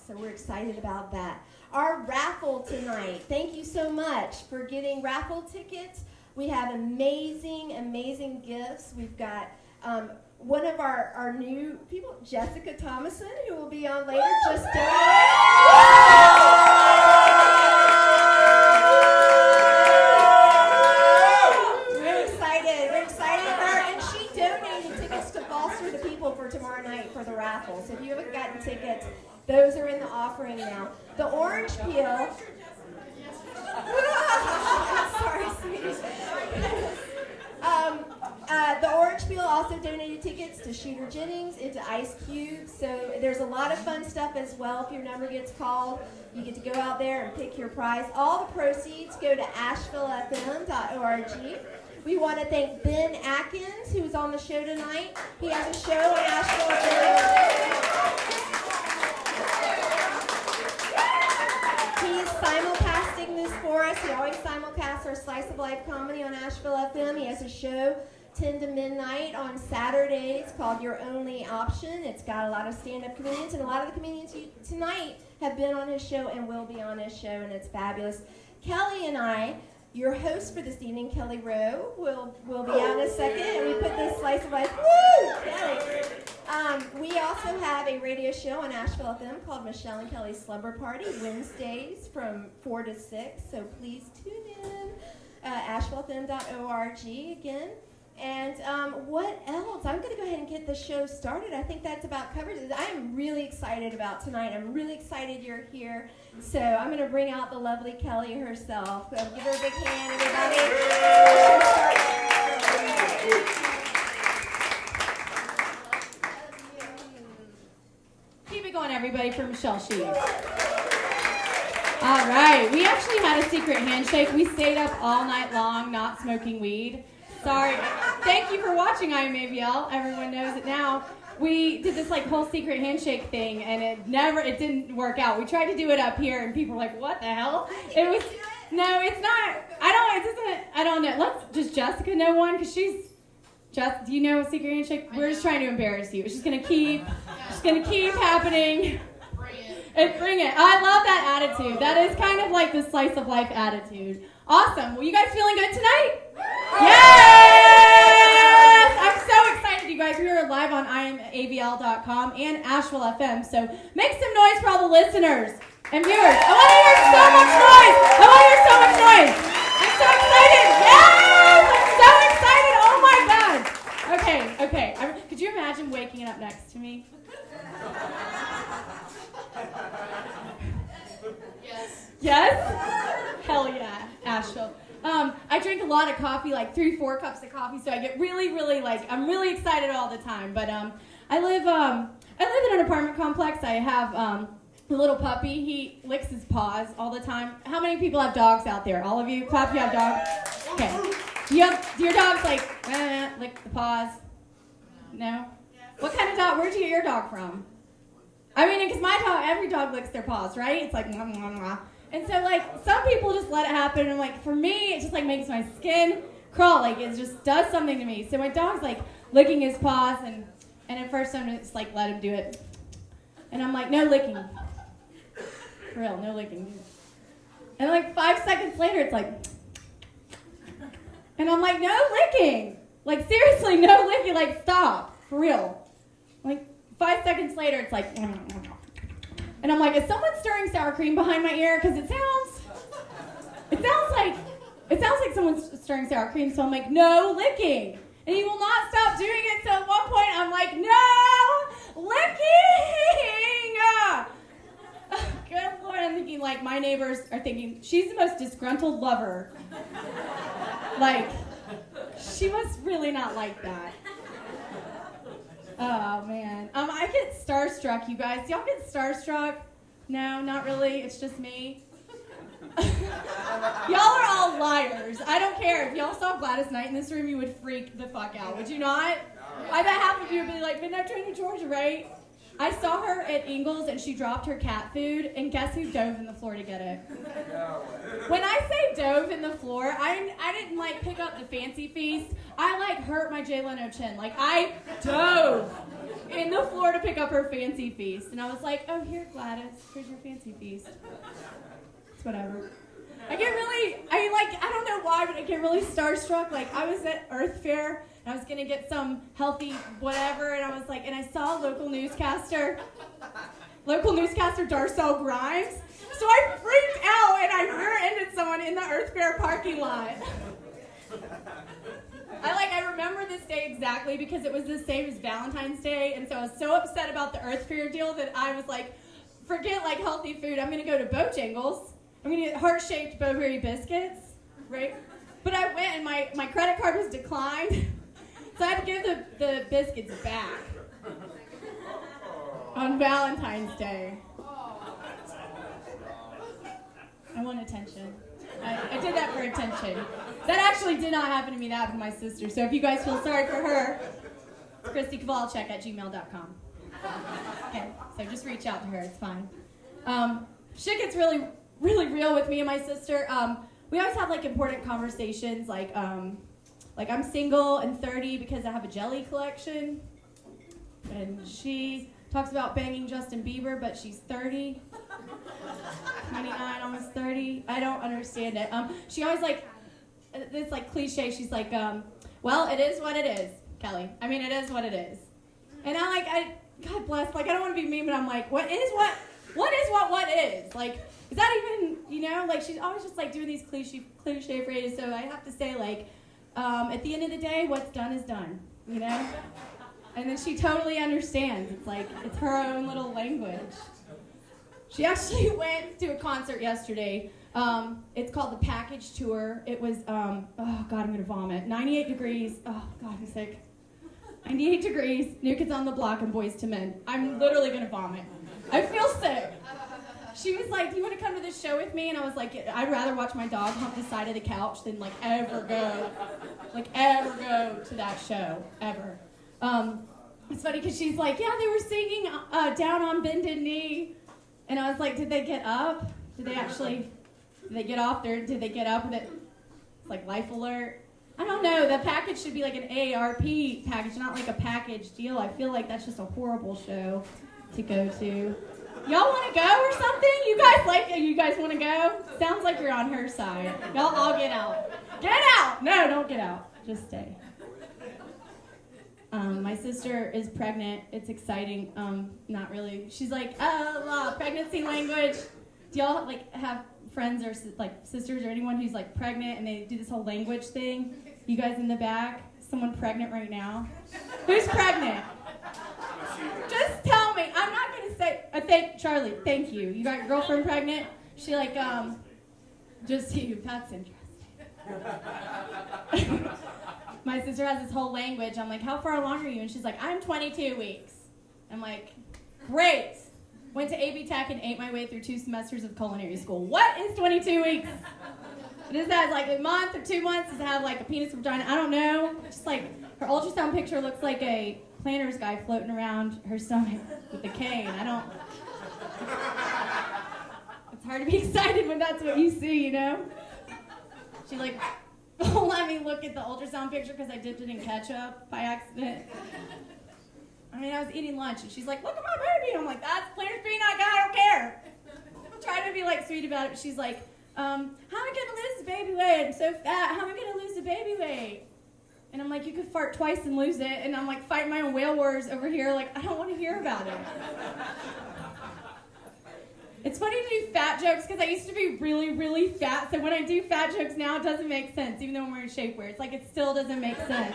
So we're excited about that. Our raffle tonight. Thank you so much for getting raffle tickets. We have amazing, amazing gifts. We've got one of our new people, Jessica Thomason, who will be on later. Just We're excited her, and she donated tickets to Foster the People for tomorrow night for the raffle. So if you haven't gotten tickets, those are in the offering now. The orange peel. Sorry, sweetie. The Orange Peel also donated tickets to Shooter Jennings and to Ice Cube. So there's a lot of fun stuff as well. If your number gets called, you get to go out there and pick your prize. All the proceeds go to ashevillefm.org. We want to thank Ben Atkins, who's on the show tonight. He has a show on Asheville FM. He's simulcasting this for us. He always simulcasts our Slice of Life comedy on Asheville FM. He has a show 10 to midnight on Saturdays called Your Only Option. It's got a lot of stand-up comedians, and a lot of the comedians tonight have been on his show and will be on his show, and it's fabulous. Kelly and I, your host for this evening, Kelly Rowe, will be out in a second, and we put this Slice of Life. Woo! Kelly! We also have a radio show on Asheville FM called Michelle and Kelly's Slumber Party, Wednesdays from 4 to 6, so please tune in. ashevillefm.org again. And what else? I'm going to go ahead and get the show started. I think that's about covered. I am really excited about tonight. I'm really excited you're here. So I'm going to bring out the lovely Kelly herself. Give her a big hand, everybody. Keep it going, everybody, for Michelle Sheaves. All right. We actually had a secret handshake. We stayed up all night long not smoking weed. Sorry. Thank you for watching I Am AVL. Everyone knows it now. We did this whole secret handshake thing, and it didn't work out. We tried to do it up here, and people were like, "What the hell?" No, it's not. I don't know. Does Jessica know one? Because do you know a secret handshake? We're just trying to embarrass you. It's just gonna keep happening. Bring it. I love that attitude. That is kind of like the slice of life attitude. Awesome. Well, you guys feeling good tonight? Yes! I'm so excited, you guys. We are live on IamAVL.com and Asheville FM, so make some noise for all the listeners and viewers. I want to hear so much noise. I'm so excited. Yes! I'm so excited. Oh, my God. Okay. Could you imagine waking up next to me? Yes? Hell yeah, Asheville. I drink a lot of coffee, 3-4 cups of coffee, so I get really, I'm really excited all the time. But I live in an apartment complex. I have a little puppy. He licks his paws all the time. How many people have dogs out there? All of you? Clap, you have dogs? Okay. Do your dogs lick the paws? No? What kind of dog? Where'd you get your dog from? I mean, because every dog licks their paws, right? It's like, mwah, mwah, mwah. And so, some people just let it happen, and, for me, it just, makes my skin crawl. It just does something to me. So my dog's, licking his paws, and at first I'm just, let him do it. And I'm like, no licking. For real, no licking. And, 5 seconds later, it's like, and I'm like, no licking. Seriously, no licking. Stop. For real. 5 seconds later, it's like, and I'm like, is someone stirring sour cream behind my ear? Because it sounds like someone's stirring sour cream. So I'm like, no licking. And he will not stop doing it. So at one point, I'm like, no licking. Good Lord, I'm thinking, my neighbors are thinking, she's the most disgruntled lover. She must really not like that. Oh, man. I get starstruck, you guys. Do y'all get starstruck? No, not really. It's just me. Y'all are all liars. I don't care. If y'all saw Gladys Knight in this room, you would freak the fuck out. Would you not? I bet half of you would be like, Midnight Train to Georgia, right? I saw her at Ingles and she dropped her cat food, and guess who dove in the floor to get it? When I say dove in the floor, I didn't like pick up the fancy feast. I like hurt my Jay Leno chin. Like I dove in the floor to pick up her fancy feast. And I was like, oh, here, Gladys, here's your fancy feast. It's whatever. I don't know why, but I get really starstruck. Like I was at Earth Fair and I was gonna get some healthy whatever, and I was like, and I saw local newscaster Darcel Grimes. So I freaked out and I rear-ended someone in the Earth Fair parking lot. I remember this day exactly because it was the same as Valentine's Day, and so I was so upset about the Earth Fair deal that I was like, forget like healthy food, I'm gonna go to Bojangles. I'm gonna get heart-shaped Bowberry biscuits, right? But I went and my credit card was declined, so I had to give the biscuits back on Valentine's Day. I want attention. I did that for attention. That actually did not happen to me, that happened to my sister. So if you guys feel sorry for her, it's ChristyKowalczyk@gmail.com. Okay, so just reach out to her, it's fine. Shit gets really real with me and my sister. We always have like important conversations, like I'm single and 30 because I have a jelly collection. And she talks about banging Justin Bieber, but she's 30. 29, almost 30. I don't understand it. She always like, this like cliche, she's like, well, it is what it is, Kelly. I mean, it is what it is. And God bless, like I don't want to be mean, but I'm like, what is? Like, is that even, like she's always just like doing these cliche phrases, so I have to say like, at the end of the day, what's done is done, And then she totally understands. It's like, it's her own little language. She actually went to a concert yesterday. It's called the Package Tour. It was, oh God, I'm gonna vomit. 98 degrees, oh God, I'm sick. 98 degrees, New Kids on the Block and Boys to Men. I'm literally gonna vomit. I feel sick. She was like, do you want to come to this show with me? And I was like, I'd rather watch my dog hump the side of the couch than ever go to that show, ever. It's funny because she's like, yeah, they were singing Down on Bended Knee. And I was like, did they get up? Did they get off there? Did they get up with it? It's like Life Alert. I don't know. The package should be like an AARP package, not like a package deal. I feel like that's just a horrible show to go to. Y'all want to go or something? You guys want to go? Sounds like you're on her side. Y'all all get out. Get out! No, don't get out. Just stay. My sister is pregnant. It's exciting. Not really. She's like, pregnancy language. Do y'all like have friends or like sisters or anyone who's like pregnant and they do this whole language thing? You guys in the back? Someone pregnant right now? Who's pregnant? Just tell me. I'm not gonna say. Charlie. Thank you. You got your girlfriend pregnant? She like just you. That's interesting. My sister has this whole language. I'm like, how far along are you? And she's like, I'm 22 weeks. I'm like, great. Went to AB Tech and ate my way through 2 semesters of culinary school. What is 22 weeks? Does that have like a month or 2 months? Does it have like a penis or vagina? I don't know. Just like her ultrasound picture looks like a planner's guy floating around her stomach with a cane. It's hard to be excited when that's what you see, She like won't let me look at the ultrasound picture because I dipped it in ketchup by accident. I was eating lunch and she's like, look at my baby. I'm like, that's planner's peanut guy, I don't care. I'm trying to be like sweet about it, but she's like, how am I gonna lose the baby weight? I'm so fat, how am I gonna lose the baby weight? And I'm like, you could fart twice and lose it. And I'm like fighting my own whale wars over here, like, I don't want to hear about it. It's funny to do fat jokes because I used to be really, really fat. So when I do fat jokes now, it doesn't make sense, even though I'm wearing shapewear. It's like it still doesn't make sense.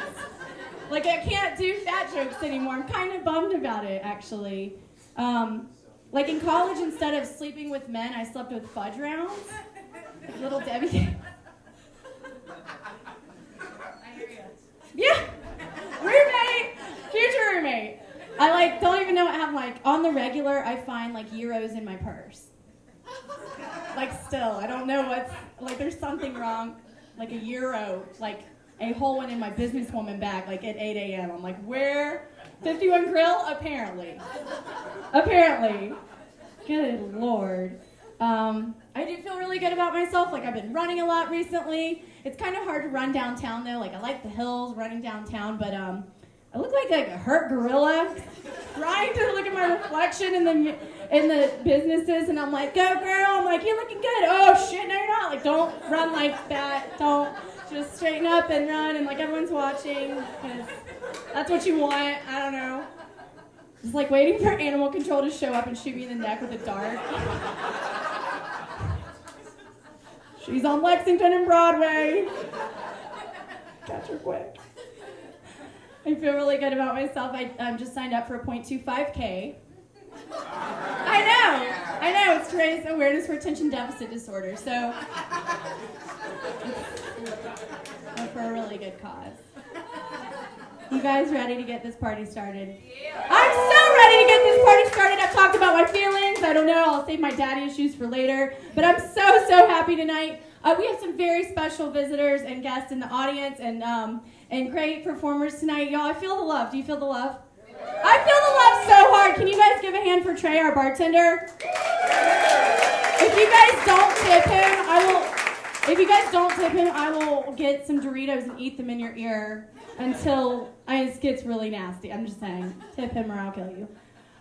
Like I can't do fat jokes anymore. I'm kind of bummed about it, actually. Like in college, instead of sleeping with men, I slept with fudge rounds. Like Little Debbie. Yeah, roommate, future roommate. I don't even know what happened. On the regular, I find euros in my purse. Still, I don't know there's something wrong. A euro, a whole one in my businesswoman bag, at 8 a.m. I'm like, where 51 grill, apparently. Apparently. Good Lord. I do feel really good about myself. Like, I've been running a lot recently. It's kind of hard to run downtown, though. Like, I like the hills, running downtown, but I look like a hurt gorilla trying to look at my reflection in the businesses, and I'm like, go girl. I'm like, you're looking good. Oh shit, no you're not. Like, don't run like that. Don't. Just straighten up and run, and like everyone's watching, because that's what you want. I don't know. Just like waiting for animal control to show up and shoot me in the neck with a dart. She's on Lexington and Broadway. Catch her quick. I feel really good about myself. I just signed up for a 0.25K. I know. It's to raise awareness for attention deficit disorder. So, for a really good cause. You guys ready to get this party started? Yeah. I'm so ready to get this party started. I've talked about my feelings. I don't know. I'll save my daddy issues for later. But I'm so happy tonight. We have some very special visitors and guests in the audience, and great performers tonight. Y'all, I feel the love. Do you feel the love? I feel the love so hard. Can you guys give a hand for Trey, our bartender? If you guys don't tip him, I will get some Doritos and eat them in your ear until it gets really nasty. I'm just saying. Tip him or I'll kill you.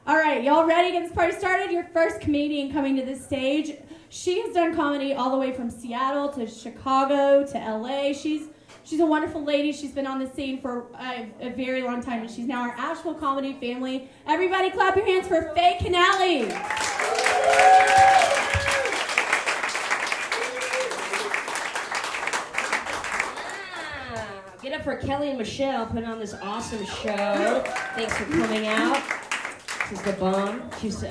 All right, y'all ready to get this party started? Your first comedian coming to this stage. She has done comedy all the way from Seattle to Chicago to LA. She's a wonderful lady. She's been on the scene for a very long time, and she's now our Asheville comedy family. Everybody clap your hands for Faye Canale. Get up for Kelly and Michelle putting on this awesome show. Thanks for coming out. This is the bomb. She's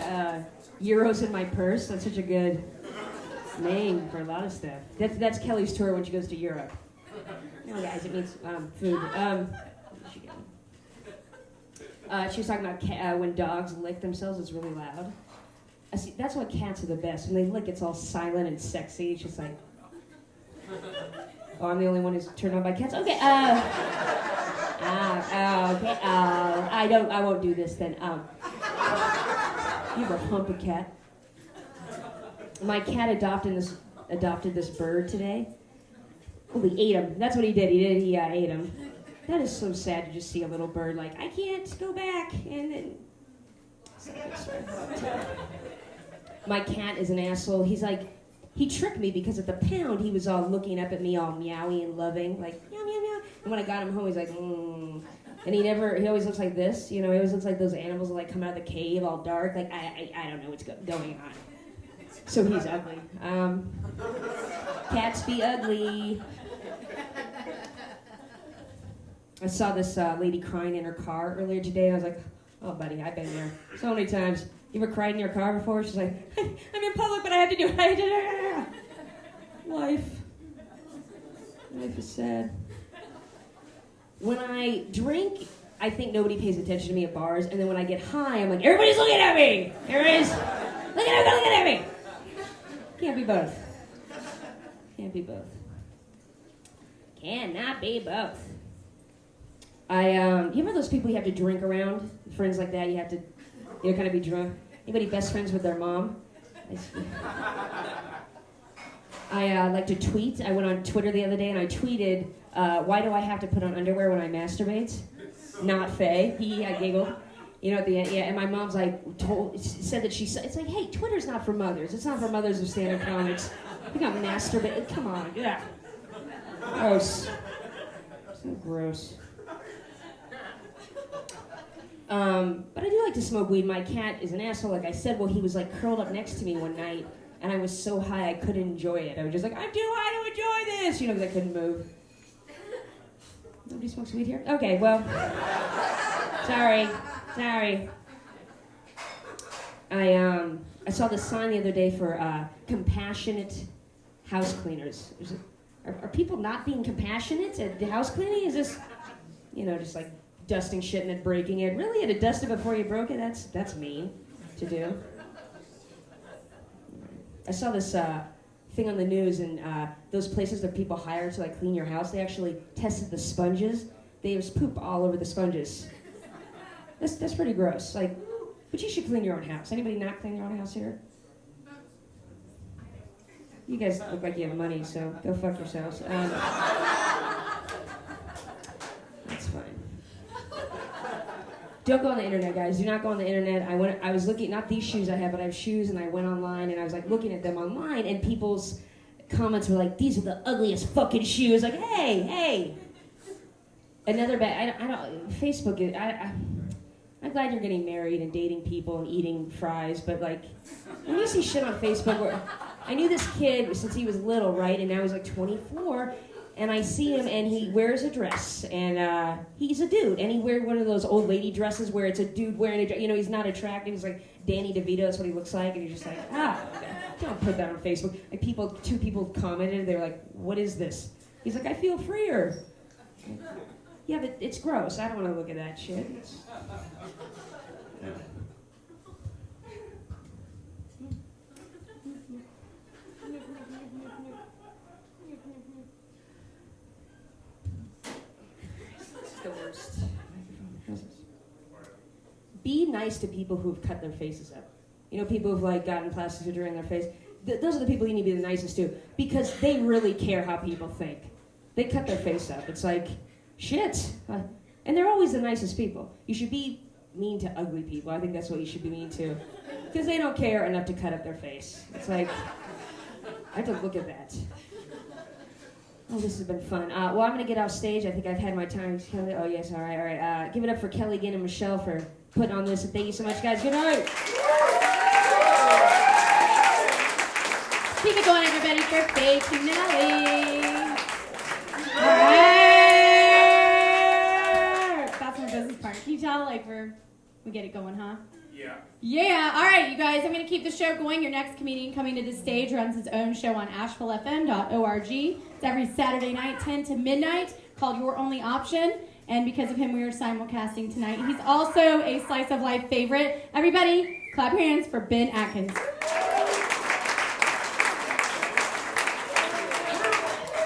Euros in my purse. That's such a good name for a lot of stuff. That's Kelly's tour when she goes to Europe. No, guys, it means food. She was talking about when dogs lick themselves, it's really loud. See, that's why cats are the best. When they lick, it's all silent and sexy. It's just like, oh, I'm the only one who's turned on by cats. Okay. Okay. I won't do this then. You have a hump of cat. My cat adopted this bird today. Well, he ate him. That's what he did. He ate him. That is so sad to just see a little bird like, I can't go back. And then... My cat is an asshole. He's like, he tricked me because at the pound, he was all looking up at me all meowy and loving, like, meow, meow, meow. And when I got him home, he's like, And he always looks like this, you know, he always looks like those animals that like come out of the cave all dark. Like, I don't know what's going on. So he's ugly. Cats be ugly. I saw this lady crying in her car earlier today, and I was like, oh, buddy, I've been there so many times. You ever cried in your car before? She's like, I'm in public, but I have to do it. Life is sad. When I drink, I think nobody pays attention to me at bars, and then when I get high, I'm like, everybody's looking at me! Everybody's looking at me! Can't be both. Can't be both. Cannot be both. You remember those people you have to drink around? Friends like that, you have to, kind of be drunk. Anybody best friends with their mom? I like to tweet. I went on Twitter the other day and I tweeted, why do I have to put on underwear when I masturbate? Not Faye. I giggled. You know, at the end, yeah, and my mom's like, said that it's like, hey, Twitter's not for mothers. It's not for mothers of stand-up comics. You got masturbate. Come on, yeah. Gross. So gross. But I do like to smoke weed. My cat is an asshole, like I said. Well, he was like curled up next to me one night, and I was so high I couldn't enjoy it. I was just like, I'm too high to enjoy this, because I couldn't move. Nobody smokes weed here? Okay, well, sorry. I saw this sign the other day for compassionate house cleaners. Are people not being compassionate at the house cleaning? Is this, just like dusting shit and then breaking it? Really? You had to dust it before you broke it? That's mean to do. I saw this thing on the news, and those places that people hire to like clean your house, they actually tested the sponges. There was poop all over the sponges. That's pretty gross. Like, but you should clean your own house. Anybody not clean your own house here? You guys look like you have money, so go fuck yourselves. That's fine. Don't go on the internet, guys. Do not go on the internet. I was looking, not these shoes I have, but I have shoes, and I went online, and I was like looking at them online, and people's comments were like, "These are the ugliest fucking shoes." Like, hey. Another bad. I don't. Facebook is. I'm glad you're getting married and dating people and eating fries, but like, when you see shit on Facebook, where I knew this kid since he was little, right, and now he's like 24. And I see him, and he wears a dress, and he's a dude, and he wears one of those old lady dresses where it's a dude wearing a dress. You know, he's not attractive. He's like Danny DeVito. That's what he looks like, and you're just like, don't put that on Facebook. Like two people commented. They were like, "What is this?" He's like, "I feel freer." Yeah, but it's gross. I don't want to look at that shit. The worst. Be nice to people who've cut their faces up. You know, people who've like gotten plastic surgery in their face. Those are the people you need to be the nicest to, because they really care how people think. They cut their face up. It's like, shit. And they're always the nicest people. You should be mean to ugly people. I think that's what you should be mean to, because they don't care enough to cut up their face. It's like, I have to look at that. Oh, this has been fun. Well, I'm going to get off stage. I think I've had my time. Kelly. Oh, yes, all right. Give it up for Kelly again and Michelle for putting on this. And thank you so much, guys. Good night. Keep it going, everybody, for Faith and Nelly. All right. That's my business part. Can you tell, like, we get it going, huh? Yeah. All right, you guys, I'm going to keep the show going. Your next comedian coming to the stage runs his own show on AshevilleFM.org. It's every Saturday night, 10 to midnight, called Your Only Option. And because of him, we are simulcasting tonight. He's also a Slice of Life favorite. Everybody, clap your hands for Ben Atkins.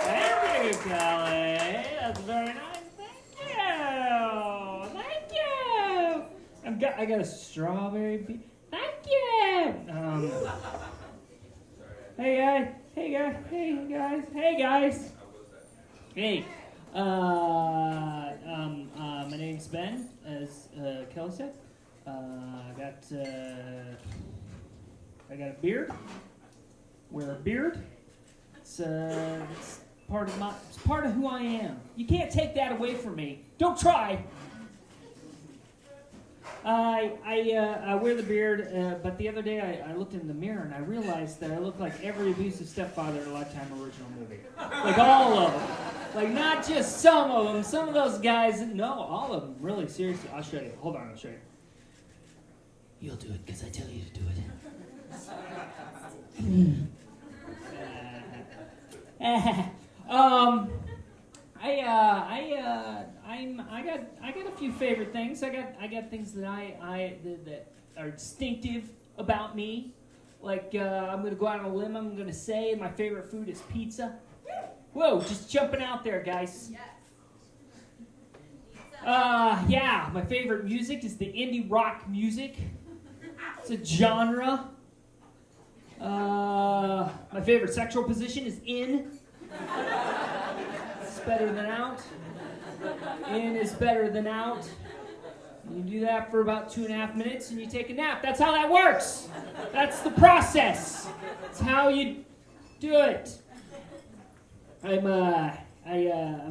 Thank you, Kelly. That's very nice. Thank you. I got a strawberry beer. Thank you. Hey guys. Hey. My name's Ben, as Kelly said. I got a beard. Wear a beard. It's part of who I am. You can't take that away from me. Don't try. I wear the beard, but the other day I looked in the mirror and I realized that I look like every abusive stepfather in a Lifetime original movie. Like all of them. Like not just some of them. Some of those guys, no, all of them. Really, seriously. I'll show you. Hold on, I'll show you. You'll do it because I tell you to do it. I got a few favorite things. I got things that that are distinctive about me. Like I'm gonna go out on a limb. I'm gonna say my favorite food is pizza. Whoa, just jumping out there, guys. Yeah, my favorite music is the indie rock music. It's a genre. My favorite sexual position is in. It's better than out. In is better than out. You do that for about 2.5 minutes and you take a nap. That's how that works. That's the process. That's how you do it. I'm a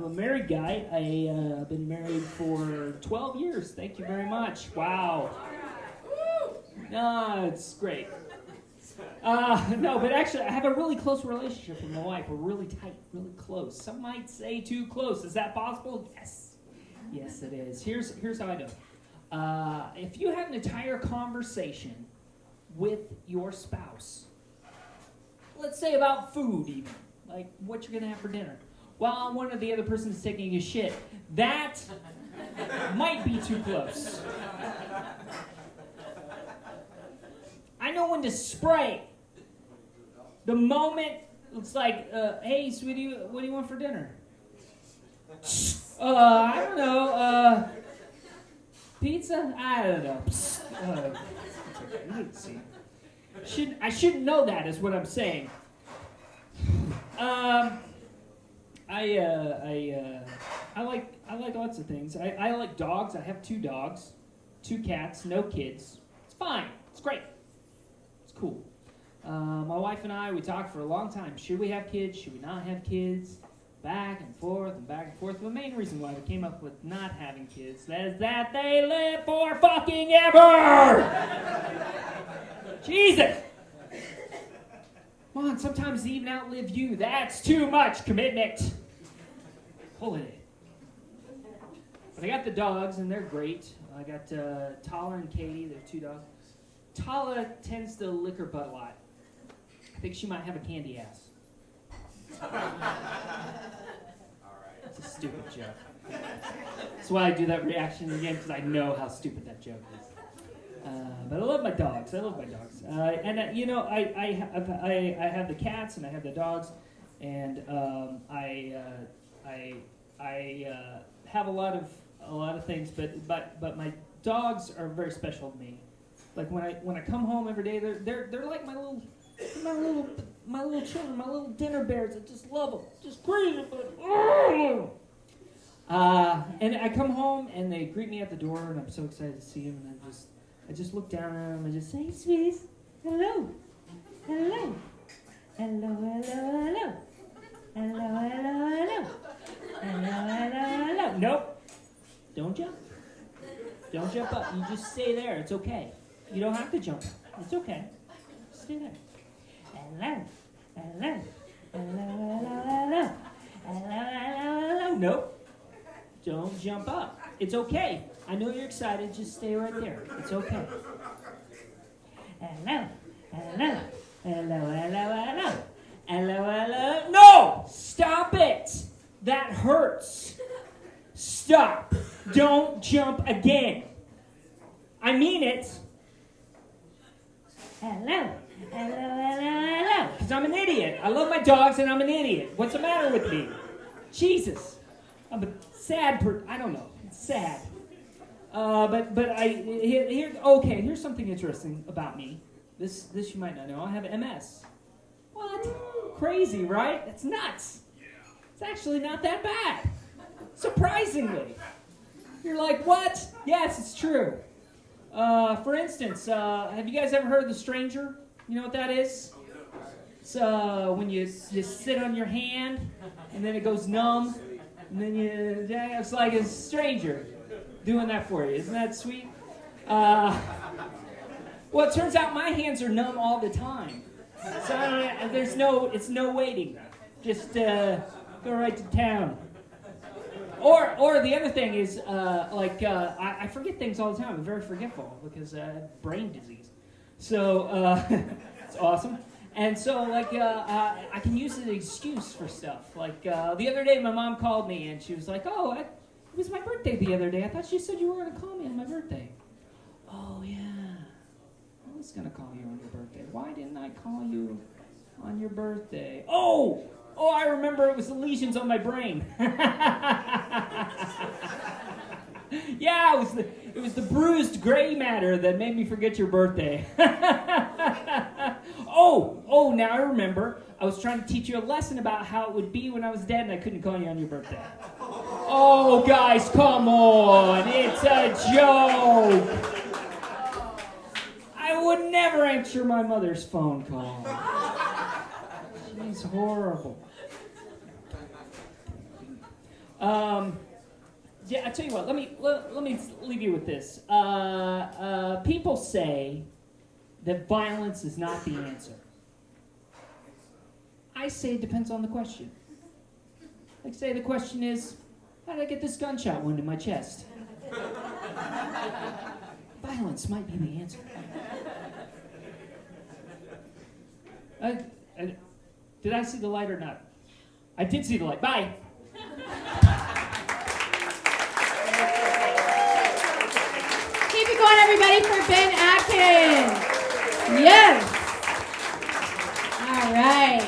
married guy. I've been married for 12 years. Thank you very much. Wow. No, it's great. No, but actually, I have a really close relationship with my wife. We're really tight, really close. Some might say too close. Is that possible? Yes. Yes, it is. Here's how I do it. If you had an entire conversation with your spouse, let's say about food even, like what you're going to have for dinner, while one of the other person is taking a shit, that might be too close. I know when to spray. The moment it's like, hey, sweetie, what do you want for dinner? I don't know, Pizza? I don't know. Psst. Let's see. I shouldn't know that is what I'm saying. I like lots of things. I like dogs. I have 2 dogs, 2 cats, no kids. It's fine. It's great. It's cool. My wife and I, we talked for a long time. Should we have kids? Should we not have kids? Back and forth and back and forth. The main reason why we came up with not having kids is that they live for fucking ever! Jesus! Come on, sometimes they even outlive you. That's too much commitment. Pull it in. But I got the dogs, and they're great. I got Tala and Katie. They're 2 dogs. Tala tends to lick her butt a lot. I think she might have a candy ass. It's a stupid joke. That's why I do that reaction again, because I know how stupid that joke is. But I love my dogs. I have the cats and I have the dogs, and I have a lot of things. But my dogs are very special to me. Like when I come home every day, they're like my little children, my little dinner bears. I just love them, just crazy. And I come home and they greet me at the door, and I'm so excited to see them. And I just look down at them and just say, "Hey, sweeties, hello, hello, hello, hello, hello, hello, hello, hello, hello, hello, hello." Nope, don't jump. Don't jump up. You just stay there. It's okay. You don't have to jump up. It's okay. Stay there. Hello, hello, hello, hello, hello, hello, hello, hello. Nope. Don't jump up. It's okay. I know you're excited. Just stay right there. It's okay. Hello, hello, hello, hello, hello, hello, hello. No! Stop it! That hurts. Stop. Don't jump again. I mean it. Hello, hello, hello, hello. Because I'm an idiot. I love my dogs and I'm an idiot. What's the matter with me? Jesus. I'm a sad person. I don't know. It's sad. Here's something interesting about me. This you might not know. I have MS. What? Crazy, right? It's nuts. It's actually not that bad. Surprisingly. You're like, what? Yes, it's true. For instance, have you guys ever heard of The Stranger? You know what that is? It's when you sit on your hand, and then it goes numb, and then it's like a stranger doing that for you. Isn't that sweet? Well, it turns out my hands are numb all the time. So it's no waiting. Just go right to town. Or the other thing is, I forget things all the time. I'm very forgetful because I have brain disease. So it's awesome. And so, I can use it as an excuse for stuff. Like, the other day, my mom called me, and she was like, it was my birthday the other day. I thought you said you were going to call me on my birthday. Oh, yeah. I was going to call you on your birthday. Why didn't I call you on your birthday? Oh, I remember it was the lesions on my brain. Yeah, it was the bruised gray matter that made me forget your birthday. Now I remember. I was trying to teach you a lesson about how it would be when I was dead and I couldn't call you on your birthday. Oh, guys, come on. It's a joke. I would never answer my mother's phone call. She's horrible. I tell you what. Let me leave you with this. People say that violence is not the answer. I say it depends on the question. Like, say the question is, how did I get this gunshot wound in my chest? Violence might be the answer. Did I see the light or not? I did see the light. Bye. Keep it going, everybody, for Ben Atkins. Yes. All right.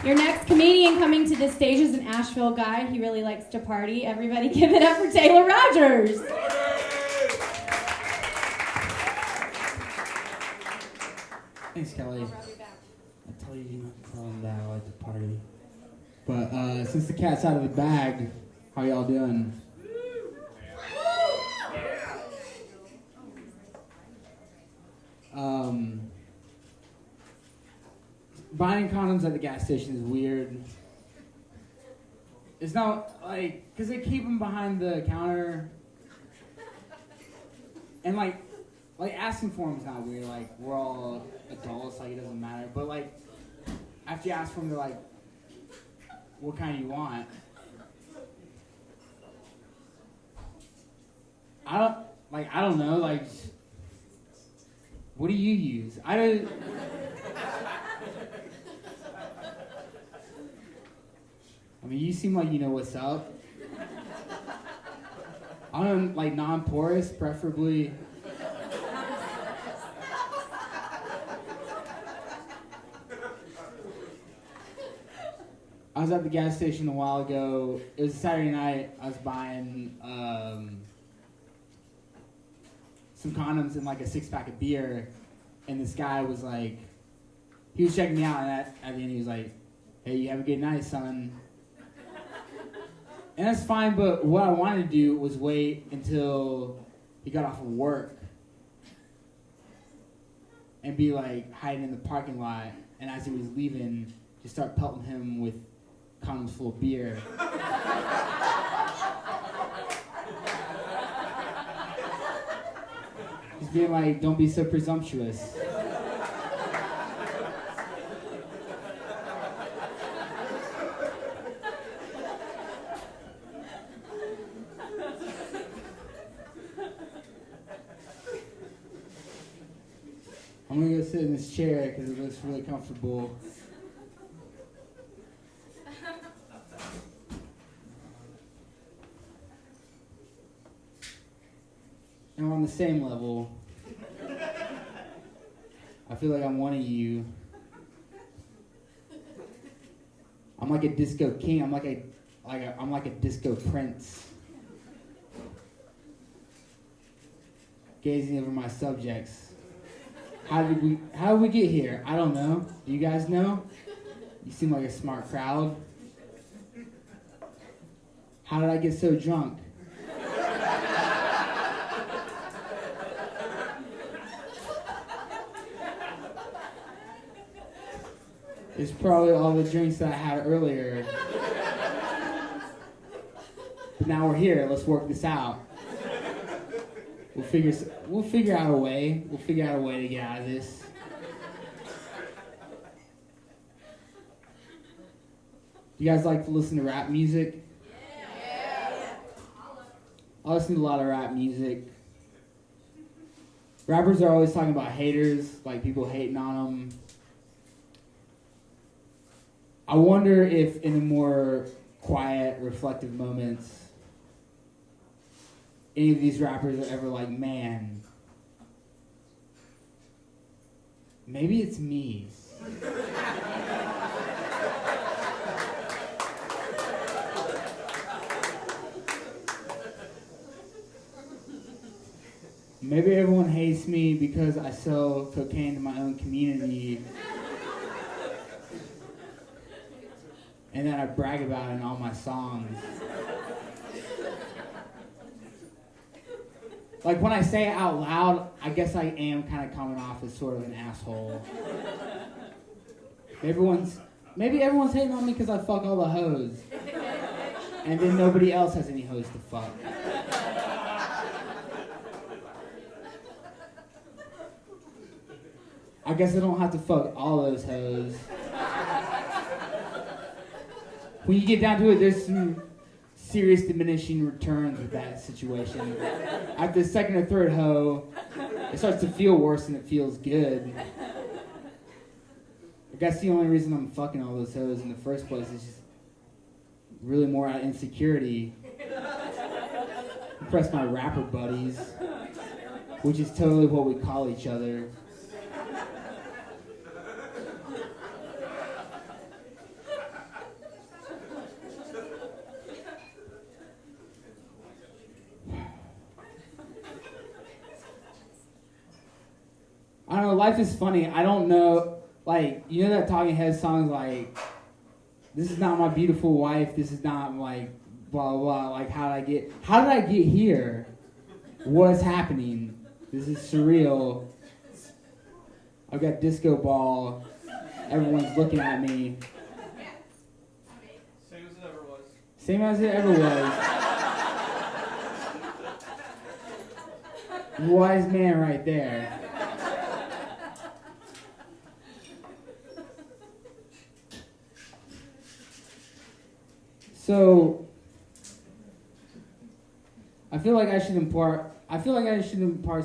Your next comedian coming to the stage is an Asheville guy. He really likes to party. Everybody give it up for Taylor Rogers. Thanks, Kelly. I tell you not to tell him that I like to party. But since the cat's out of the bag, how y'all doing? Buying condoms at the gas station is weird. It's not like, because they keep them behind the counter. And like asking for them is not weird. Like, we're all adults, like, it doesn't matter. But like, after you ask for them, they're like, what kind do you want? I don't know, like, what do you use? I mean, you seem like you know what's up. I don't like non-porous, preferably. I was at the gas station a while ago. It was a Saturday night. I was buying some condoms and like a 6-pack of beer, and this guy was like, he was checking me out, and at the end he was like, "Hey, you have a good night, son." And that's fine, but what I wanted to do was wait until he got off of work and be like hiding in the parking lot, and as he was leaving, just start pelting him with condoms full of beer. He's being like, "Don't be so presumptuous." I'm gonna go sit in this chair because it looks really comfortable. And we're on the same level. I feel like I'm one of you. I'm like a disco king. I'm like a disco prince. Gazing over my subjects. How did we get here? I don't know. Do you guys know? You seem like a smart crowd. How did I get so drunk? It's probably all the drinks that I had earlier. But now we're here. Let's work this out. We'll figure out a way. We'll figure out a way to get out of this. You guys like to listen to rap music? Yeah. I listen to a lot of rap music. Rappers are always talking about haters, like people hating on them. I wonder if in the more quiet, reflective moments, any of these rappers are ever like, man, maybe it's me. Maybe everyone hates me because I sell cocaine to my own community. And then I brag about it in all my songs. Like when I say it out loud, I guess I am kind of coming off as sort of an asshole. Maybe everyone's hating on me because I fuck all the hoes. And then nobody else has any hoes to fuck. I guess I don't have to fuck all those hoes. When you get down to it, there's some serious diminishing returns with that situation. After the second or third hoe, it starts to feel worse than it feels good. I guess the only reason I'm fucking all those hoes in the first place is just really more out of insecurity. Impress my rapper buddies, which is totally what we call each other. I don't know, life is funny. I don't know, like, you know that Talking Heads song, like, this is not my beautiful wife, this is not, like, blah, blah, blah, like, how did I get here? What's happening? This is surreal. I've got disco ball. Everyone's looking at me. Same as it ever was. Same as it ever was. Wise man right there. So I feel like I should impart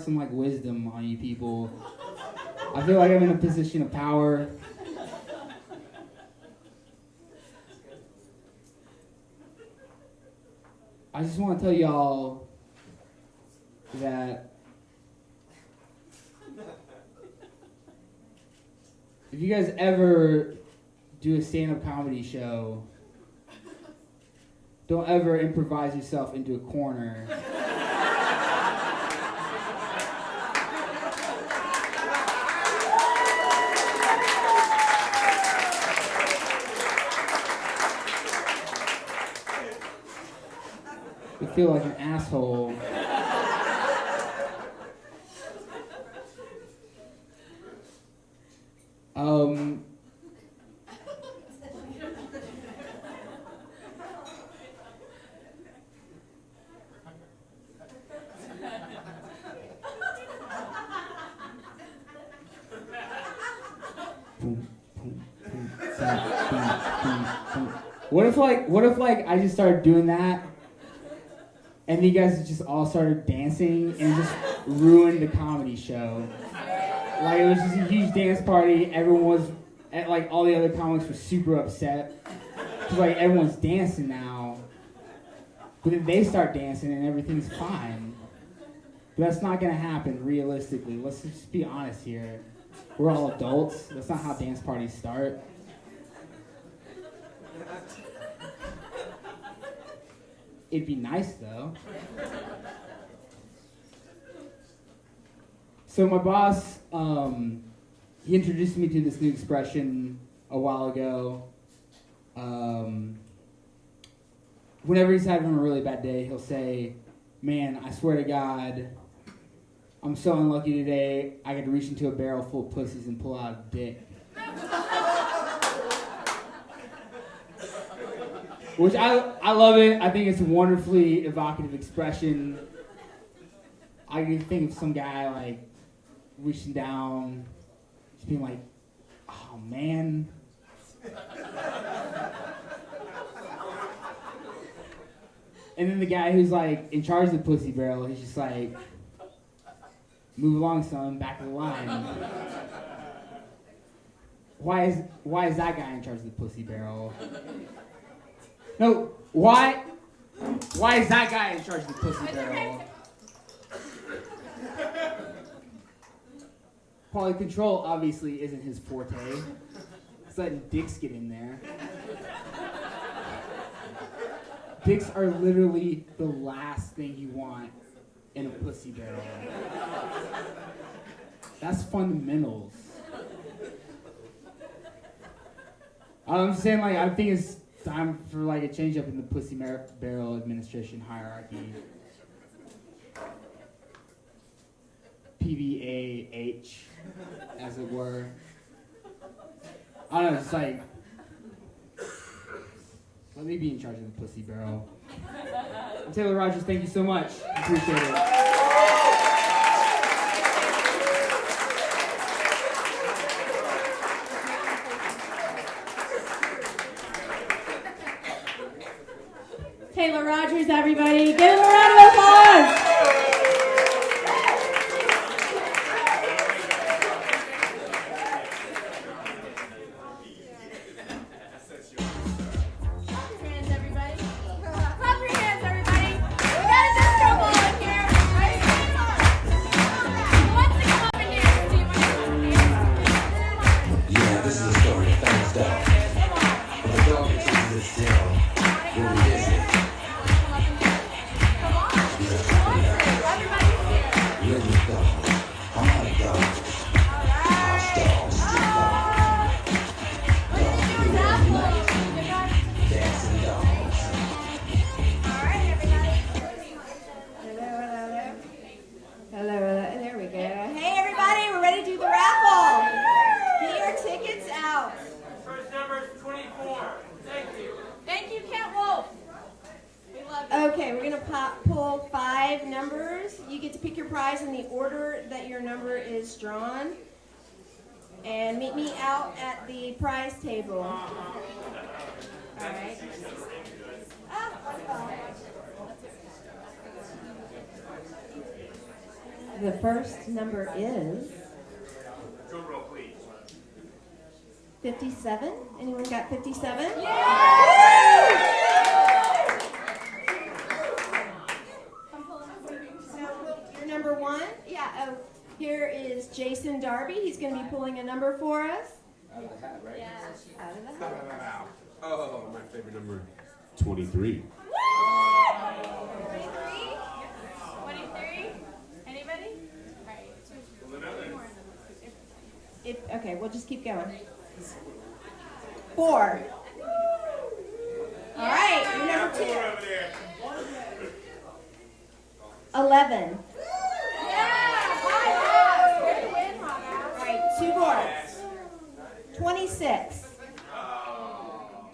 some like wisdom on you people. I feel like I'm in a position of power. I just want to tell y'all that if you guys ever do a stand-up comedy show, don't ever improvise yourself into a corner. You feel like an asshole. Boom, boom, boom, boom, boom, boom. What if I just started doing that and you guys just all started dancing and just ruined the comedy show? Like, it was just a huge dance party. Everyone was, like, all the other comics were super upset. Cause, like, everyone's dancing now. But then they start dancing and everything's fine. But that's not gonna happen realistically. Let's just be honest here. We're all adults. That's not how dance parties start. It'd be nice though. So my boss, he introduced me to this new expression a while ago. Whenever he's having a really bad day, he'll say, "Man, I swear to God, I'm so unlucky today, I could reach into a barrel full of pussies and pull out a dick." Which I love it. I think it's a wonderfully evocative expression. I can think of some guy like reaching down, just being like, "Oh man." And then the guy who's like in charge of the pussy barrel, he's just like, "Move along, son, back of the line." Why is that guy in charge of the pussy barrel? No, why is that guy in charge of the pussy barrel? Quality control obviously isn't his forte. It's letting dicks get in there. Dicks are literally the last thing you want in a pussy barrel. That's fundamentals. I'm saying, like, I think it's time for like a change up in the pussy barrel administration hierarchy. PBAH, as it were. I don't know, it's like, let me be in charge of the pussy barrel. Taylor Rogers, thank you so much. Appreciate it. Taylor Rogers, everybody. Give him a round of applause. Clap your hands, everybody. Clap your hands, everybody. We got a disco ball in here. Ready? Who wants to come up and dance? Do you want to come up and dance? Yeah, this is a story of famous dog. When the dog gets into this deal, we'll be busy. Let me go. I'm not a dog. your prize in the order that your number is drawn. And meet me out at the prize table. All right. The first number is 57. Anyone got 57? Your number one? Yeah. Oh, here is Jason Darby. He's going to be pulling a number for us. Out of the hat, right? Yes. Out of the hat. Oh, my favorite number, 23. 23? Anybody? Okay, we'll just keep going. 4. All right, your number 2. 11. All right, 2 more. 26.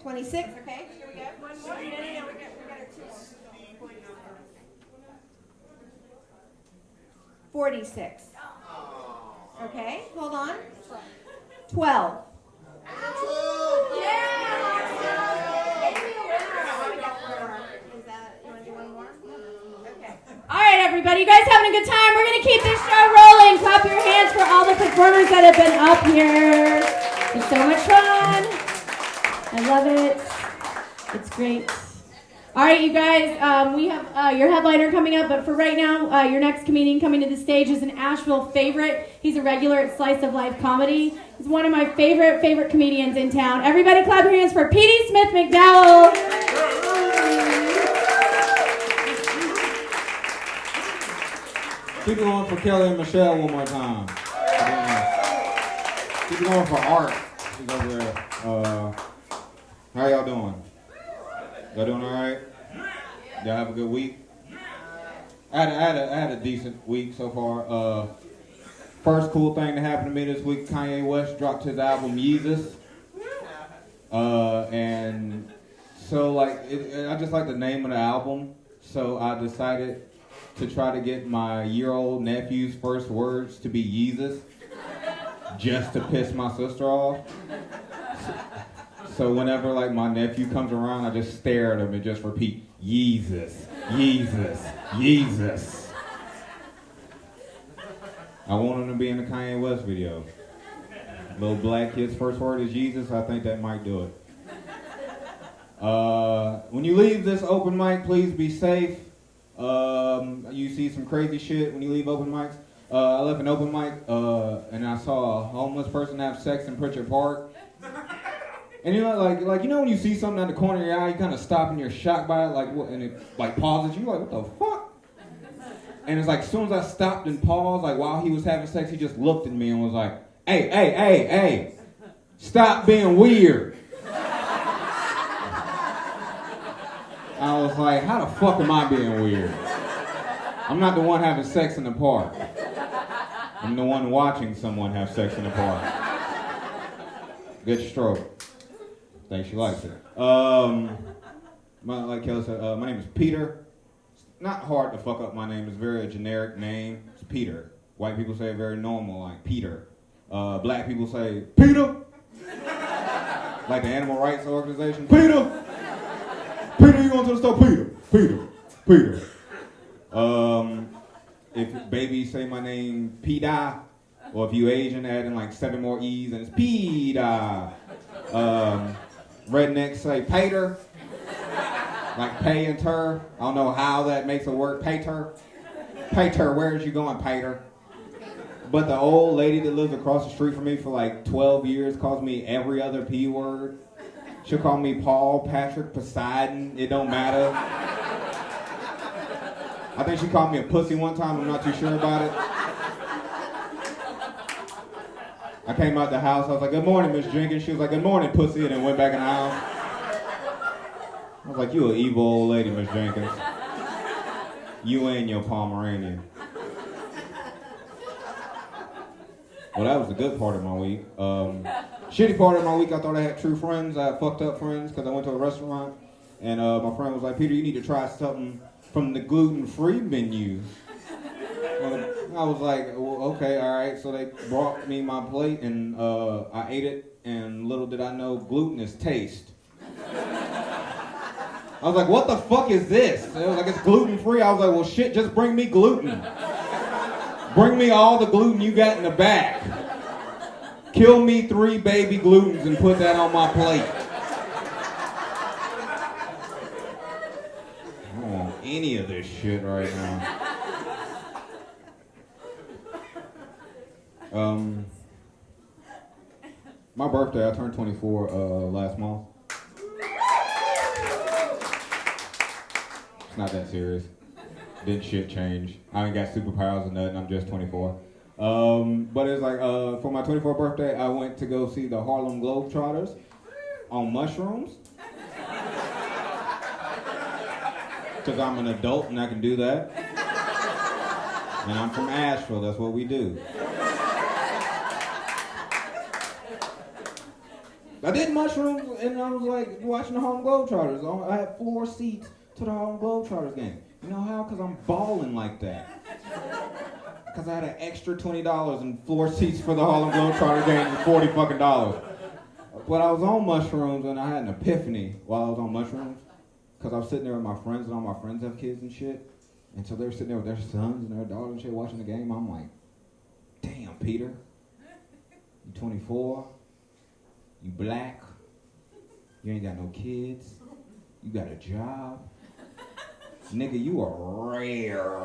26, okay, here we go. One more. No, we got our 2. 46. Okay, hold on. 12. All right, everybody. You guys having a good time? We're going to keep this show rolling. Clap your hands for all the performers that have been up here. It's so much fun. I love it. It's great. All right, you guys, we have your headliner coming up, but for right now, your next comedian coming to the stage is an Asheville favorite. He's a regular at Slice of Life Comedy. He's one of my favorite comedians in town. Everybody clap your hands for Petey Smith McDowell. Keep it going for Kelly and Michelle one more time. Keep it going for Art. She's over there. How y'all doing? Y'all doing all right? Y'all have a good week? I had a decent week so far. First cool thing that happened to me this week, Kanye West dropped his album Yeezus. And so I just like the name of the album. So I decided to try to get my year-old nephew's first words to be Yeezus, just to piss my sister off. So whenever my nephew comes around, I just stare at him and just repeat, Yeezus, Yeezus, Yeezus. I want him to be in the Kanye West video. Little black kid's first word is Jesus. I think that might do it. When you leave this open mic, please be safe. You see some crazy shit when you leave open mics. I left an open mic and I saw a homeless person have sex in Pritchard Park. And you know, like you know when you see something out the corner of your eye, you kind of stop and you're shocked by it, and it pauses. You're like, what the fuck? And it's as soon as I stopped and paused, while he was having sex, he just looked at me and was like, hey, stop being weird. I was like, how the fuck am I being weird? I'm not the one having sex in the park. I'm the one watching someone have sex in the park. Good stroke. Think she likes it. Like Kelly said, my name is Peter. It's not hard to fuck up my name. It's a very generic name. It's Peter. White people say it very normal, like Peter. Black people say, Peter! Like the animal rights organization. Peter! Peter, you going to the store? Peter. If babies say my name, P-Da, or if you Asian, add in 7 more E's and it's P-Da. Rednecks say Pater, like pay and ter. I don't know how that makes it work. Pater, where is you going, Pater? But the old lady that lives across the street from me for 12 years calls me every other P word. She'll call me Paul, Patrick, Poseidon. It don't matter. I think she called me a pussy one time. I'm not too sure about it. I came out the house. I was like, good morning, Miss Jenkins. She was like, good morning, pussy, and then went back in the house. I was like, you an evil old lady, Miss Jenkins. You and your Pomeranian. Well, that was the good part of my week. Shitty part of my week, I thought I had true friends. I had fucked up friends because I went to a restaurant and my friend was like, Peter, you need to try something from the gluten-free menu. Well, I was like, well, okay, all right. So they brought me my plate, and I ate it, and little did I know, glutinous taste. I was like, what the fuck is this? It was like, it's gluten-free. I was like, well, shit, just bring me gluten. Bring me all the gluten you got in the back. Kill me 3 baby glutens and put that on my plate. I don't want any of this shit right now. My birthday, I turned 24 last month. It's not that serious. Didn't shit change. I ain't got superpowers or nothing. I'm just 24. But it's like, for my 24th birthday, I went to go see the Harlem Globetrotters on mushrooms. Because I'm an adult and I can do that. And I'm from Asheville. That's what we do. I did mushrooms and I was like watching the Harlem Globetrotters. I had 4 seats to the Harlem Globetrotters game. You know how? Because I'm balling like that. Because I had an extra $20 and 4 seats for the Harlem Globetrotters game for $40 fucking. But I was on mushrooms and I had an epiphany while I was on mushrooms. Because I was sitting there with my friends and all my friends have kids and shit. And so they were sitting there with their sons and their daughters and shit watching the game. I'm like, damn, Peter. You 24. You black. You ain't got no kids. You got a job. Nigga, you are rare.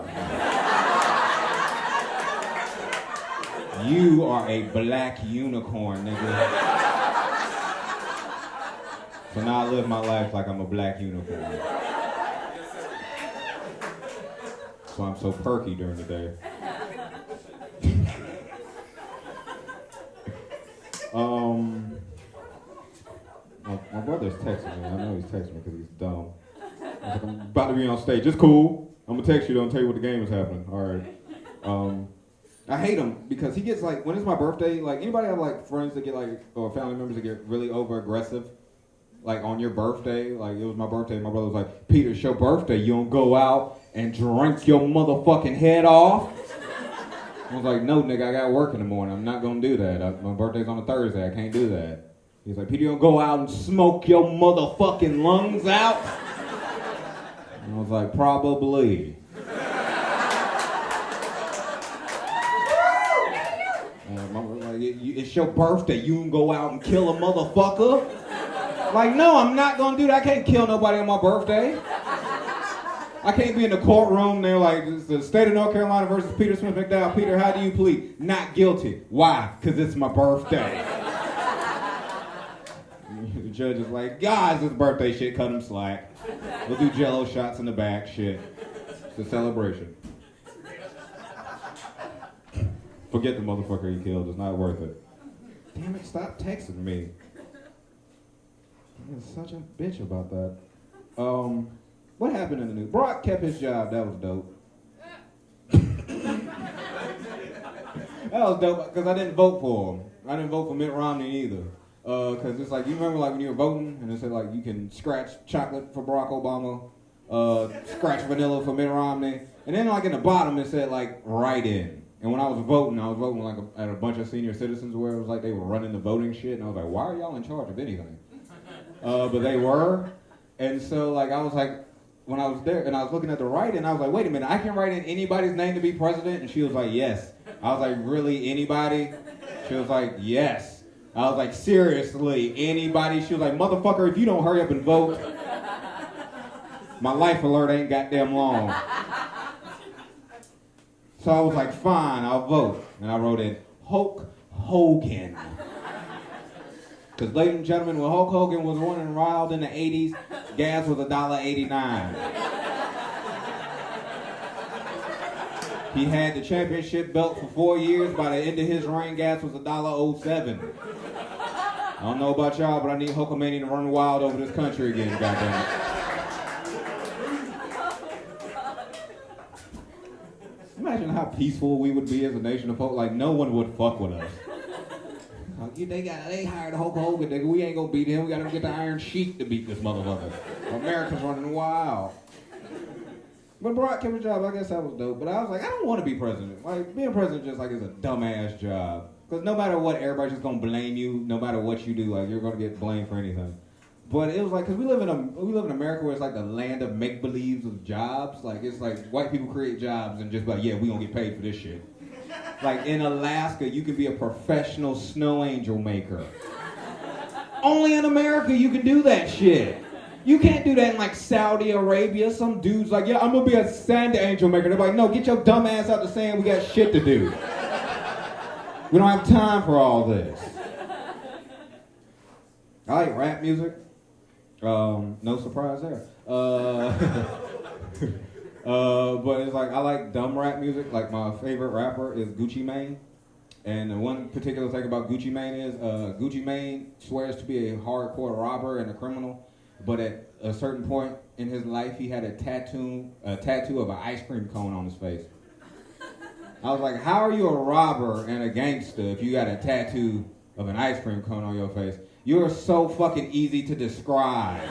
You are a black unicorn, nigga. So now I live my life like I'm a black unicorn. So I'm so perky during the day. My brother's texting me. I know he's texting me because he's dumb. I was like, I'm about to be on stage. It's cool. I'm gonna text you. Don't tell you what the game is happening. All right. I hate him because he gets like, when it's my birthday, like anybody have like friends that get like, or family members that get really over aggressive, like on your birthday. Like it was my birthday. My brother was like, Peter, it's your birthday. You don't go out and drink your motherfucking head off. I was like, no, nigga, I got work in the morning. I'm not gonna do that. My birthday's on a Thursday. I can't do that. He's like, Peter, you don't go out and smoke your motherfucking lungs out? And I was like, probably. And my brother was like, it's your birthday. You can go out and kill a motherfucker? Like, no, I'm not gonna do that. I can't kill nobody on my birthday. I can't be in the courtroom. They're like, it's the state of North Carolina versus Peter Smith McDowell. Peter, how do you plead? Not guilty. Why? Because it's my birthday. The judge is like, guys, it's birthday shit. Cut him slack. We'll do jello shots in the back. Shit. It's a celebration. Forget the motherfucker he killed. It's not worth it. Damn it, stop texting me. I'm such a bitch about that. What happened in the news? Brock kept his job. That was dope. That was dope because I didn't vote for him. I didn't vote for Mitt Romney either. Because it's like, you remember like when you were voting and it said like you can scratch chocolate for Barack Obama, scratch vanilla for Mitt Romney, and then like in the bottom it said like write in. And when I was voting like at a bunch of senior citizens where it was like they were running the voting shit, and I was like, why are y'all in charge of anything? But they were, and so like I was like, when I was there and I was looking at the write-in, I was like, wait a minute, I can write in anybody's name to be president? And she was like, yes. I was like, really, anybody? She was like, yes. I was like, seriously, anybody? She was like, motherfucker, if you don't hurry up and vote, my life alert ain't goddamn long. So I was like, fine, I'll vote. And I wrote in Hulk Hogan. Because, ladies and gentlemen, when Hulk Hogan was running wild in the 80s, gas was $1.89. He had the championship belt for 4 years. By the end of his reign, gas was $1.07. I don't know about y'all, but I need Hulkamania to run wild over this country again, goddamn. Imagine how peaceful we would be as a nation of folk. Like, no one would fuck with us. They hired Hulk Hogan, nigga. We ain't gonna beat him. We gotta get the Iron Sheik to beat this motherfucker. America's running wild. But Barack kept his job. I guess that was dope. But I was like, I don't want to be president. Like, being president just like is a dumbass job. Because no matter what, everybody's just going to blame you. No matter what you do, like, you're going to get blamed for anything. But it was like, because we live in America where it's like the land of make-believes of jobs. Like, it's like white people create jobs and just like, yeah, we going to get paid for this shit. Like, in Alaska, you can be a professional snow angel maker. Only in America you can do that shit. You can't do that in like Saudi Arabia. Some dude's like, yeah, I'm gonna be a sand angel maker. They're like, no, get your dumb ass out the sand. We got shit to do. We don't have time for all this. I like rap music. No surprise there. But it's like, I like dumb rap music. Like, my favorite rapper is Gucci Mane. And the one particular thing about Gucci Mane is Gucci Mane swears to be a hardcore robber and a criminal, but at a certain point in his life, he had a tattoo of an ice cream cone on his face. I was like, how are you a robber and a gangster if you got a tattoo of an ice cream cone on your face? You're so fucking easy to describe.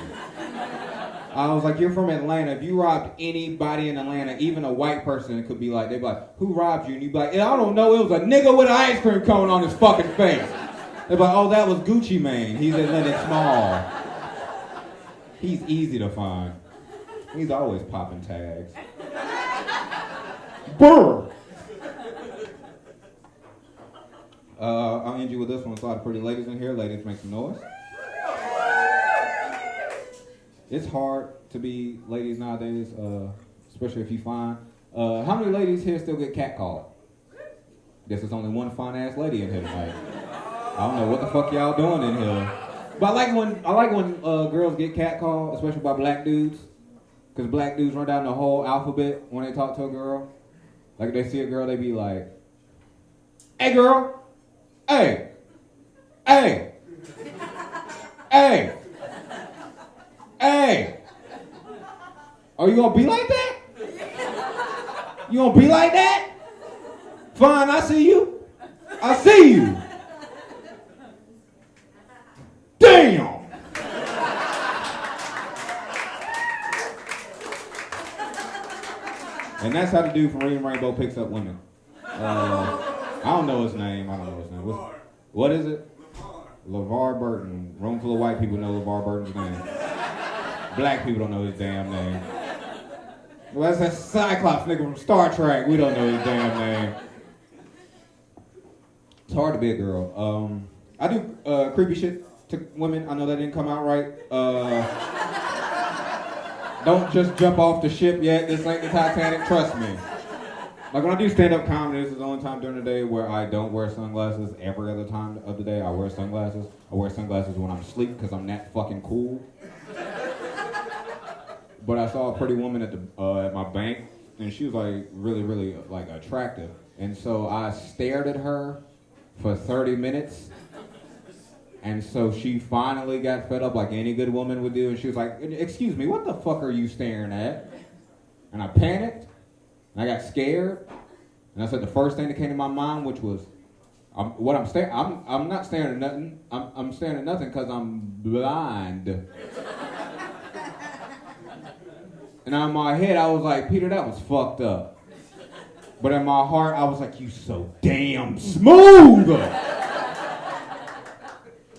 I was like, you're from Atlanta. If you robbed anybody in Atlanta, even a white person, it could be like, they'd be like, who robbed you? And you'd be like, I don't know, it was a nigga with an ice cream cone on his fucking face. They'd be like, oh, that was Gucci Mane. He's Atlantic Small. He's easy to find. He's always popping tags. Brr! I'll end you with this one. There's a lot of pretty ladies in here. Ladies, make some noise. It's hard to be ladies nowadays, especially if you fine. How many ladies here still get catcalled? Guess there's only one fine-ass lady in here tonight. I don't know what the fuck y'all doing in here. But I like when girls get catcalled, especially by black dudes. Because black dudes run down the whole alphabet when they talk to a girl. Like if they see a girl, they be like, hey girl, hey, hey, hey. Hey! Are you gonna be like that? You gonna be like that? Fine, I see you. I see you. Damn! And that's how the dude from Reading Rainbow picks up women. I don't know his name. What is it? LeVar Burton. Room full of white people know LeVar Burton's name. Black people don't know his damn name. Well, that's that Cyclops nigga from Star Trek. We don't know his damn name. It's hard to be a girl. I do creepy shit to women. I know that didn't come out right. Don't just jump off the ship yet. This ain't the Titanic. Trust me. Like when I do stand-up comedy, this is the only time during the day where I don't wear sunglasses. Every other time of the day, I wear sunglasses. I wear sunglasses when I'm asleep because I'm that fucking cool. But I saw a pretty woman at my bank, and she was like really, really like attractive. And so I stared at her for 30 minutes. And so she finally got fed up like any good woman would do. And she was like, excuse me, what the fuck are you staring at? And I panicked, and I got scared. And I said the first thing that came to my mind, which was, I'm not staring at nothing. I'm staring at nothing because I'm blind. And in my head, I was like, Peter, that was fucked up. But in my heart, I was like, you so damn smooth.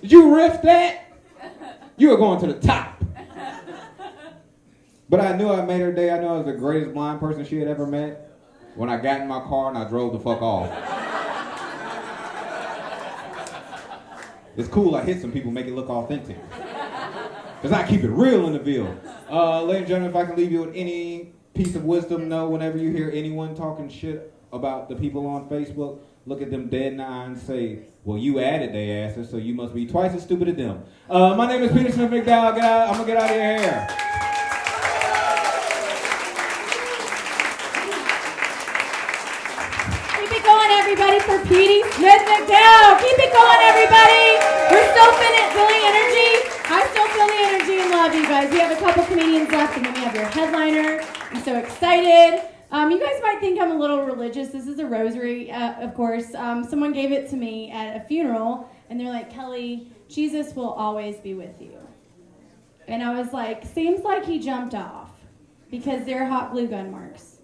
Did you riff that? You were going to the top. But I knew I made her day. I knew I was the greatest blind person she had ever met when I got in my car and I drove the fuck off. It's cool I hit some people, make it look authentic. Because I keep it real in the Ville. Ladies and gentlemen, if I can leave you with any piece of wisdom, know whenever you hear anyone talking shit about the people on Facebook, look at them dead in the eye and say, well, you added they asses, so you must be twice as stupid as them. My name is Peter Smith McDowell. I'm going to get out of your hair. Keep it going, everybody, for Petey Smith McDowell. Keep it going, everybody. We're still feeling energy. I still feel the energy and love, you guys. We have a couple comedians left, and then we have your headliner. I'm so excited. You guys might think I'm a little religious. This is a rosary, of course. Someone gave it to me at a funeral, and they're like, Kelly, Jesus will always be with you. And I was like, seems like he jumped off. Because they're hot glue gun marks.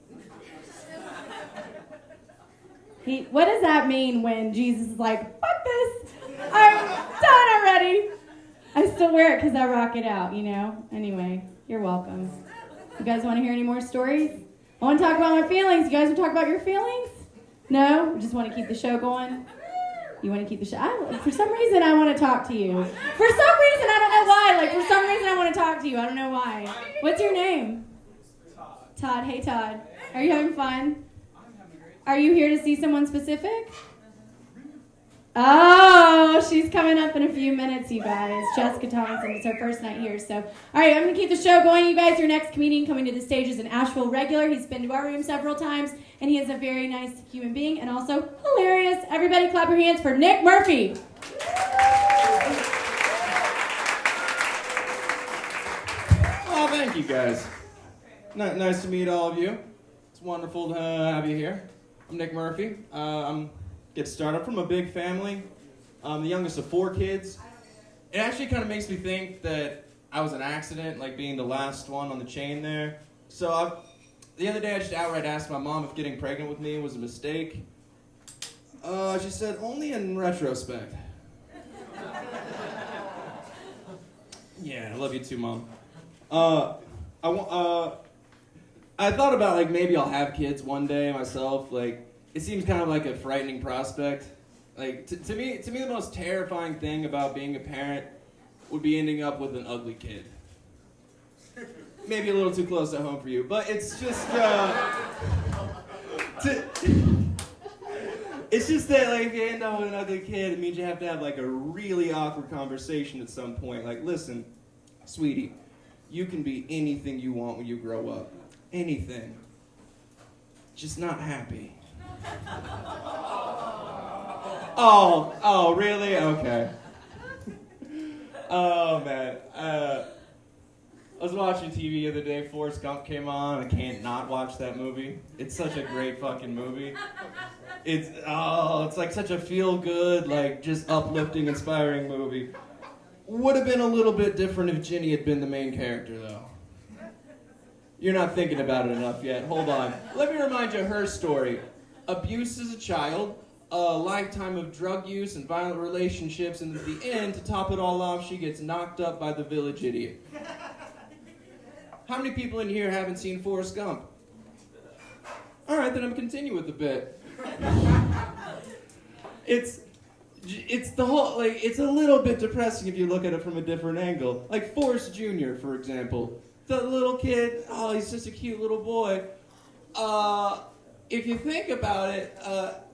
What does that mean when Jesus is like, fuck this, I'm done already? I still wear it because I rock it out, you know? Anyway, you're welcome. You guys want to hear any more stories? I want to talk about my feelings. You guys want to talk about your feelings? No? Just want to keep the show going? You want to keep the show? For some reason, I want to talk to you. For some reason, I don't know why. Like, for some reason, I want to talk to you. I don't know why. What's your name? Todd. Hey, Todd. Are you having fun? Are you here to see someone specific? Oh, she's coming up in a few minutes, you guys. Jessica Thompson. It's her first night here. So, all right, I'm going to keep the show going, you guys. Your next comedian coming to the stage is an Asheville regular. He's been to our room several times, and he is a very nice human being and also hilarious. Everybody clap your hands for Nick Murphy. Oh, thank you, guys. Nice to meet all of you. It's wonderful to have you here. I'm Nick Murphy. I'm started from a big family. I'm the youngest of 4 kids. It actually kind of makes me think that I was an accident, like being the last one on the chain there. So the other day I just outright asked my mom if getting pregnant with me was a mistake. She said, only in retrospect. Yeah, I love you too, Mom. I thought about, like, maybe I'll have kids one day myself. Like, it seems kind of like a frightening prospect. Like, to me, the most terrifying thing about being a parent would be ending up with an ugly kid. Maybe a little too close to home for you, but it's just, it's just that, like, if you end up with an ugly kid, it means you have to have, like, a really awkward conversation at some point. Like, listen, sweetie, you can be anything you want when you grow up. Anything. Just not happy. Oh, really? Okay. Oh, man. I was watching TV the other day. Forrest Gump came on. I can't not watch that movie. It's such a great fucking movie. It's like such a feel-good, like, just uplifting, inspiring movie. Would have been a little bit different if Ginny had been the main character, though. You're not thinking about it enough yet. Hold on. Let me remind you of her story. Abuse as a child, a lifetime of drug use and violent relationships, and at the end, to top it all off, she gets knocked up by the village idiot. How many people in here haven't seen Forrest Gump? All right, then I'm continuing with the bit. It's the whole, like, it's a little bit depressing if you look at it from a different angle. Like Forrest Jr., for example. The little kid, he's just a cute little boy. If you think about it,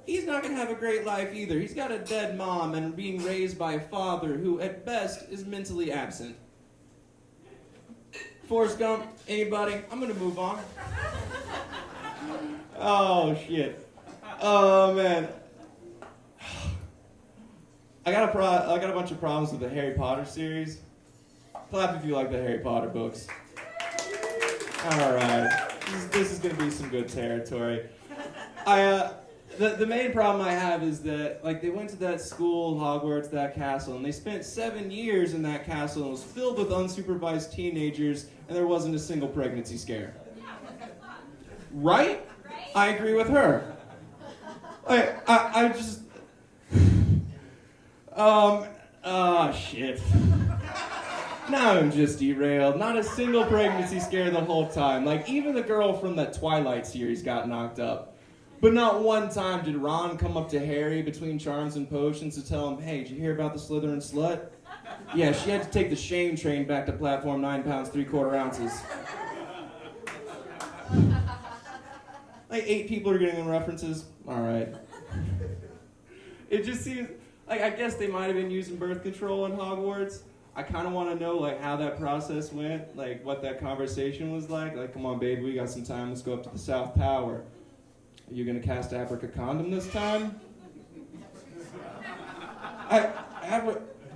he's not going to have a great life either. He's got a dead mom and being raised by a father who, at best, is mentally absent. Forrest Gump, anybody? I'm going to move on. Oh, shit. Oh, man. I got a bunch of problems with the Harry Potter series. Clap if you like the Harry Potter books. All right, this is gonna be some good territory. The main problem I have is that, like, they went to that school, Hogwarts, that castle, and they spent 7 years in that castle, and it was filled with unsupervised teenagers, and there wasn't a single pregnancy scare. Right? I agree with her. I just. Shit. Now I'm just derailed. Not a single pregnancy scare the whole time. Like, even the girl from that Twilight series got knocked up. But not one time did Ron come up to Harry between charms and potions to tell him, hey, did you hear about the Slytherin slut? Yeah, she had to take the shame train back to platform 9 pounds, 3/4 ounces. Like, 8 people are getting the references. All right. It just seems, like, I guess they might have been using birth control in Hogwarts. I kind of want to know, like, how that process went, like, what that conversation was like. Like, come on, babe, we got some time. Let's go up to the South Tower. Are you going to cast Africa Condom this time?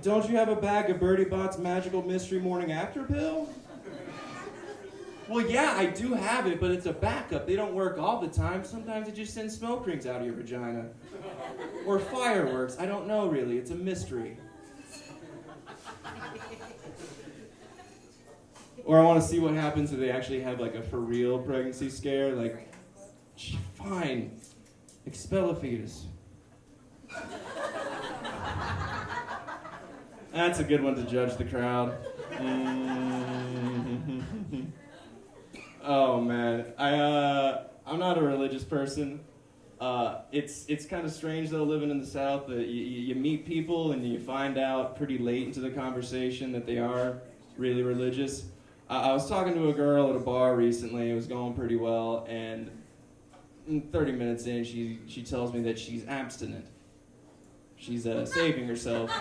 Don't you have a bag of Bertie Bott's Magical Mystery Morning After pill? Well, yeah, I do have it, but it's a backup. They don't work all the time. Sometimes it just sends smoke rings out of your vagina. Or fireworks. I don't know, really. It's a mystery. Or I want to see what happens if they actually have like a for real pregnancy scare. Like, fine, expel a fetus. That's a good one to judge the crowd. Oh man, I'm not a religious person. It's kind of strange though, living in the South, that you meet people and you find out pretty late into the conversation that they are really religious. I was talking to a girl at a bar recently. It was going pretty well, and 30 minutes in, she tells me that she's abstinent. She's saving herself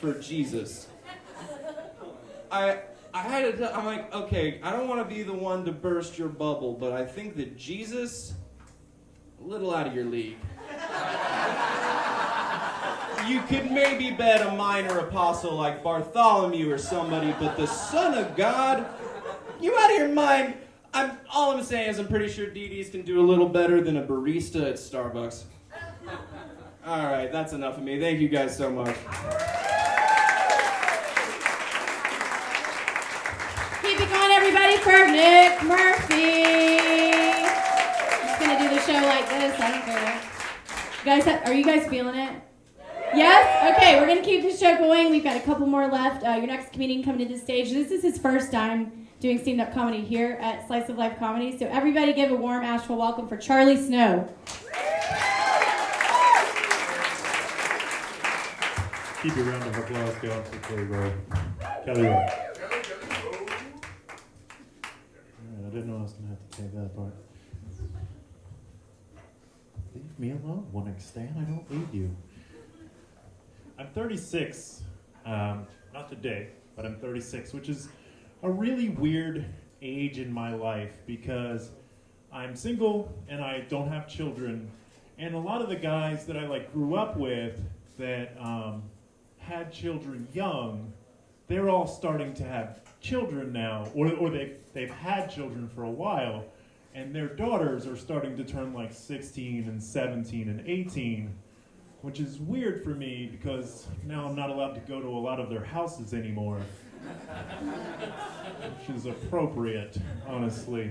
for Jesus. I had to. I'm like, okay, I don't want to be the one to burst your bubble, but I think that Jesus, a little out of your league. You could maybe bet a minor apostle like Bartholomew or somebody, but the Son of God, you out of your mind? All I'm saying is I'm pretty sure DDs can do a little better than a barista at Starbucks. All right, that's enough of me. Thank you guys so much. Keep it going, everybody, for Nick Murphy. Just gonna do the show like this. I don't care. Guys, are you guys feeling it? Yes? Okay, we're gonna keep the show going. We've got a couple more left. Your next comedian coming to the stage. This is his first time doing stand-up comedy here at Slice of Life Comedy. So everybody give a warm Asheville welcome for Charlie Snow. Keep your round of applause going for Kelly Rowe. Kelly Rowe. I didn't know I was going to have to take that part. Leave me alone, one Stan. I don't need you. I'm 36. Not today, but I'm 36, which is a really weird age in my life because I'm single and I don't have children. And a lot of the guys that I grew up with that had children young, they're all starting to have children now, or they've had children for a while, and their daughters are starting to turn 16 and 17 and 18, which is weird for me because now I'm not allowed to go to a lot of their houses anymore, which is appropriate, honestly.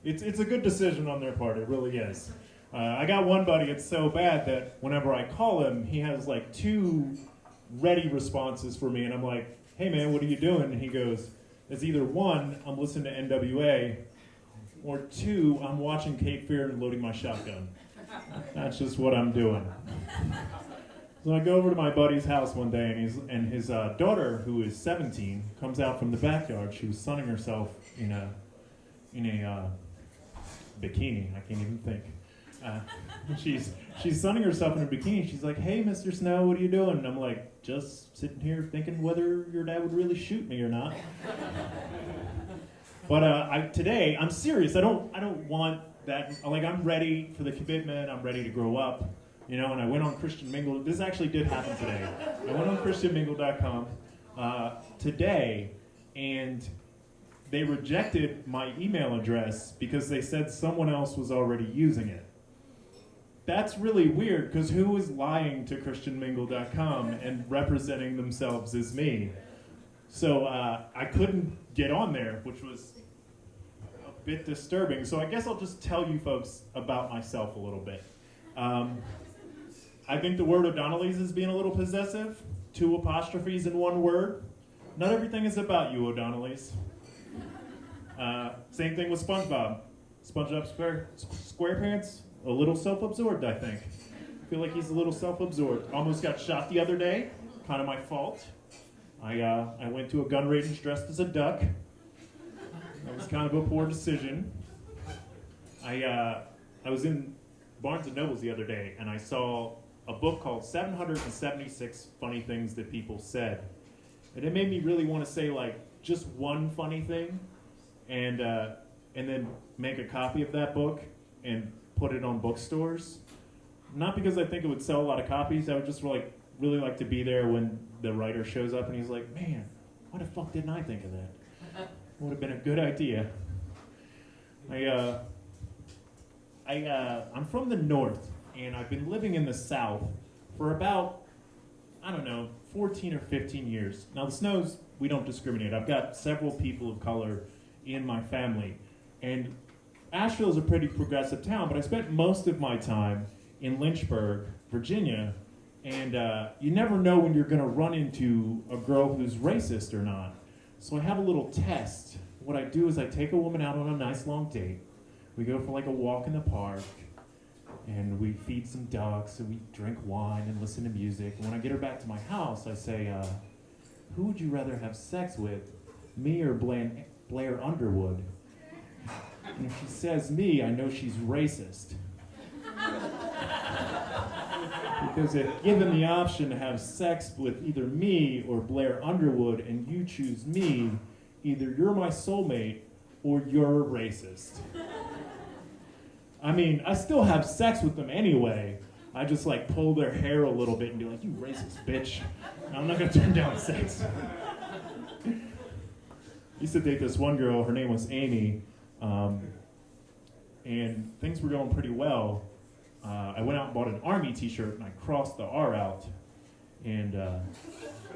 It's a good decision on their part, it really is. I got one buddy, it's so bad that whenever I call him, he has 2 ready responses for me, and I'm like, hey man, what are you doing? And he goes, it's either 1, I'm listening to NWA, or 2, I'm watching Cape Fear and loading my shotgun. That's just what I'm doing. So I go over to my buddy's house one day, and his daughter, who is 17, comes out from the backyard. She was sunning herself in a bikini. I can't even think. She's sunning herself in a bikini. She's like, hey, Mr. Snow, what are you doing? And I'm like, just sitting here thinking whether your dad would really shoot me or not. But today, I'm serious. I don't want that. I'm ready for the commitment. I'm ready to grow up. And I went on Christian Mingle. This actually did happen today. I went on ChristianMingle.com today, and they rejected my email address because they said someone else was already using it. That's really weird, because who is lying to ChristianMingle.com and representing themselves as me? So I couldn't get on there, which was a bit disturbing. So I guess I'll just tell you folks about myself a little bit. I think the word O'Donnellys is being a little possessive. 2 apostrophes in 1 word. Not everything is about you, O'Donnellys. Same thing with SpongeBob. SpongeBob SquarePants, a little self-absorbed, I think. I feel like he's a little self-absorbed. Almost got shot the other day. Kind of my fault. I went to a gun range dressed as a duck. That was kind of a poor decision. I was in Barnes & Noble's the other day, and I saw a book called 776 Funny Things That People Said. And it made me really want to say, just one funny thing, and then make a copy of that book and put it on bookstores. Not because I think it would sell a lot of copies. I would just really like to be there when the writer shows up and he's like, man, why the fuck didn't I think of that? Would have been a good idea. I'm from the north, and I've been living in the south for about, 14 or 15 years. Now the snow's we don't discriminate. I've got several people of color in my family, and Asheville is a pretty progressive town, but I spent most of my time in Lynchburg, Virginia, and you never know when you're going to run into a girl who's racist or not. So I have a little test. What I do is I take a woman out on a nice long date. We go for like a walk in the park, and we feed some ducks, and we drink wine and listen to music. And when I get her back to my house, I say, who would you rather have sex with, me or Blair Underwood? And if she says me, I know she's racist. Because if given the option to have sex with either me or Blair Underwood and you choose me, either you're my soulmate or you're a racist. I mean, I still have sex with them anyway. I just like pull their hair a little bit and be like, you racist bitch. I'm not gonna turn down sex. I used to date this one girl, her name was Amy, and things were going pretty well. I went out and bought an Army t-shirt and I crossed the R out, and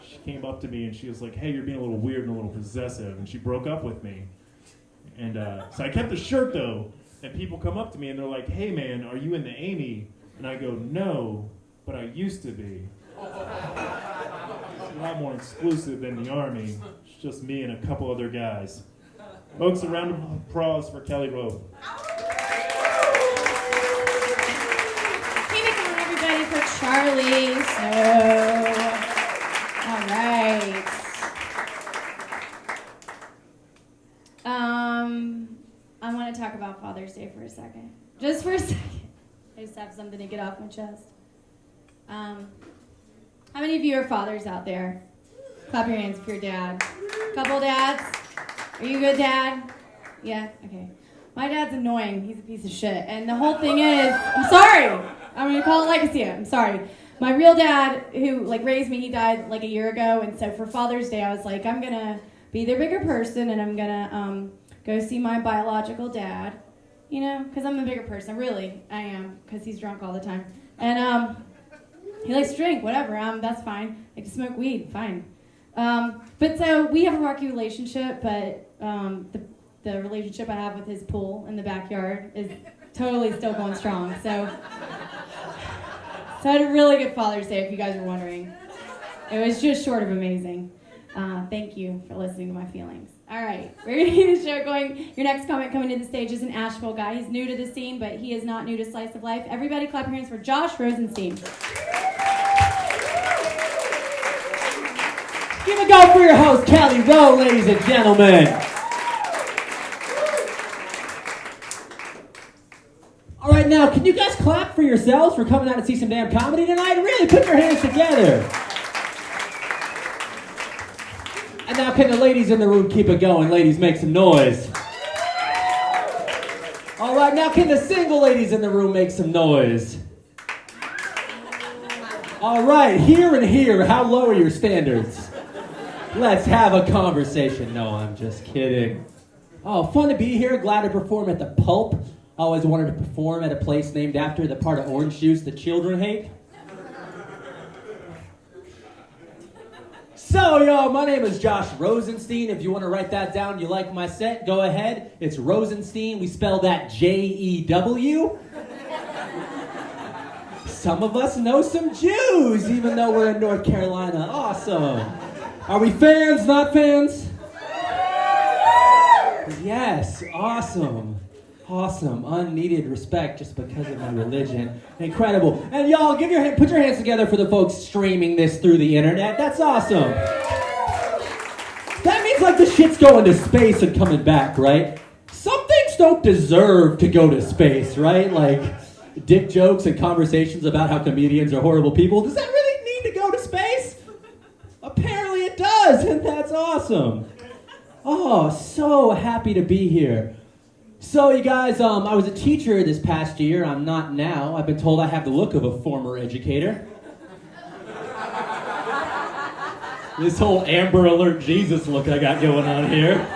she came up to me and she was like, hey, you're being a little weird and a little possessive, and she broke up with me. And so I kept the shirt though, and people come up to me and they're like, hey man, are you in the Amy? And I go, no, but I used to be. It's a lot more exclusive than the Army. It's just me and a couple other guys. Folks, a round of applause for Kelly Rowe. Keep it going, everybody, for Charlie. So, all right. I want to talk about Father's Day for a second. Just for a second. I just have something to get off my chest. How many of you are fathers out there? Clap your hands if you're a dad. Couple dads? Are you a good dad? Yeah? Okay. My dad's annoying. He's a piece of shit. And the whole thing is, I'm sorry. I'm going to call it like I see it. I'm sorry. My real dad, who raised me, he died like a year ago. And so for Father's Day, I was like, I'm going to be their bigger person, and I'm going to go see my biological dad. You know, because I'm a bigger person. Really, I am, because he's drunk all the time. And he likes to drink, whatever. That's fine. Like to smoke weed, fine. But so we have a rocky relationship, but the relationship I have with his pool in the backyard is totally still going strong. So I had a really good Father's Day, if you guys were wondering. It was just short of amazing. Thank you for listening to my feelings. All right, we're going to keep the show going. Your next comic coming to the stage is an Asheville guy. He's new to the scene, but he is not new to Slice of Life. Everybody clap your hands for Josh Rosenstein. Give a go for your host, Kelly Rowe, ladies and gentlemen. All right, now, can you guys clap for yourselves for coming out and see some damn comedy tonight? Really, put your hands together. And now, can the ladies in the room keep it going? Ladies, make some noise. All right, now, can the single ladies in the room make some noise? All right, here and here, how low are your standards? Let's have a conversation. No, I'm just kidding. Oh, fun to be here. Glad to perform at the Pulp. I always wanted to perform at a place named after the part of orange juice the children hate. So, yo, my name is Josh Rosenstein. If you want to write that down, you like my set, go ahead. It's Rosenstein. We spell that J-E-W. Some of us know some Jews, even though we're in North Carolina. Awesome. Are we fans, not fans? Yes, awesome. Awesome, unneeded respect just because of my religion. Incredible. And y'all, put your hands together for the folks streaming this through the internet. That's awesome. That means like the shit's going to space and coming back, right? Some things don't deserve to go to space, right? Like dick jokes and conversations about how comedians are horrible people. Does that really need to go to space? Apparently it does, and that's awesome. Oh, so happy to be here. So, you guys, I was a teacher this past year. I'm not now. I've been told I have the look of a former educator. This whole Amber Alert Jesus look I got going on here.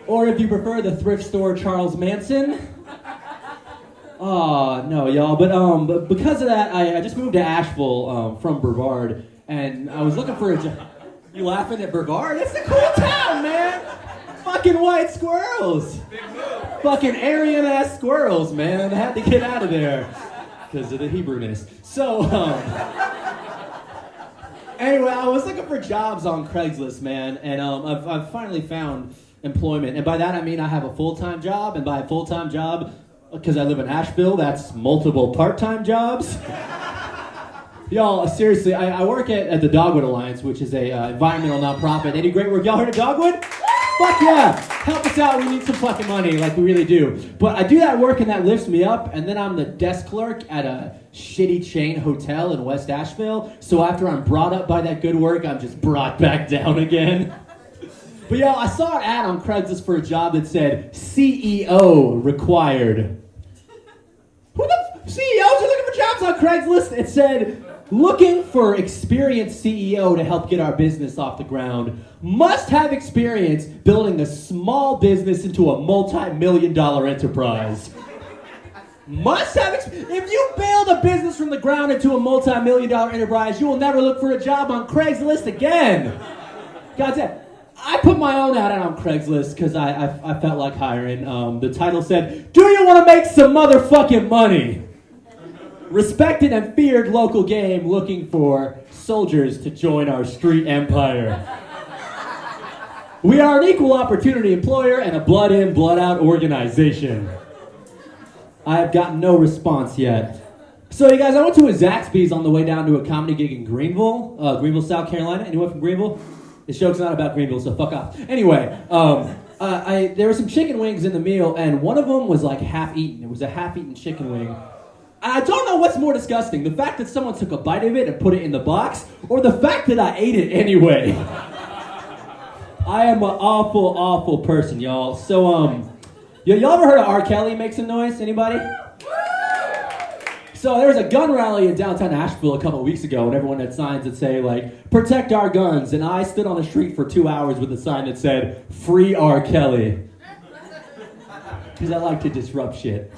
Or if you prefer, the thrift store Charles Manson. Oh, no, y'all. But because of that, I just moved to Asheville from Brevard, and I was looking for a job. You laughing at Brevard? It's a cool town, man. Fucking white squirrels. Fucking Aryan-ass squirrels, man. I had to get out of there because of the Hebrewness. So, anyway, I was looking for jobs on Craigslist, man, and I've finally found employment. And by that I mean I have a full-time job, and by a full-time job, because I live in Asheville, that's multiple part-time jobs. Y'all, seriously, I work at the Dogwood Alliance, which is a environmental nonprofit. They do great work. Y'all heard of Dogwood? Fuck yeah! Help us out, we need some fucking money, like we really do. But I do that work and that lifts me up, and then I'm the desk clerk at a shitty chain hotel in West Asheville. So after I'm brought up by that good work, I'm just brought back down again. But y'all, I saw an ad on Craigslist for a job that said CEO required. Who the CEOs are looking for jobs on Craigslist? It said, looking for experienced CEO to help get our business off the ground. Must have experience building a small business into a multi-million-dollar enterprise. Must have if you build a business from the ground into a multi-million-dollar enterprise, you will never look for a job on Craigslist again. God damn. I put my own ad out on Craigslist because I felt like hiring. The title said, "Do you want to make some motherfucking money? Respected and feared local game looking for soldiers to join our street empire. We are an equal opportunity employer and a blood in, blood out organization." I have gotten no response yet. So you guys, I went to a Zaxby's on the way down to a comedy gig in Greenville, South Carolina. Anyone from Greenville? This joke's not about Greenville, so fuck off. Anyway, there were some chicken wings in the meal, and one of them was like half-eaten. It was a half-eaten chicken wing. I don't know what's more disgusting, the fact that someone took a bite of it and put it in the box, or the fact that I ate it anyway. I am an awful, awful person, y'all. So, y'all ever heard of R. Kelly make some noise? Anybody? So there was a gun rally in downtown Asheville a couple of weeks ago, and everyone had signs that say, like, "Protect our guns," and I stood on the street for 2 hours with a sign that said, "Free R. Kelly." Because I like to disrupt shit.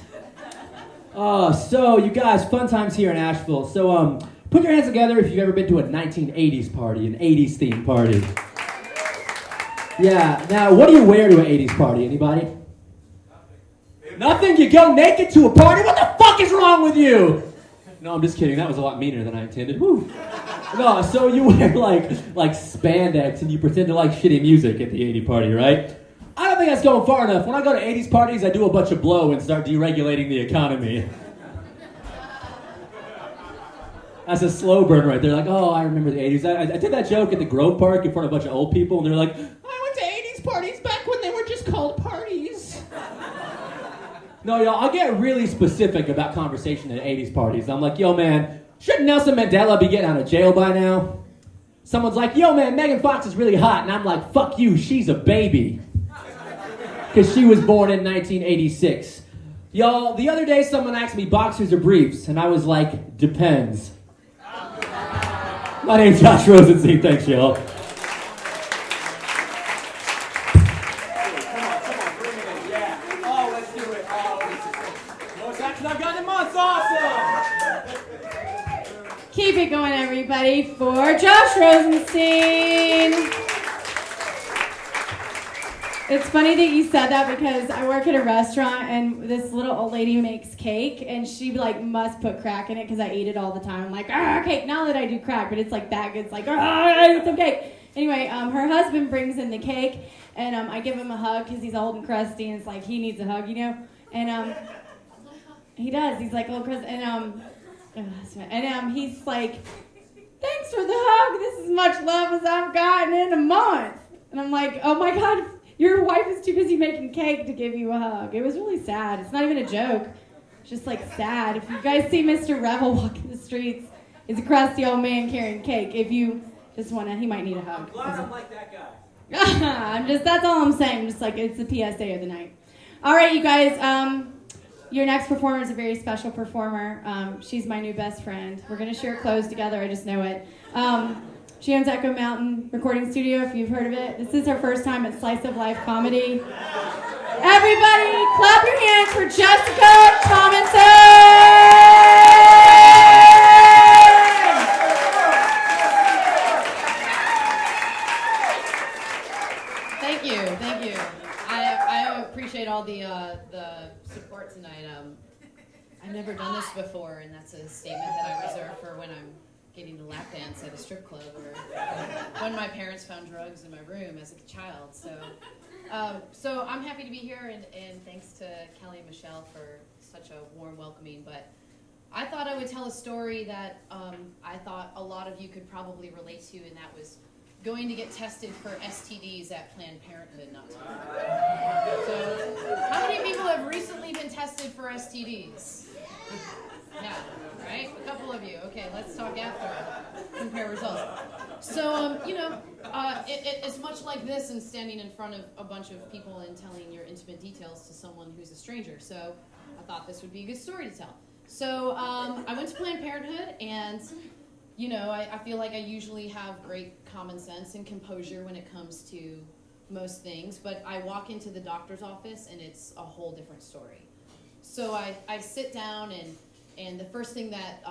So you guys, fun times here in Asheville. So put your hands together if you've ever been to a 1980s party, an 80s themed party. Yeah, now what do you wear to an 80s party? Anybody? Nothing? You go naked to a party? What the fuck is wrong with you? No, I'm just kidding. That was a lot meaner than I intended. Whew. No, so you wear like spandex and you pretend to like shitty music at the 80s party, right? I don't think that's going far enough. When I go to 80s parties, I do a bunch of blow and start deregulating the economy. That's a slow burn right there. Like, oh, I remember the 80s. I did that joke at the Grove Park in front of a bunch of old people, and they're like, I went to 80s parties back when they were just called parties. No, y'all, I'll get really specific about conversation at 80s parties. I'm like, yo, man, shouldn't Nelson Mandela be getting out of jail by now? Someone's like, yo, man, Megan Fox is really hot. And I'm like, fuck you, she's a baby. Because she was born in 1986. Y'all, the other day someone asked me boxers or briefs, and I was like, depends. My name's Josh Rosenstein. Thanks, y'all. Keep it going, everybody, for Josh Rosenstein. It's funny that you said that because I work at a restaurant and this little old lady makes cake and she like must put crack in it because I eat it all the time. I'm like, cake. Not that I do crack, but it's like that good. It's like, I eat some cake. Anyway, her husband brings in the cake and I give him a hug because he's old and crusty and it's like he needs a hug, you know. And he does. He's like old crusty and he's like, thanks for the hug. This is as much love as I've gotten in a month. And I'm like, oh my God. Your wife is too busy making cake to give you a hug. It was really sad. It's not even a joke. It's just like sad. If you guys see Mr. Revel walking the streets, it's a crusty old man carrying cake. If you just want to, he might need a hug. I'm glad I'm like that guy. That's all I'm saying. Just like it's the PSA of the night. All right, you guys. Your next performer is a very special performer. She's my new best friend. We're going to share clothes together. I just know it. She owns Echo Mountain Recording Studio, if you've heard of it. This is her first time at Slice of Life Comedy. Everybody, clap your hands for Jessica Tomlinson! done this before, and that's a statement that I reserve for when I'm getting to lap dance at a strip club, or when my parents found drugs in my room as a child. So I'm happy to be here, and thanks to Kelly and Michelle for such a warm welcoming. But I thought I would tell a story that I thought a lot of you could probably relate to, and that was going to get tested for STDs at Planned Parenthood not too long ago. So, how many people have recently been tested for STDs? Yeah, right? A couple of you. Okay, let's talk after. Compare results. So, it's much like this and standing in front of a bunch of people and telling your intimate details to someone who's a stranger. So, I thought this would be a good story to tell. So, I went to Planned Parenthood, and I feel like I usually have great common sense and composure when it comes to most things, but I walk into the doctor's office and it's a whole different story. So I sit down, and the first thing that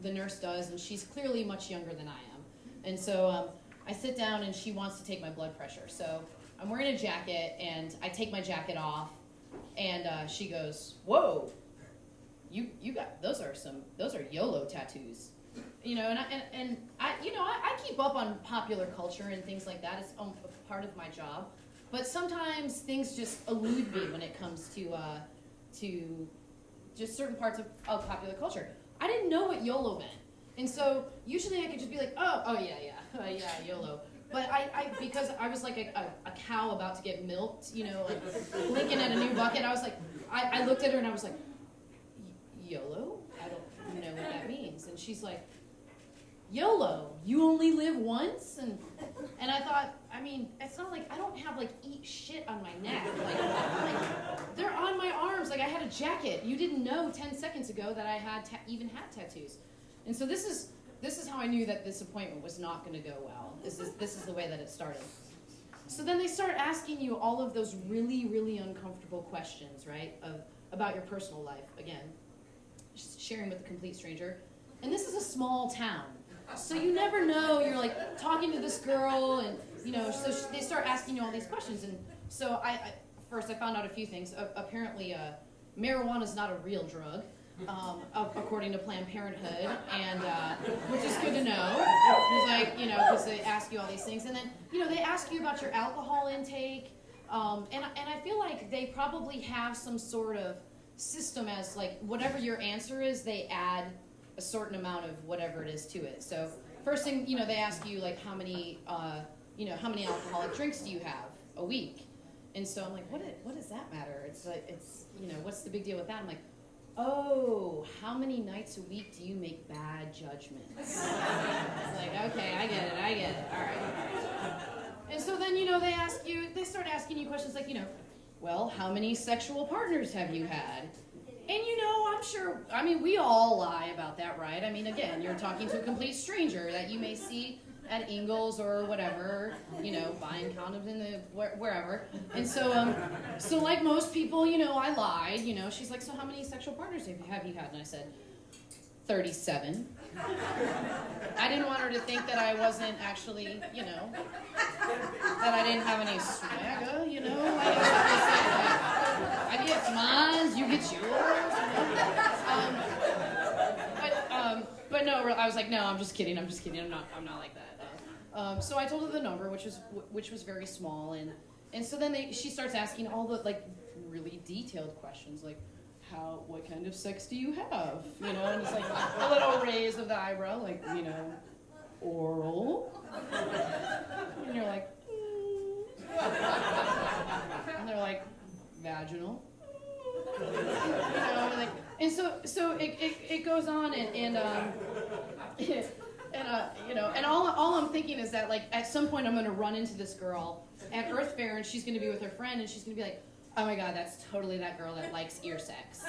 the nurse does, and she's clearly much younger than I am, and so I sit down and she wants to take my blood pressure. So I'm wearing a jacket, and I take my jacket off, and she goes, "Whoa, you got those are YOLO tattoos." And I keep up on popular culture and things like that. It's a part of my job, but sometimes things just elude me when it comes to just certain parts of popular culture. I didn't know what YOLO meant, and so usually I could just be like, oh yeah, YOLO. But because I was like a cow about to get milked, like blinking at a new bucket. I was like, I looked at her and I was like, YOLO? I don't know what that means. And she's like, YOLO, you only live once? And I thought, it's not like I don't have eat shit on my neck. Like they're on my arms. Like I had a jacket. You didn't know 10 seconds ago that I had even had tattoos. And so this is how I knew that this appointment was not going to go well. This is the way that it started. So then they start asking you all of those really, really uncomfortable questions, right? About your personal life. Again, sharing with a complete stranger. And this is a small town. So you never know, you're like talking to this girl, and so they start asking you all these questions. And so first I found out a few things. Apparently marijuana is not a real drug, according to Planned Parenthood, and which is good to know. It's like, because they ask you all these things. And then, they ask you about your alcohol intake. And I feel like they probably have some sort of system as whatever your answer is, they add a certain amount of whatever it is to it. So first thing, they ask you how many alcoholic drinks do you have a week? And so I'm like, what does that matter? It's what's the big deal with that? I'm like, oh, how many nights a week do you make bad judgments? It's like, okay, I get it, all right. And so then, they start asking you questions like, well, how many sexual partners have you had? And I'm sure, we all lie about that, right? Again, you're talking to a complete stranger that you may see at Ingles or whatever, buying condoms in the wherever. And so, like most people, I lied. She's like, so how many sexual partners have you had? And I said, 37. I didn't want her to think that I wasn't actually, that I didn't have any swagger, I get mine, you get yours. But no, I was like, no, I'm just kidding. I'm not like that. So I told her the number, which was very small, and so then she starts asking all the really detailed questions, like, what kind of sex do you have? And it's like a little raise of the eyebrow, like, oral. And you're like, and they're like, vaginal. And so it goes on, and all I'm thinking is that at some point I'm gonna run into this girl at Earth Fair, and she's gonna be with her friend, and she's gonna be like, oh my God, that's totally that girl that likes ear sex.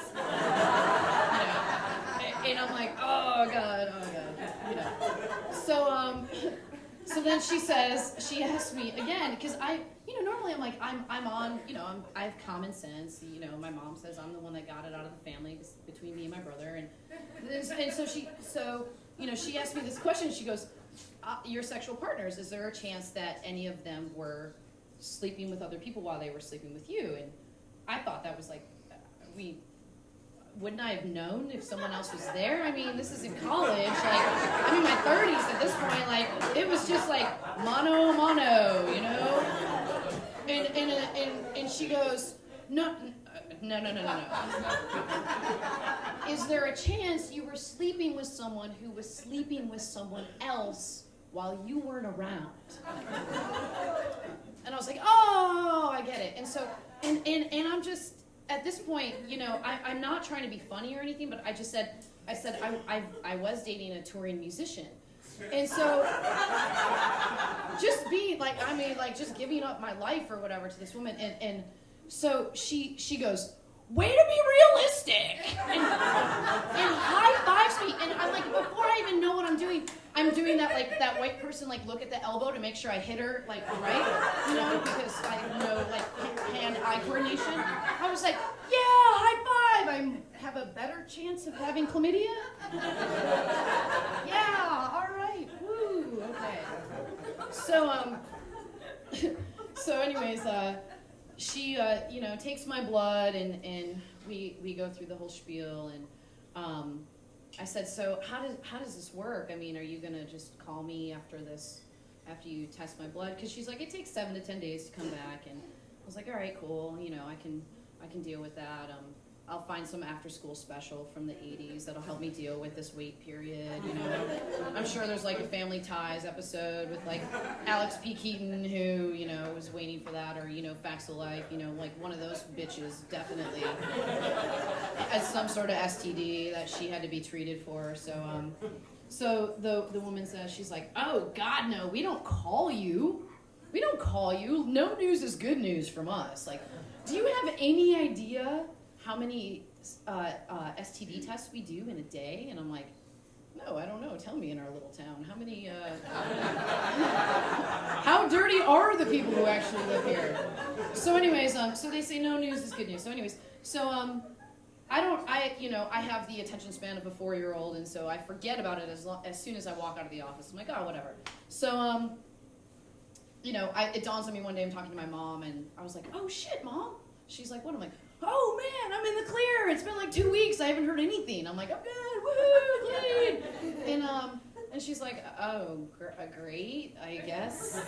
And I'm like, oh God. So then she asks me again, because normally I'm like, I'm on, I have common sense. My mom says I'm the one that got it out of the family between me and my brother, and so she asked me this question. She goes, your sexual partners, is there a chance that any of them were sleeping with other people while they were sleeping with you? And I thought that was wouldn't I have known if someone else was there? I mean, this is in college. Like, I'm in my 30s at this point. Like, it was just like mano a mano, you know? And she goes, no. Is there a chance you were sleeping with someone who was sleeping with someone else while you weren't around? And I was like, oh, I get it. And so, and I'm just, at this point, you know, I'm not trying to be funny or anything, but I said I was dating a touring musician. And so, just being, like, I mean, like, just giving up my life or whatever to this woman, and so she goes, way to be realistic, and high fives me, and I'm like, before I even know what I'm doing that, like, that white person, like, look at the elbow to make sure I hit her, like, right, you know, because I have no, like, hand-eye coordination. I was like, yeah, high five, I have a better chance of having chlamydia? Yeah, all right, woo, okay. So anyways, she, you know, takes my blood, and we go through the whole spiel, and I said, so how does this work? I mean, are you gonna just call me after you test my blood? Because she's like, it takes 7 to 10 days to come back, and I was like, all right, cool, you know, I can deal with that. I'll find some after-school special from the 80s that'll help me deal with this wait period, you know. I'm sure there's like a Family Ties episode with like Alex P. Keaton who, you know, was waiting for that, or, you know, Facts of Life, you know, like one of those bitches definitely has some sort of STD that she had to be treated for. So the woman says, she's like, oh, God, no, we don't call you. We don't call you. No news is good news from us. Like, do you have any idea how many STD tests we do in a day? And I'm like, no, I don't know. Tell me, in our little town, how many, how dirty are the people who actually live here? So anyways, so they say no news is good news. So anyways, so I have the attention span of a 4-year-old, and so I forget about it as soon as I walk out of the office. I'm like, oh, whatever. So, you know, it dawns on me one day, I'm talking to my mom, and I was like, oh shit, Mom. She's like, what? I'm like, oh man, I'm in the clear. It's been like 2 weeks. I haven't heard anything. I'm like, I'm good. Woohoo, clean. And she's like, oh, great, I guess.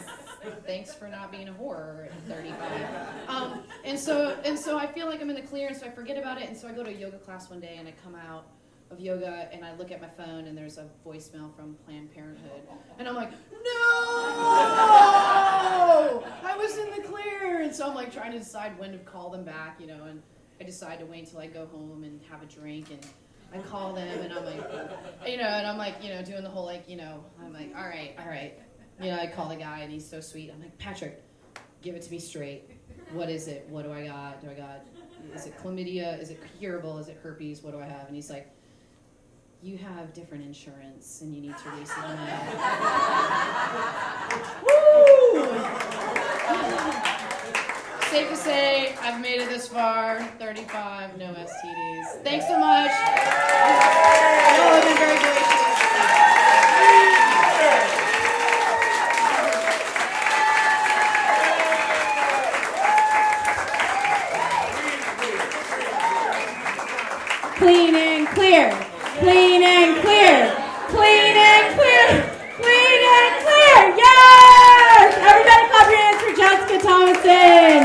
Thanks for not being a whore at 35. And so I feel like I'm in the clear, and so I forget about it. And so I go to a yoga class one day, and I come out of yoga, and I look at my phone, and there's a voicemail from Planned Parenthood. And I'm like, no! I was in the clear! And so I'm like trying to decide when to call them back, you know, and I decide to wait until I go home and have a drink, and I call them, and I'm like, you know, doing the whole, like, you know, I'm like, all right. You know, I call the guy, and he's so sweet. I'm like, Patrick, give it to me straight. What is it? What do I got? Is it chlamydia? Is it curable? Is it herpes? What do I have? And he's like, you have different insurance, and you need to resubmit. Woo! Safe to say, I've made it this far. 35, no STDs. Thanks so much. Y'all have been very gracious. Clean and clear. Clean and clear. Clean and clear. Clean and clear. Yes! Everybody clap your hands for Jessica Thomason.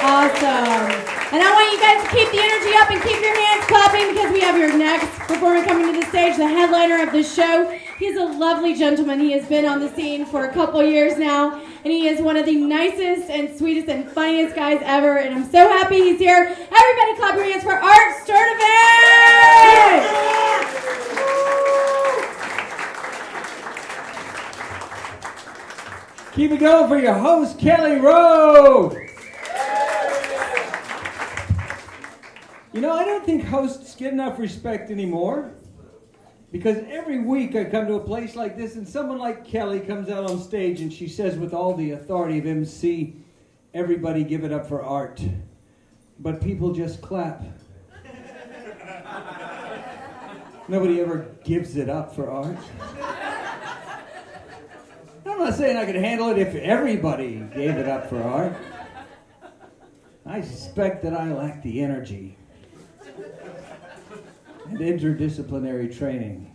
Awesome. And I want you guys to keep the energy up and keep your hands clapping, because we have your next performer coming to the stage, the headliner of the show. He's a lovely gentleman. He has been on the scene for a couple years now, and he is one of the nicest and sweetest and funniest guys ever, and I'm so happy he's here. Everybody clap your hands for Art Sturdivant! Keep it going for your host, Kelly Rowe. You know, I don't think hosts get enough respect anymore, because every week I come to a place like this and someone like Kelly comes out on stage and she says with all the authority of MC, everybody give it up for Art. But people just clap. Nobody ever gives it up for Art. I'm not saying I could handle it if everybody gave it up for Art. I suspect that I lack the energy. and interdisciplinary training.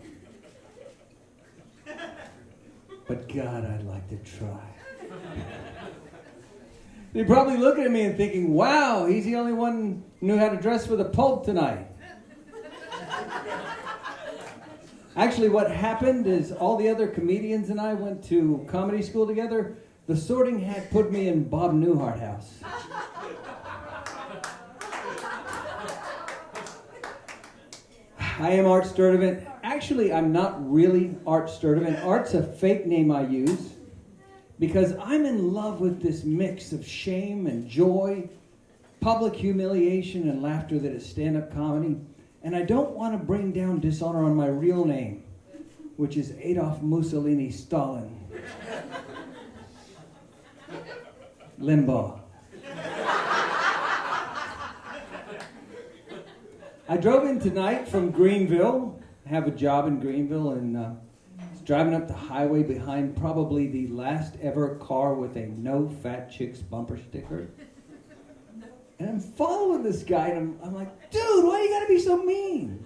But God, I'd like to try. You're probably looking at me and thinking, wow, he's the only one who knew how to dress for the pulp tonight. Actually, what happened is all the other comedians and I went to comedy school together. The sorting hat put me in Bob Newhart house. I am Art Sturdivant. Actually, I'm not really Art Sturdivant. Art's a fake name I use because I'm in love with this mix of shame and joy, public humiliation and laughter that is stand-up comedy. And I don't want to bring down dishonor on my real name, which is Adolf Mussolini Stalin. Limbaugh. I drove in tonight from Greenville. I have a job in Greenville, and was driving up the highway behind probably the last ever car with a no fat chicks bumper sticker. And I'm following this guy, and I'm like, dude, why you gotta be so mean?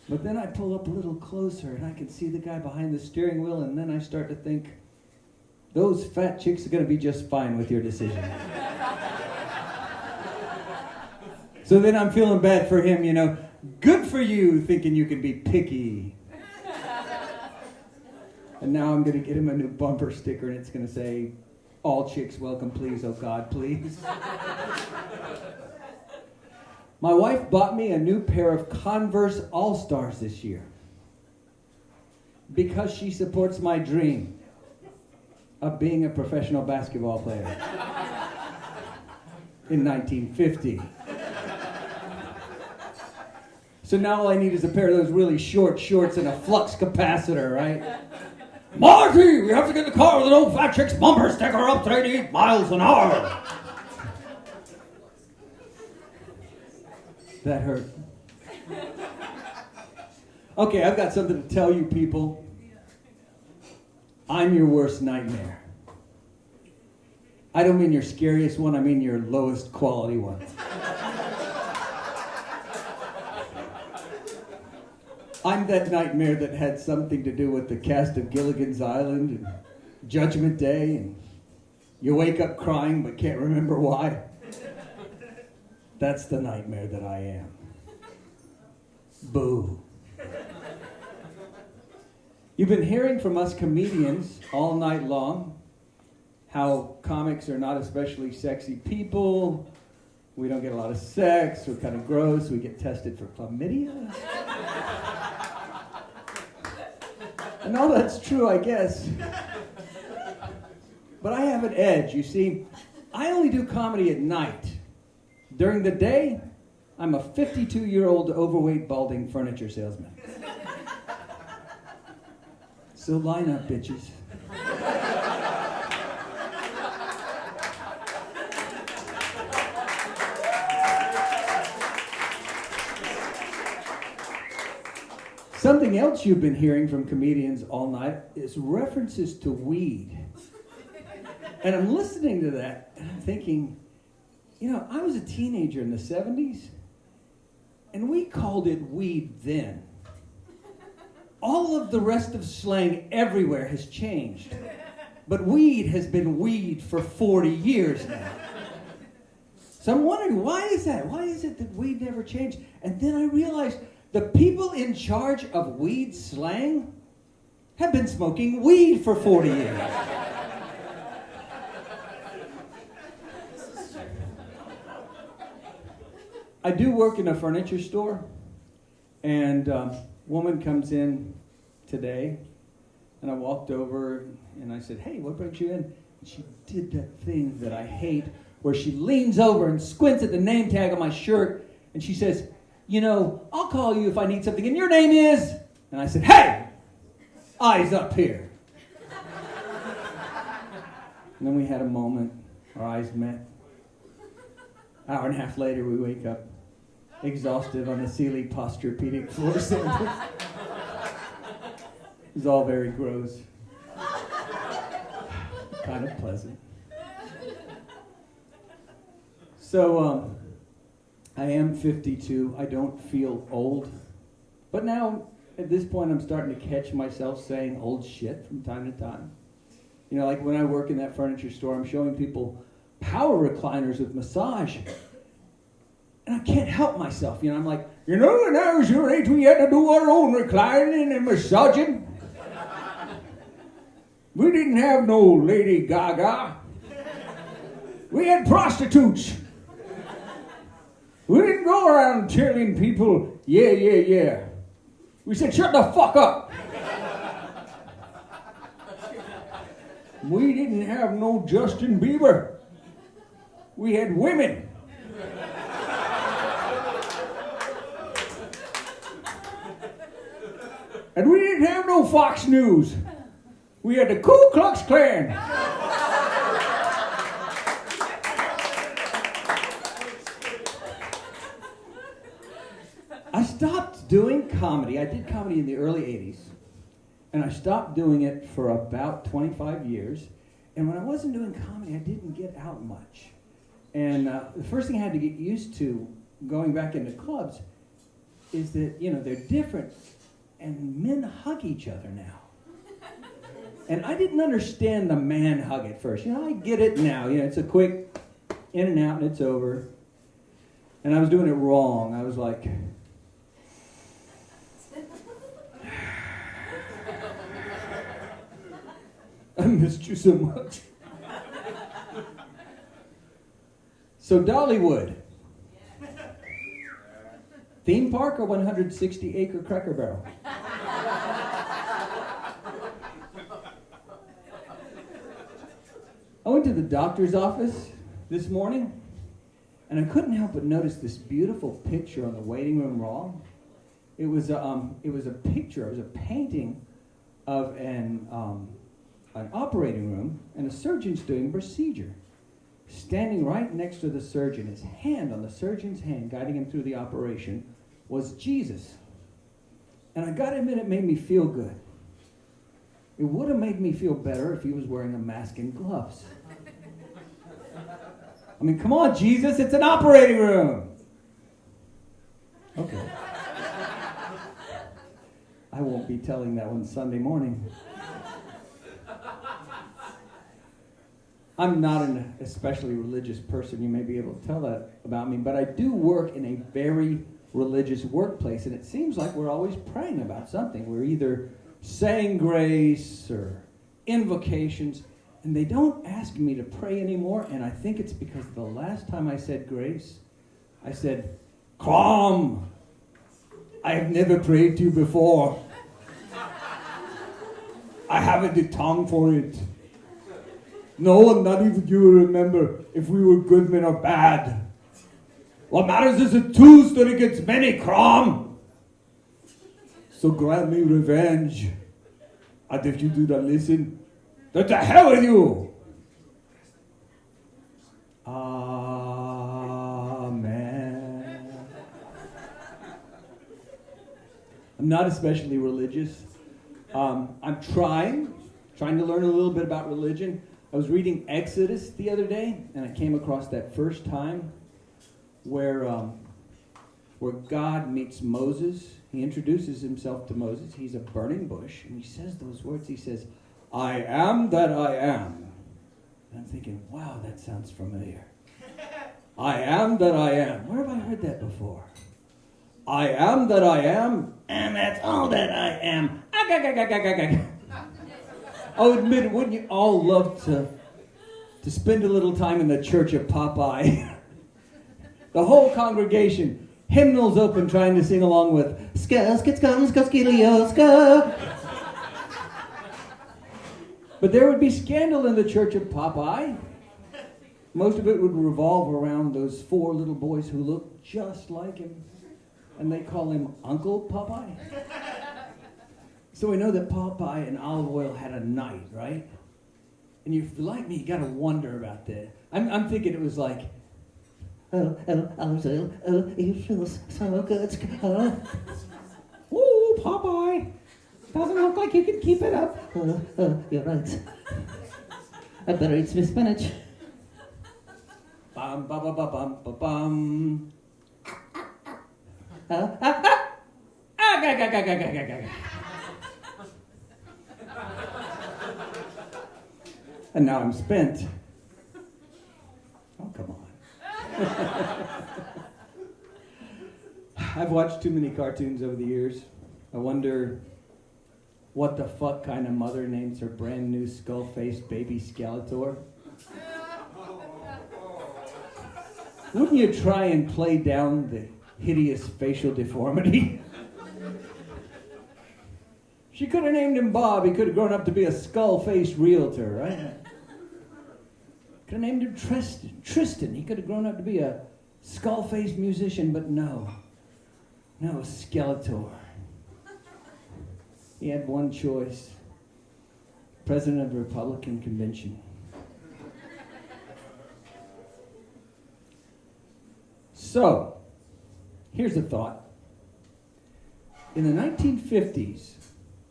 But then I pull up a little closer, and I can see the guy behind the steering wheel, and then I start to think, those fat chicks are gonna be just fine with your decision. So then I'm feeling bad for him, you know. Good for you, thinking you can be picky. And now I'm gonna get him a new bumper sticker, and it's gonna say, all chicks welcome, please, oh God, please. My wife bought me a new pair of Converse All-Stars this year because she supports my dream of being a professional basketball player in 1950. So now all I need is a pair of those really short shorts and a flux capacitor, right? Marty, we have to get the car with an old fat chick's bumper sticker up to 88 miles an hour. That hurt. Okay, I've got something to tell you people. I'm your worst nightmare. I don't mean your scariest one, I mean your lowest quality one. I'm that nightmare that had something to do with the cast of Gilligan's Island and Judgment Day, and you wake up crying but can't remember why. That's the nightmare that I am. Boo. You've been hearing from us comedians all night long how comics are not especially sexy people. We don't get a lot of sex. We're kind of gross. We get tested for chlamydia. And all that's true, I guess. But I have an edge. You see, I only do comedy at night. During the day, I'm a 52-year-old overweight, balding furniture salesman. So line up, bitches. Something else you've been hearing from comedians all night is references to weed. And I'm listening to that, and I'm thinking, you know, I was a teenager in the 70s, and we called it weed then. All of the rest of slang everywhere has changed. But weed has been weed for 40 years now. So I'm wondering, why is that? Why is it that weed never changed? And then I realized the people in charge of weed slang have been smoking weed for 40 years. I do work in a furniture store, and a woman comes in today, and I walked over and I said, hey, what brings you in? And she did that thing that I hate, where she leans over and squints at the name tag on my shirt, and she says, you know, I'll call you if I need something, and your name is? And I said, hey, eyes up here. And then we had a moment, our eyes met. Hour and a half later, we wake up exhausted on the Sealy Posturepedic floor sandals. It was all very gross. Kind of pleasant. So, I am 52. I don't feel old. But now, at this point, I'm starting to catch myself saying old shit from time to time. You know, like when I work in that furniture store, I'm showing people power recliners with massage. And I can't help myself. You know, I'm like, you know, when I was your age, we had to do our own reclining and massaging. We didn't have no Lady Gaga. We had prostitutes. We didn't go around telling people, yeah, yeah, yeah. We said, shut the fuck up. We didn't have no Justin Bieber. We had women. And we didn't have no Fox News. We had the Ku Klux Klan. I stopped doing comedy. I did comedy in the early 80s. And I stopped doing it for about 25 years. And when I wasn't doing comedy, I didn't get out much. And the first thing I had to get used to going back into clubs is that, you know, they're different. And men hug each other now. And I didn't understand the man hug at first. You know, I get it now. You know, it's a quick in and out and it's over. And I was doing it wrong. I was like... I missed you so much. So Dollywood. Theme park or 160-acre Cracker Barrel? I went to the doctor's office this morning, and I couldn't help but notice this beautiful picture on the waiting room wall. It was a picture. It was a painting of an operating room, and a surgeon's doing a procedure. Standing right next to the surgeon, his hand on the surgeon's hand, guiding him through the operation, was Jesus. And I gotta admit, it made me feel good. It would have made me feel better if he was wearing a mask and gloves. I mean, come on, Jesus, it's an operating room. Okay. I won't be telling that one Sunday morning. I'm not an especially religious person. You may be able to tell that about me, but I do work in a very religious workplace, and it seems like we're always praying about something. We're either saying grace or invocations, and they don't ask me to pray anymore, and I think it's because the last time I said grace, I said, "Come, I have never prayed to you before. I haven't the tongue for it. No one, not even you, will remember if we were good men or bad. What matters is a two stood against many, Crom. So grant me revenge. And if you do not listen, then to hell with you." Amen. I'm not especially religious. I'm trying to learn a little bit about religion. I was reading Exodus the other day, and I came across that first time where God meets Moses. He introduces himself to Moses. He's a burning bush, and he says those words. He says, "I am that I am." And I'm thinking, wow, that sounds familiar. I am that I am. Where have I heard that before? I am that I am, and that's all that I am. I'll admit, wouldn't you all love to spend a little time in the church of Popeye? The whole congregation, hymnals open, trying to sing along with ska, ska, ska, ska, skilio, ska. But there would be scandal in the church of Popeye. Most of it would revolve around those four little boys who look just like him. And they call him Uncle Popeye. So we know that Popeye and Olive Oyl had a night, right? And if you're like me, you gotta wonder about that. I'm thinking it was like, oh, Olive Oyl, oh, it feels so good. Oh. Ooh, Popeye, doesn't look like you can keep it up. Oh, you're right. I better eat some spinach. Bum, ba, ba, ba, bum, ba, bum. And now I'm spent. Oh, come on. I've watched too many cartoons over the years. I wonder what the fuck kind of mother names her brand new skull-faced baby Skeletor. Wouldn't you try and play down the hideous facial deformity? She could have named him Bob. He could have grown up to be a skull-faced realtor, right? Could have named him Tristan. He could have grown up to be a skull-faced musician, but no. No, Skeletor. He had one choice. President of the Republican Convention. So, here's a thought. In the 1950s,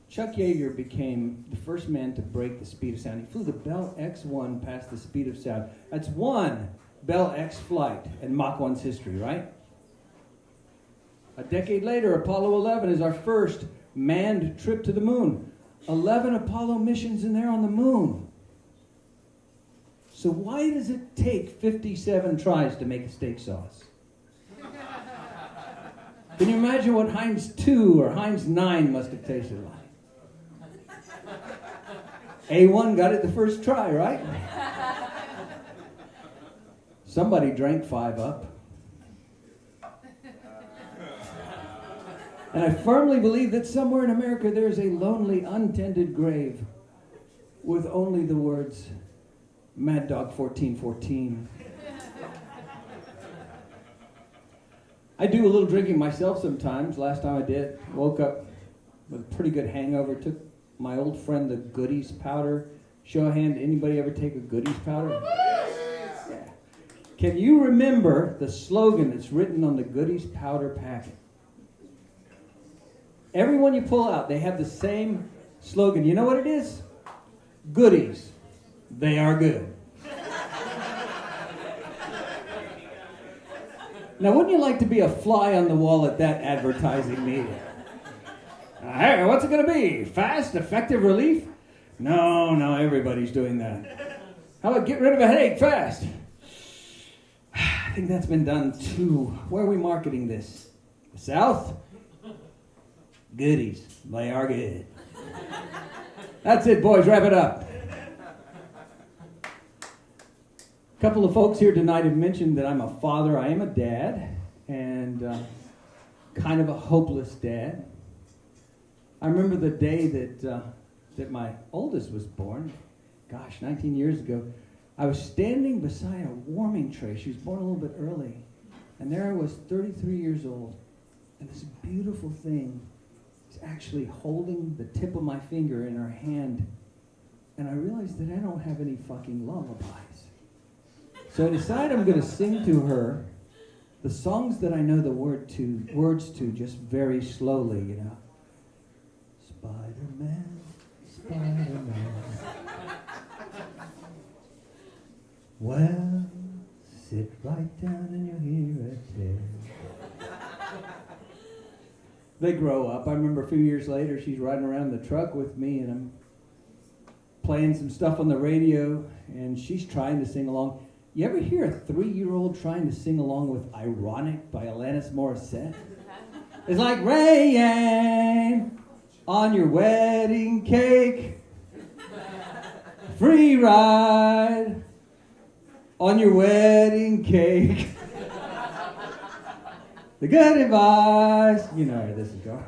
Chuck Yeager became the first man to break the speed of sound. He flew the Bell X-1 past the speed of sound. That's one Bell X flight in Mach 1's history, right? A decade later, Apollo 11 is our first manned trip to the moon. 11 Apollo missions and they're on the moon. So why does it take 57 tries to make a steak sauce? Can you imagine what Heinz 2 or Heinz 9 must have tasted like? A1 got it the first try, right? Somebody drank 5 Up. And I firmly believe that somewhere in America there is a lonely, untended grave with only the words, Mad Dog 1414. I do a little drinking myself sometimes. Last time I did, woke up with a pretty good hangover. Took my old friend the Goodies powder. Show of hand, anybody ever take a Goodies powder? Yeah. Can you remember the slogan that's written on the Goodies powder packet? Every one you pull out, they have the same slogan. You know what it is? Goodies. They are good. Now, wouldn't you like to be a fly on the wall at that advertising meeting? Hey, what's it going to be? Fast, effective relief? No, everybody's doing that. How about get rid of a headache fast? I think that's been done too. Where are we marketing this? The South? Goodies. They are good. That's it, boys. Wrap it up. A couple of folks here tonight have mentioned that I'm a father. I am a dad, and kind of a hopeless dad. I remember the day that my oldest was born. Gosh, 19 years ago. I was standing beside a warming tray. She was born a little bit early. And there I was, 33 years old. And this beautiful thing is actually holding the tip of my finger in her hand. And I realized that I don't have any fucking lullabies. So I decided I'm going to sing to her the songs that I know the words to just very slowly, you know. Spider-Man, Spider-Man. Well, sit right down and you'll hear a tale. They grow up. I remember a few years later, she's riding around the truck with me, and I'm playing some stuff on the radio, and she's trying to sing along. You ever hear a 3-year-old trying to sing along with Ironic by Alanis Morissette? It's like rain on your wedding cake, free ride on your wedding cake. The good advice. You know where this is going.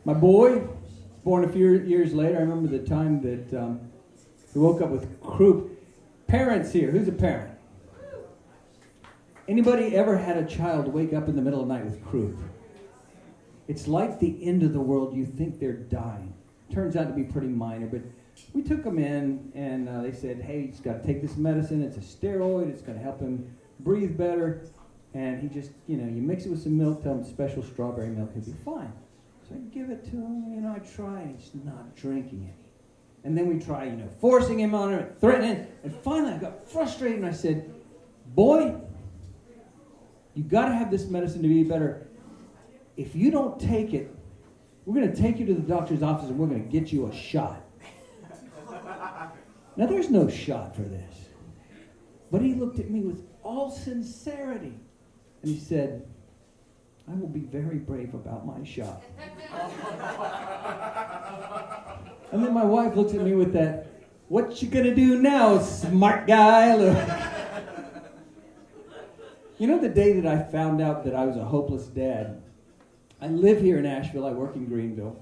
My boy was born a few years later. I remember the time that he woke up with croup. Parents here. Who's a parent? Anybody ever had a child wake up in the middle of the night with croup? It's like the end of the world. You think they're dying. Turns out to be pretty minor, but we took him in, and they said, hey, he's got to take this medicine. It's a steroid. It's going to help him breathe better. And he just, you mix it with some milk, tell him special strawberry milk, he'll be fine. So I give it to him, I try, and he's not drinking it. And then we try, forcing him on it, threatening. And finally I got frustrated and I said, boy, You got to have this medicine to be better. If you don't take it, we're going to take you to the doctor's office and we're going to get you a shot. Now, there's no shot for this. But he looked at me with all sincerity. And he said, I will be very brave about my shot. And then my wife looks at me with that, what you gonna do now, smart guy? You know, the day that I found out that I was a hopeless dad, I live here in Asheville. I work in Greenville.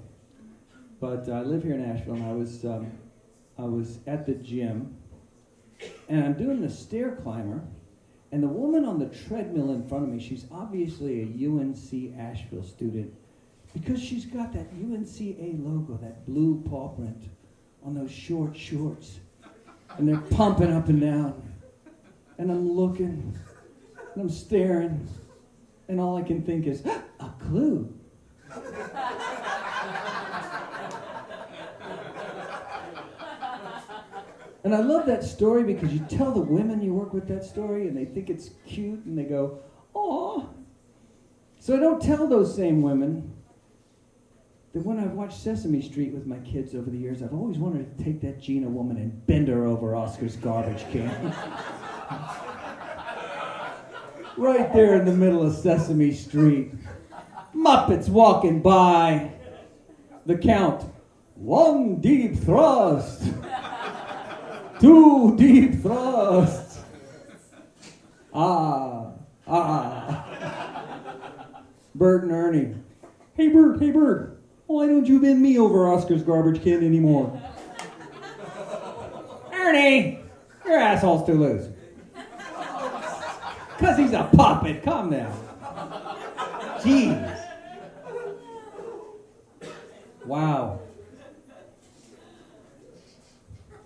But I live here in Asheville, and I was at the gym, and I'm doing the stair climber, and the woman on the treadmill in front of me, she's obviously a UNC Asheville student because she's got that UNCA logo, that blue paw print on those short shorts, and they're pumping up and down. And I'm looking, and I'm staring, and all I can think is, a clue. And I love that story because you tell the women you work with that story and they think it's cute and they go, aw. So I don't tell those same women that when I've watched Sesame Street with my kids over the years, I've always wanted to take that Gina woman and bend her over Oscar's garbage can. Right there in the middle of Sesame Street. Muppets walking by. The count. 1 deep thrust. 2 deep thrusts. Ah. Bert and Ernie. Hey Bert, why don't you bend me over Oscar's garbage can anymore? Ernie, your asshole's too loose. 'Cause he's a puppet, calm down. Jeez. Wow.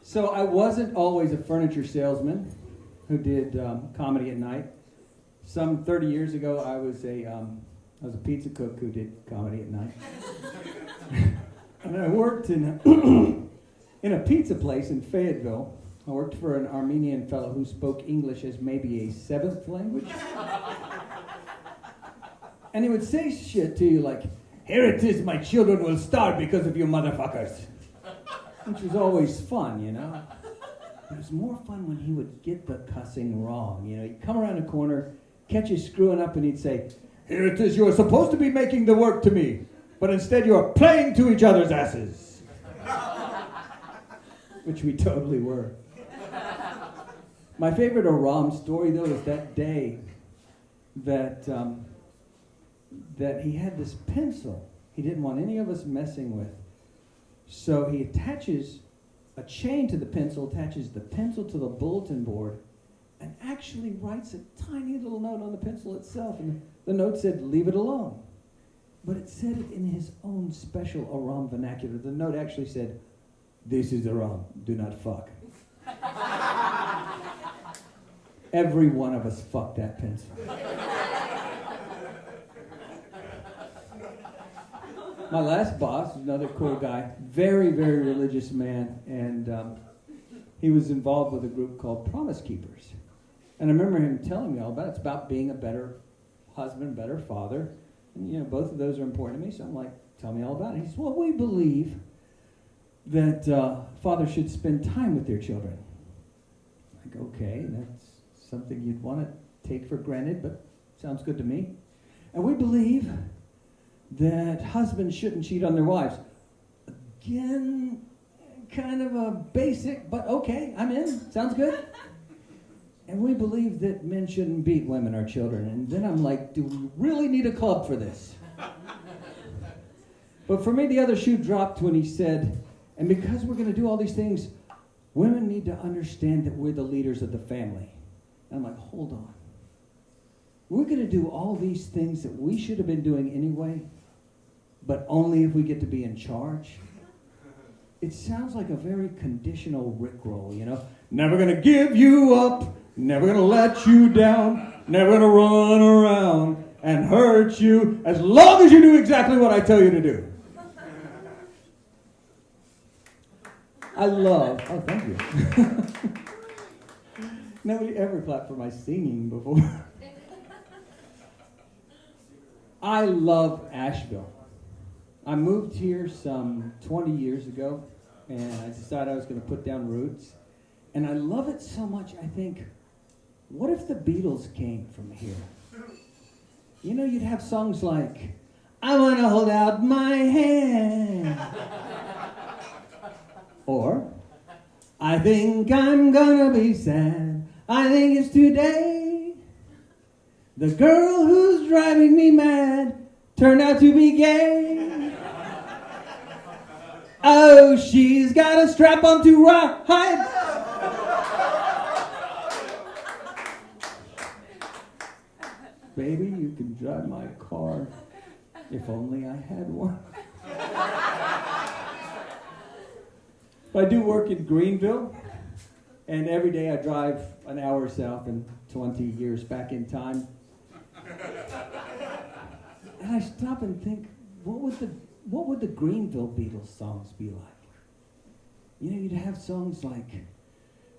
So I wasn't always a furniture salesman who did comedy at night. Some 30 years ago, I was a pizza cook who did comedy at night. And I worked in a pizza place in Fayetteville. I worked for an Armenian fellow who spoke English as maybe a 7th language. And he would say shit to you like, here it is, my children will starve because of you motherfuckers. Which was always fun, you know. It was more fun when he would get the cussing wrong. You know, he'd come around a corner, catch you screwing up, and he'd say, here it is, you are supposed to be making the work to me, but instead you are playing to each other's asses. Which we totally were. My favorite Aram story, though, is that day that he had this pencil he didn't want any of us messing with. So he attaches a chain to the pencil, attaches the pencil to the bulletin board, and actually writes a tiny little note on the pencil itself. And the note said, leave it alone. But it said it in his own special Aram vernacular. The note actually said, this is Aram, do not fuck. Every one of us fucked that pencil. My last boss, another cool guy, very, very religious man, and he was involved with a group called Promise Keepers. And I remember him telling me all about it. It's about being a better husband, better father. And, you know, both of those are important to me, so I'm like, tell me all about it. He says, well, we believe that fathers should spend time with their children. Like, okay, that's something you'd want to take for granted, but sounds good to me. And we believe that husbands shouldn't cheat on their wives. Again, kind of a basic, but okay, I'm in. Sounds good. And we believe that men shouldn't beat women or children. And then I'm like, do we really need a club for this? But for me, the other shoe dropped when he said, and because we're going to do all these things, women need to understand that we're the leaders of the family. And I'm like, hold on. We're going to do all these things that we should have been doing anyway, but only if we get to be in charge. It sounds like a very conditional Rickroll, you know? Never gonna give you up, never gonna let you down, never gonna run around and hurt you as long as you do exactly what I tell you to do. I love, oh, thank you. Nobody ever clapped for my singing before. I love Asheville. I moved here some 20 years ago, and I decided I was going to put down roots. And I love it so much, I think, what if the Beatles came from here? You know, you'd have songs like, I want to hold out my hand. Or, I think I'm gonna be sad. I think it's today. The girl who's driving me mad turned out to be gay. Oh, she's got a strap on to ride. Baby, you can drive my car. If only I had one. But I do work in Greenville, and every day I drive an hour south and 20 years back in time. And I stop and think, what would the Greenville Beatles songs be like? You know, you'd have songs like,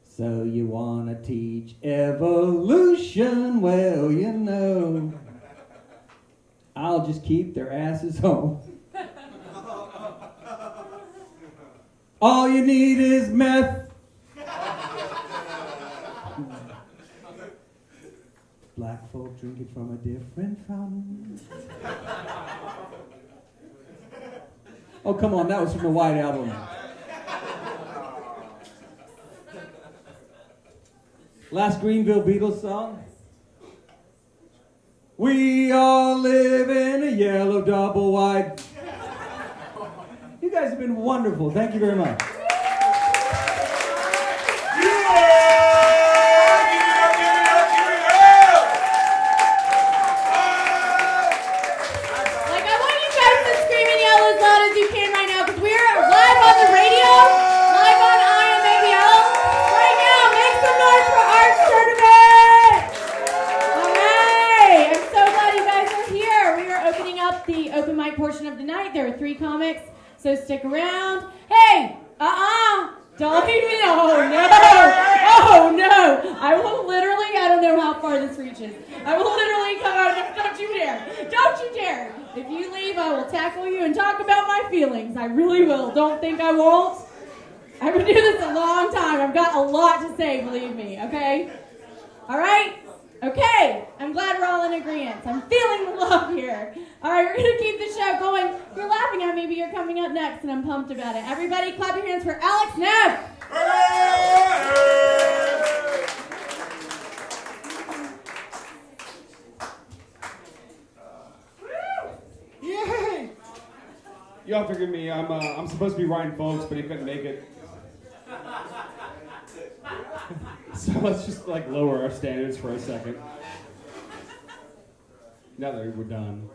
so you want to teach evolution? Well, you know, I'll just keep their asses home. All you need is meth. Black folk drink it from a different fountain. Oh, come on, that was from the White Album. Last Greenville Beatles song. We all live in a yellow double wide. You guys have been wonderful. Thank you very much. Portion of the night. There are 3 comics, so stick around. Hey, don't leave me. Oh no, I will literally, I don't know how far this reaches. I will literally come out. Don't you dare. If you leave, I will tackle you and talk about my feelings. I really will. Don't think I won't. I've been doing this a long time. I've got a lot to say, believe me, okay? All right? Okay, I'm glad we're all in agreement. I'm feeling the love here. All right, we're going to keep the show going. If you're laughing at me, but you're coming up next, and I'm pumped about it. Everybody clap your hands for Alex Neff. Yay! Y'all forgive me. I'm supposed to be Ryan Folks, but he couldn't make it. So let's just lower our standards for a second. Now that we're done.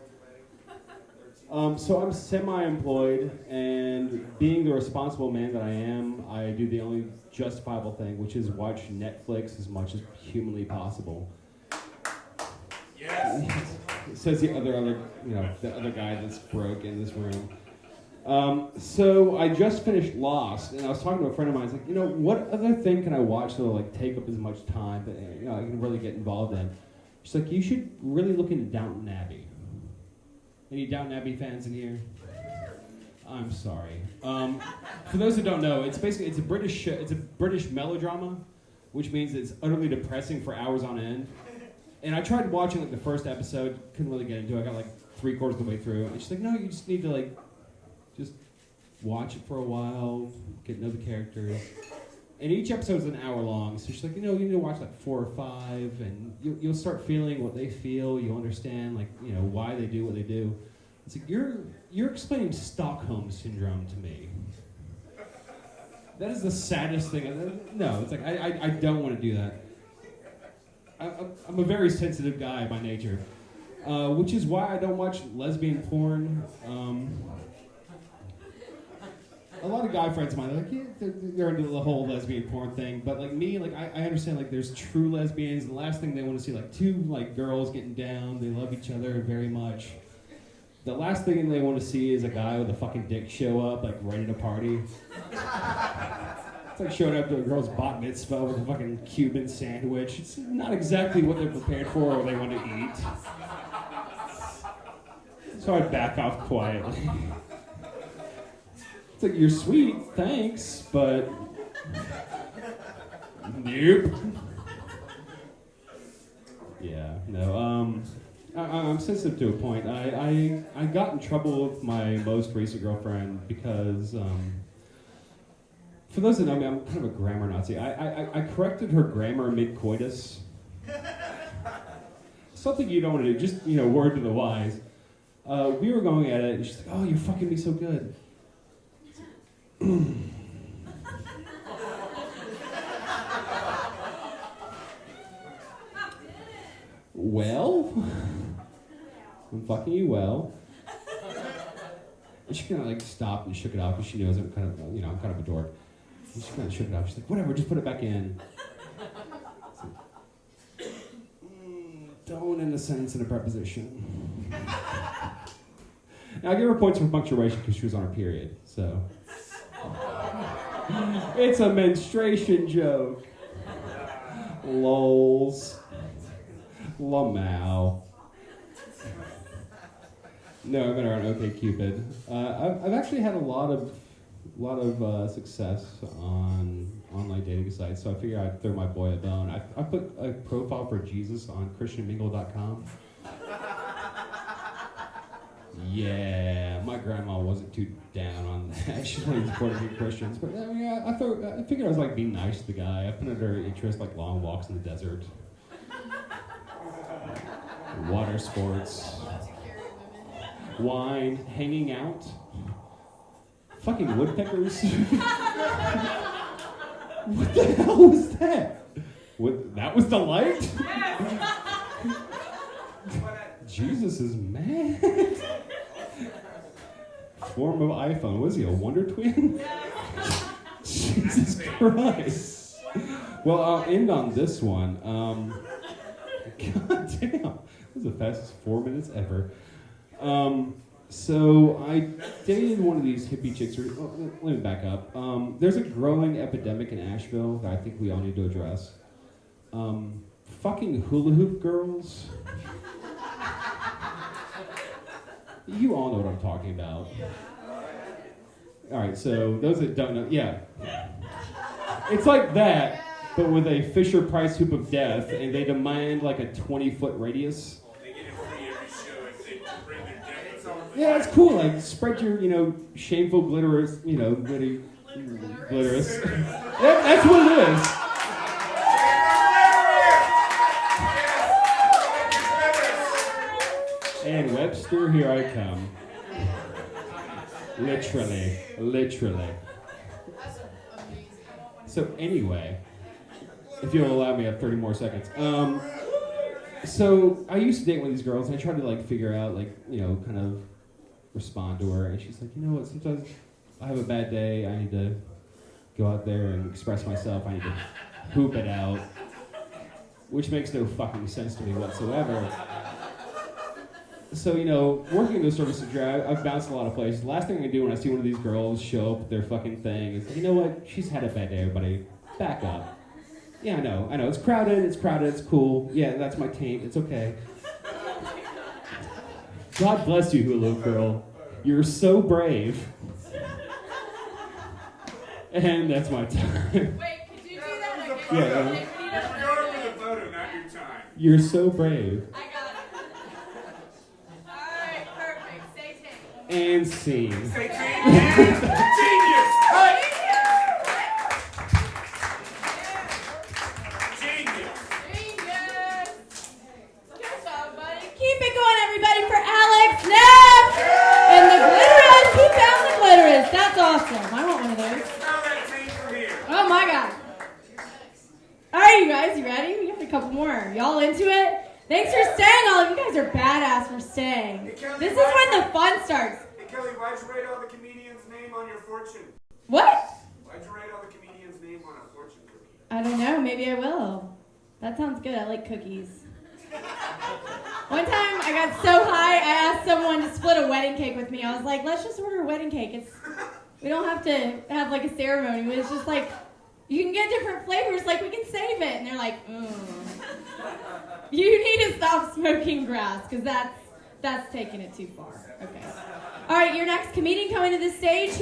So I'm semi-employed, and being the responsible man that I am, I do the only justifiable thing, which is watch Netflix as much as humanly possible. Yes. Says the other guy that's broke in this room. So I just finished Lost, and I was talking to a friend of mine. I was like, what other thing can I watch that'll take up as much time that I can really get involved in? She's like, you should really look into Downton Abbey. Any Downton Abbey fans in here? I'm sorry. For those who don't know, it's a British melodrama, which means it's utterly depressing for hours on end. And I tried watching the first episode, couldn't really get into it. I got 3/4 of the way through, and she's like, no, you just need to just watch it for a while, get to know the characters. And each episode is an hour long, so she's like, you need to watch 4 or 5, and you'll start feeling what they feel. You'll understand why they do what they do. It's like you're explaining Stockholm syndrome to me. That is the saddest thing. No, it's I don't want to do that. I'm a very sensitive guy by nature, which is why I don't watch lesbian porn. A lot of guy friends of mine, they're into the whole lesbian porn thing, but me, I understand there's true lesbians, and the last thing they want to see 2 girls getting down. They love each other very much. The last thing they want to see is a guy with a fucking dick show up right at a party. It's like showing up to a girl's bat mitzvah with a fucking Cuban sandwich. It's not exactly what they're prepared for or they want to eat. So I back off quietly. It's like, you're sweet, thanks, but nope. Yeah, no, I'm sensitive to a point. I got in trouble with my most recent girlfriend because, for those that know me, I'm kind of a grammar Nazi. I corrected her grammar mid-coitus. Something you don't want to do, just, word to the wise. We were going at it, and she's like, oh, you're fucking me so good. Well, I'm fucking you well. And she kind of like stopped and shook it off because she knows I'm kind of, I'm kind of a dork. And she kind of shook it off. She's like, whatever, just put it back in. Like, don't end a sentence in a preposition. Now I give her points for punctuation because she was on her period, so. It's a menstruation joke. Lols. Lamau. No, I've been around OkCupid. I've actually had a lot of success on online dating sites, so I figured I'd throw my boy a bone. I put a profile for Jesus on ChristianMingle.com. Yeah, my grandma wasn't too down on that. She wanted to support me Christians, but I mean, I figured I was like being nice to the guy. I put under interest like long walks in the desert, water sports, wine, hanging out, fucking woodpeckers. What the hell was that? That was the light? Jesus is mad. Form of iPhone. Was he a Wonder Twin? Jesus Christ. Well, I'll end on this one. God damn. That was the fastest 4 minutes ever. So I dated one of these hippie chicks. Let me back up. There's a growing epidemic in Asheville that I think we all need to address. Fucking hula hoop girls. You all know what I'm talking about. All right, so those that don't know, yeah. It's like that, but with a Fisher-Price hoop of death, and they demand like a 20-foot radius. They get it free every show if they bring their death. Yeah, it's cool. Like, spread your, shameful glitterous, glitterous. That's what it is. And Webster, here I come. Literally. So anyway, if you'll allow me, I have 30 more seconds. So I used to date one of these girls, and I tried to figure out, kind of respond to her, and she's like, you know what? Sometimes I have a bad day. I need to go out there and express myself. I need to hoop it out, which makes no fucking sense to me whatsoever. So, working in the service industry, I've bounced a lot of places. The last thing I do when I see one of these girls show up with their fucking thing is, you know what? She's had a bad day, everybody. Back up. Yeah, I know. It's crowded, it's cool. Yeah, that's my taint. It's okay. God bless you, hula girl. You're so brave. And that's my time. Wait, could you do that again? Yeah. You're going for the photo, not your time. You're so brave. I got it. Alright, perfect. Say ting. And scene. Say ting. Genius! Cut! Keep it going, everybody, for Alex Neff and the glitterist. He found the glitterist. That's awesome. I want one of those. Oh my god. All right, you guys, you ready? We got a couple more. Y'all into it? Thanks for staying, all of you guys are badass for staying. This is when the fun starts. Hey, Kelly, why'd you write all the comedian's name on your fortune? What? Why'd you write all the comedian's name on a fortune cookie? I don't know. Maybe I will. That sounds good. I like cookies. One time I got so high, I asked someone to split a wedding cake with me. I was like, let's just order a wedding cake. We don't have to have a ceremony. It's just you can get different flavors, we can save it. And they're like, you need to stop smoking grass, because that's That's taking it too far. Okay. All right, your next comedian coming to the stage,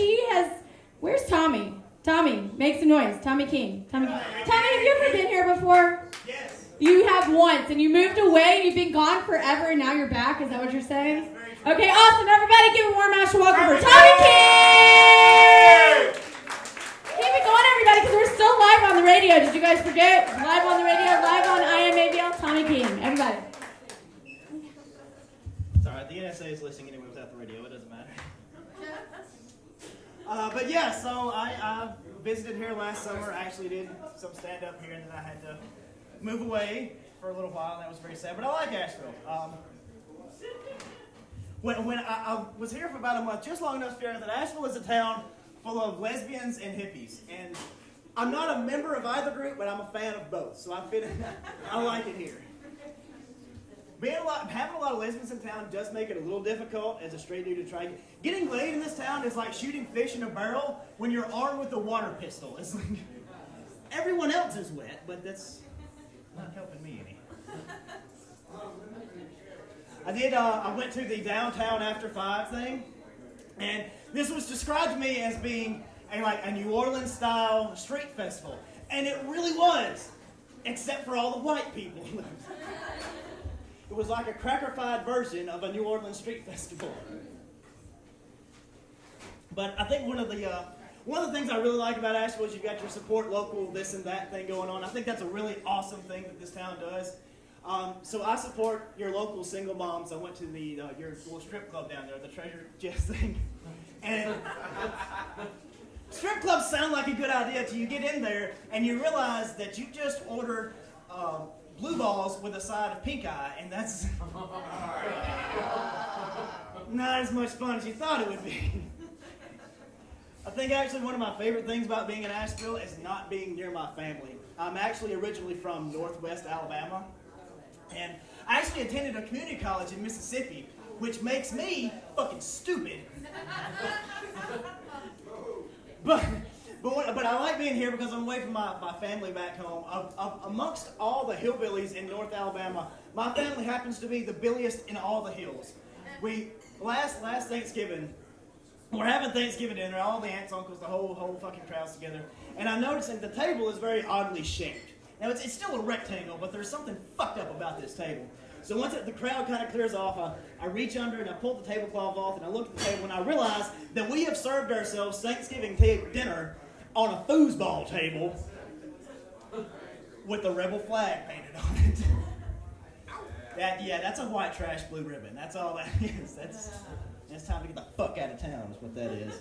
where's Tommy? Tommy, make some noise. Tommy King. Tommy, have you ever been here before? Yes. You have once, and you moved away, and you've been gone forever, and now you're back. Is that what you're saying? Okay, awesome. Everybody give a warm national welcome for Tommy King! Keep it going, everybody, because we're still live on the radio. Did you guys forget? Live on the radio, live on IMABL, Tommy King. Everybody. It's all right. The NSA is listening anyway without the radio. It doesn't matter. But yeah, so I visited here last summer. I actually did some stand-up here, and then I had to move away for a little while, and that was very sad. But I like Asheville. When I was here for about a month, just long enough to figure out that Asheville is a town full of lesbians and hippies. And I'm not a member of either group, but I'm a fan of both. So I like it here. Having a lot of lesbians in town does make it a little difficult as a straight dude to try. Getting laid in this town is like shooting fish in a barrel when you're armed with a water pistol. It's like everyone else is wet, but that's not helping me any. I went to the downtown After 5 thing, and this was described to me as being a New Orleans style street festival, and it really was, except for all the white people. It was like a cracker-fied version of a New Orleans street festival. But I think one of the things I really like about Asheville is you've got your support local, this and that thing going on. I think that's a really awesome thing that this town does. So I support your local single moms. I went to your little strip club down there, the Treasure Chest thing. And strip clubs sound like a good idea until you get in there and you realize that you just ordered blue balls with a side of pink eye, and that's not as much fun as you thought it would be. I think actually one of my favorite things about being in Asheville is not being near my family. I'm actually originally from Northwest Alabama, and I actually attended a community college in Mississippi, which makes me fucking stupid. But I like being here because I'm away from my family back home. Amongst all the hillbillies in North Alabama, my family happens to be the billiest in all the hills. Last Thanksgiving, we're having Thanksgiving dinner, all the aunts, uncles, the whole fucking crowd's together. And I noticed that the table is very oddly shaped. Now it's still a rectangle, but there's something fucked up about this table. So once the crowd kind of clears off, I reach under and I pull the tablecloth off and I look at the table and I realize that we have served ourselves Thanksgiving dinner on a foosball table with the rebel flag painted on it. That's a white trash blue ribbon. That's all that is. It's time to get the fuck out of town is what that is.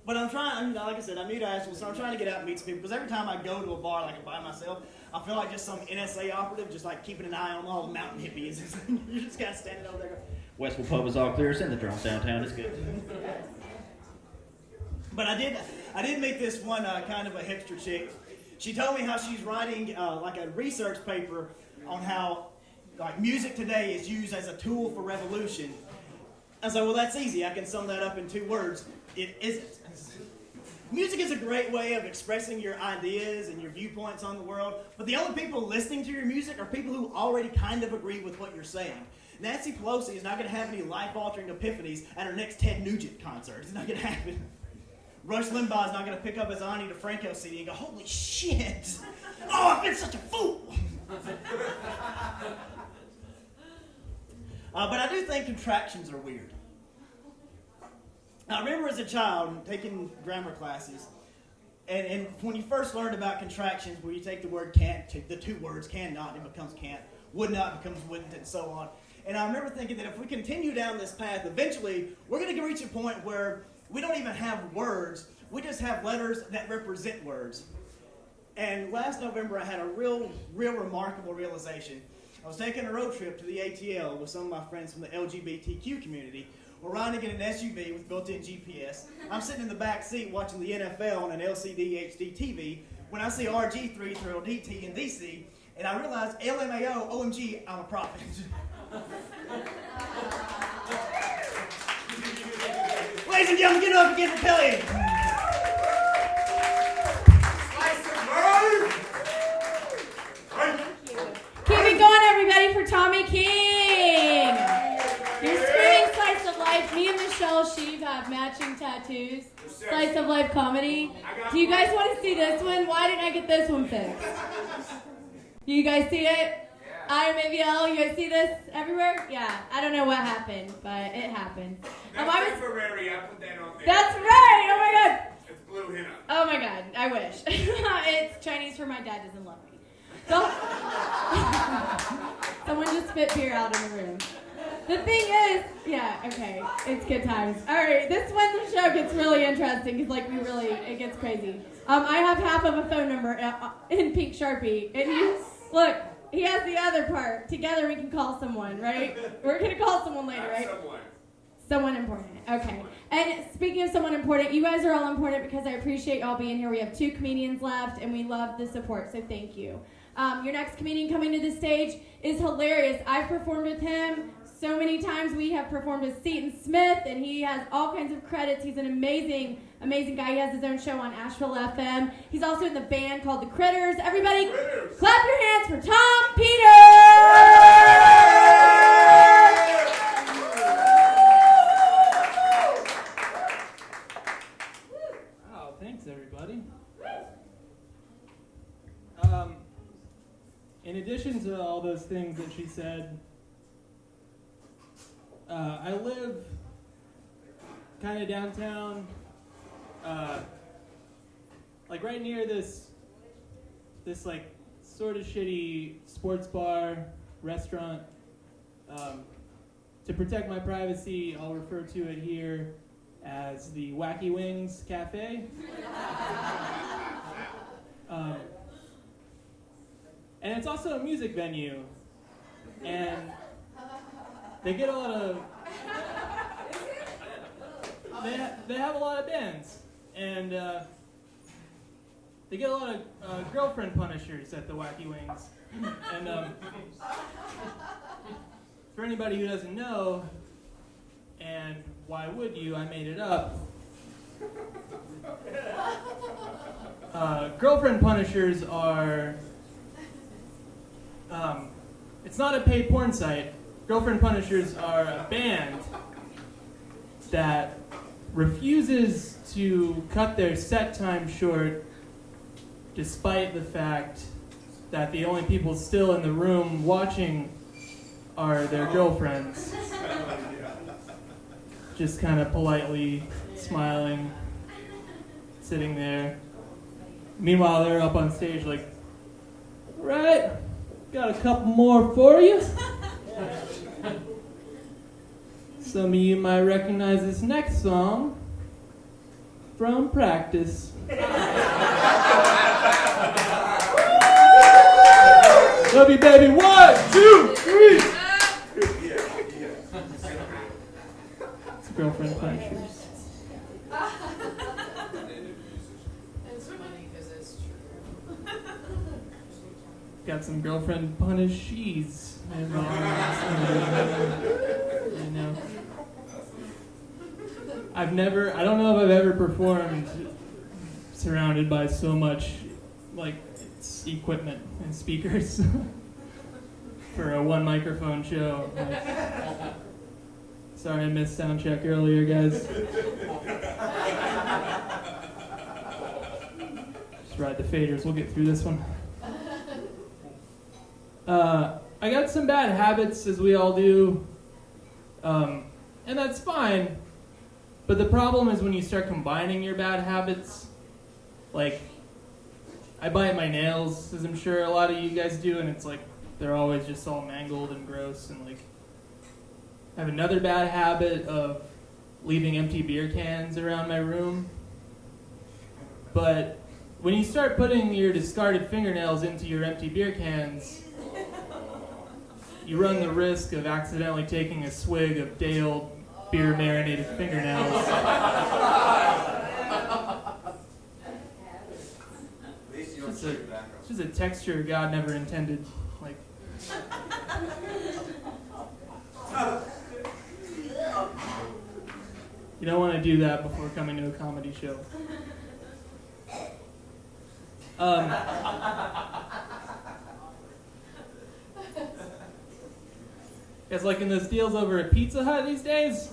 But I'm trying, like I said, I'm new to Asheville, so I'm trying to get out and meet some people, because every time I go to a bar like by myself, I feel like just some NSA operative just like keeping an eye on all the mountain hippies. You're just kind of standing over there going, Westwood Pub is all clear, send the drums downtown, it's good. But I did meet this one kind of a hipster chick. She told me how she's writing like a research paper on how like music today is used as a tool for revolution. I was like, well, that's easy. I can sum that up in 2 words. It isn't. Music is a great way of expressing your ideas and your viewpoints on the world, but the only people listening to your music are people who already kind of agree with what you're saying. Nancy Pelosi is not going to have any life-altering epiphanies at her next Ted Nugent concert. It's not going to happen. Rush Limbaugh is not going to pick up his Ani DeFranco CD and go, holy shit! Oh, I've been such a fool! But I do think contractions are weird. Now, I remember as a child taking grammar classes, and when you first learned about contractions, where you take the word can't, the 2 words cannot, it becomes can't, would not becomes wouldn't, and so on. And I remember thinking that if we continue down this path, eventually we're going to reach a point where we don't even have words, we just have letters that represent words. And last November I had a real remarkable realization. I was taking a road trip to the ATL with some of my friends from the LGBTQ community. We're riding in an SUV with built-in GPS. I'm sitting in the back seat watching the NFL on an LCD HD TV when I see RG3 throw DT in DC, and I realize LMAO, OMG, I'm a prophet. Ladies and gentlemen, get up again for Kelly. Keep it going, everybody, for Tommy King. Me and Michelle Sheave have matching tattoos. Slice of life comedy. Do you guys want to see this one? Why didn't I get this one fixed? Do you guys see it? I am AVL. You guys see this everywhere? Yeah. I don't know what happened, but it happened. That's temporary. I put that on there. That's right. Oh my god. It's blue henna. Oh my god. I wish. It's Chinese for my dad doesn't love me. So someone just spit beer out in the room. The thing is, yeah, okay, it's good times. All right, this when the show gets really interesting because it gets crazy. I have half of a phone number in pink Sharpie, and he has the other part. Together we can call someone, right? We're gonna call someone later, right? Someone important. Okay. And speaking of someone important, you guys are all important because I appreciate y'all being here. We have 2 comedians left, and we love the support, so thank you. Your next comedian coming to the stage is hilarious. I've performed with him so many times. We have performed with Seton Smith, and he has all kinds of credits. He's an amazing, amazing guy. He has his own show on Asheville FM. He's also in the band called The Critters. Everybody, clap your hands for Tom Peters! Oh, thanks, everybody. In addition to all those things that she said, I live kind of downtown, like right near this like sort of shitty sports bar restaurant. To protect my privacy, I'll refer to it here as the Wacky Wings Cafe. And it's also a music venue, and they get a lot of they have a lot of bands, and they get a lot of girlfriend punishers at the Wacky Wings. And for anybody who doesn't know, and why would you? I made it up. Girlfriend punishers are. It's not a paid porn site. Girlfriend punishers are a band that refuses to cut their set time short despite the fact that the only people still in the room watching are their girlfriends. Just kind of politely smiling, sitting there. Meanwhile, they're up on stage like, right, got a couple more for you. Some of you might recognize this next song from practice. Love you, baby. 1, 2, 3. It's girlfriend punishers. It's funny because it's true. Got some girlfriend punishees. I know. I don't know if I've ever performed surrounded by so much, like, equipment and speakers for a one microphone show. Like, sorry I missed sound check earlier, guys. Just ride the faders, we'll get through this one. I got some bad habits, as we all do, and that's fine. But the problem is when you start combining your bad habits. Like, I bite my nails, as I'm sure a lot of you guys do, and it's like they're always just all mangled and gross. And like, I have another bad habit of leaving empty beer cans around my room. But when you start putting your discarded fingernails into your empty beer cans, you run the risk of accidentally taking a swig of day-old beer-marinated fingernails. It's just a texture God never intended. Like, you don't want to do that before coming to a comedy show. Guys liking those deals over at Pizza Hut these days?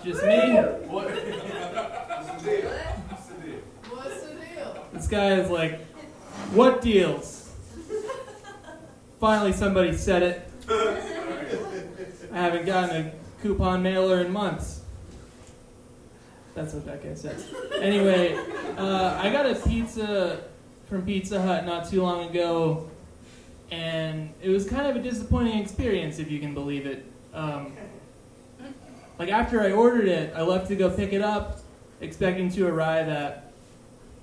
Just me? What's the deal? What's the deal? This guy is like, what deals? Finally, somebody said it. I haven't gotten a coupon mailer in months. That's what that guy said. Anyway, I got a pizza from Pizza Hut not too long ago, and it was kind of a disappointing experience, if you can believe it. Like after I ordered it, I left to go pick it up, expecting to arrive at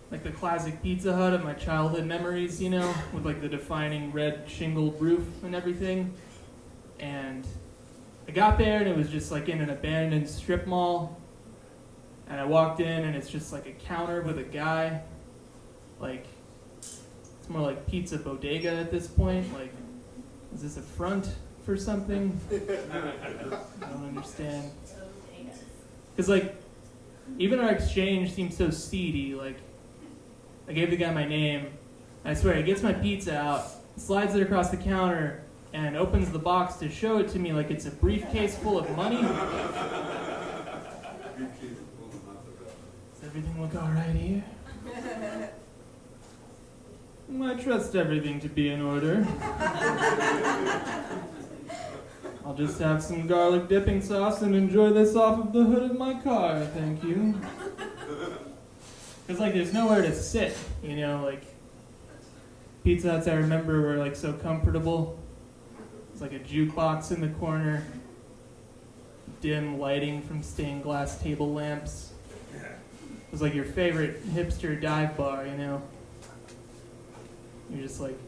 like the classic Pizza Hut of my childhood memories, you know, with like the defining red shingled roof and everything. And I got there and it was just like in an abandoned strip mall. And I walked in and it's just like a counter with a guy. Like, it's more like Pizza Bodega at this point. Like, is this a front for something? I don't understand. Because, like, even our exchange seemed so seedy. Like, I gave the guy my name. And I swear, he gets my pizza out, slides it across the counter, and opens the box to show it to me like it's a briefcase full of money. Does everything look all right here? I trust everything to be in order. I'll just have some garlic dipping sauce and enjoy this off of the hood of my car, thank you. Because, like, there's nowhere to sit, you know, like, Pizza Huts I remember were, like, so comfortable. It's like a jukebox in the corner, dim lighting from stained glass table lamps. It was like your favorite hipster dive bar, you know? You're just like,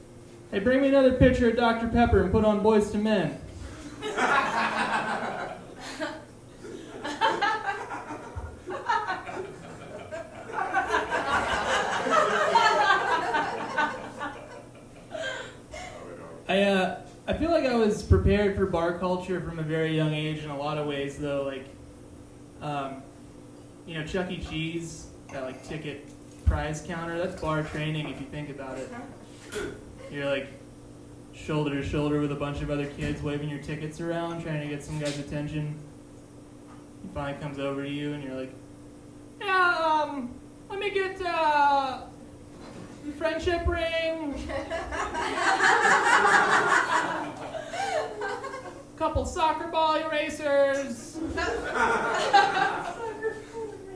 hey, bring me another pitcher of Dr. Pepper and put on Boys to Men. I feel like I was prepared for bar culture from a very young age in a lot of ways, though. Like, you know, Chuck E. Cheese, that like ticket prize counter, that's bar training if you think about it. You're like shoulder to shoulder with a bunch of other kids waving your tickets around, trying to get some guy's attention. He finally comes over to you and you're like, yeah, let me get friendship ring, couple soccer ball erasers,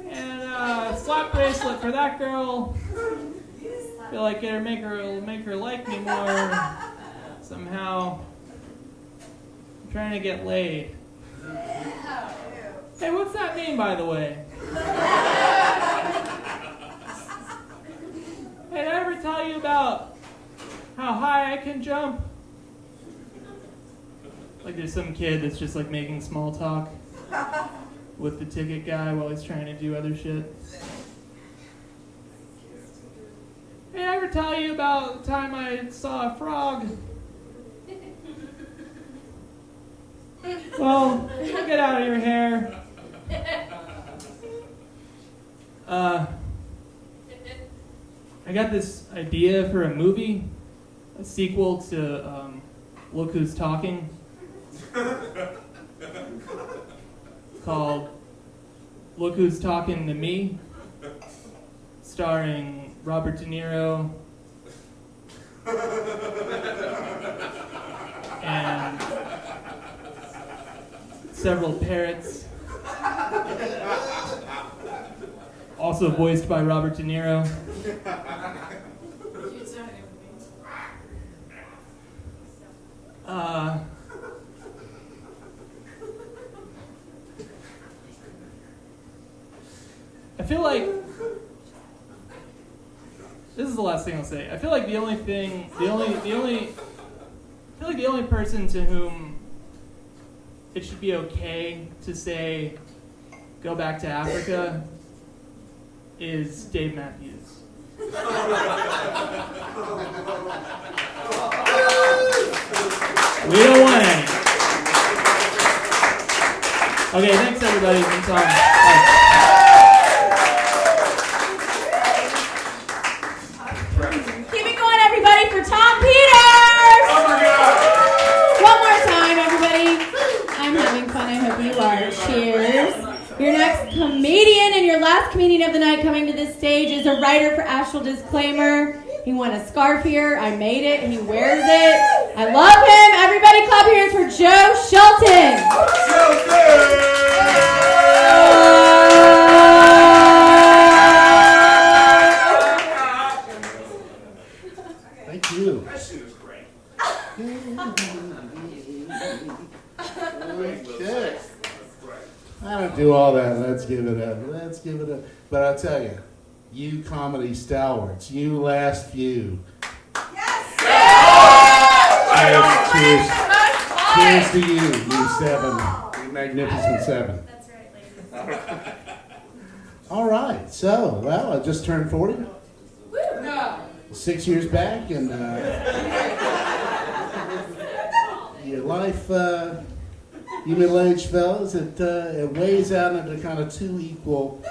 and a slap bracelet for that girl. Feel like it'll make her like me more somehow. I'm trying to get laid. Hey, what's that mean, by the way? Hey, did I ever tell you about how high I can jump? Like there's some kid that's just like making small talk with the ticket guy while he's trying to do other shit. Hey, did I ever tell you about the time I saw a frog? Well, get out of your hair. I got this idea for a movie, a sequel to Look Who's Talking, called Look Who's Talking to Me, starring Robert De Niro and several parrots, also voiced by Robert De Niro. I feel like this is the last thing I'll say. I feel like the only person to whom it should be okay to say go back to Africa is Dave Matthews. We don't want any. Okay, thanks everybody. It's on. Bye. Keep it going, everybody, for Tom Peters! Oh my God! One more time, everybody. I'm having fun. I hope you are. Cheers. comedian, and your last comedian of the night coming to this stage is a writer for Asheville Disclaimer. He won a scarf here. I made it. He wears it. I love him. Everybody clap your hands for Joe Shelton. Thank you. That shit was great. Okay. I don't do all that. Let's give it up. Let's give it up. But I'll tell you, you comedy stalwarts, you last few. Yes! Cheers. Cheers to you, you seven, you magnificent seven. That's right, ladies. All right. So, well, I just turned 40. No. 6 years back, and your life, you middle-aged fellas, it weighs out into kind of two equal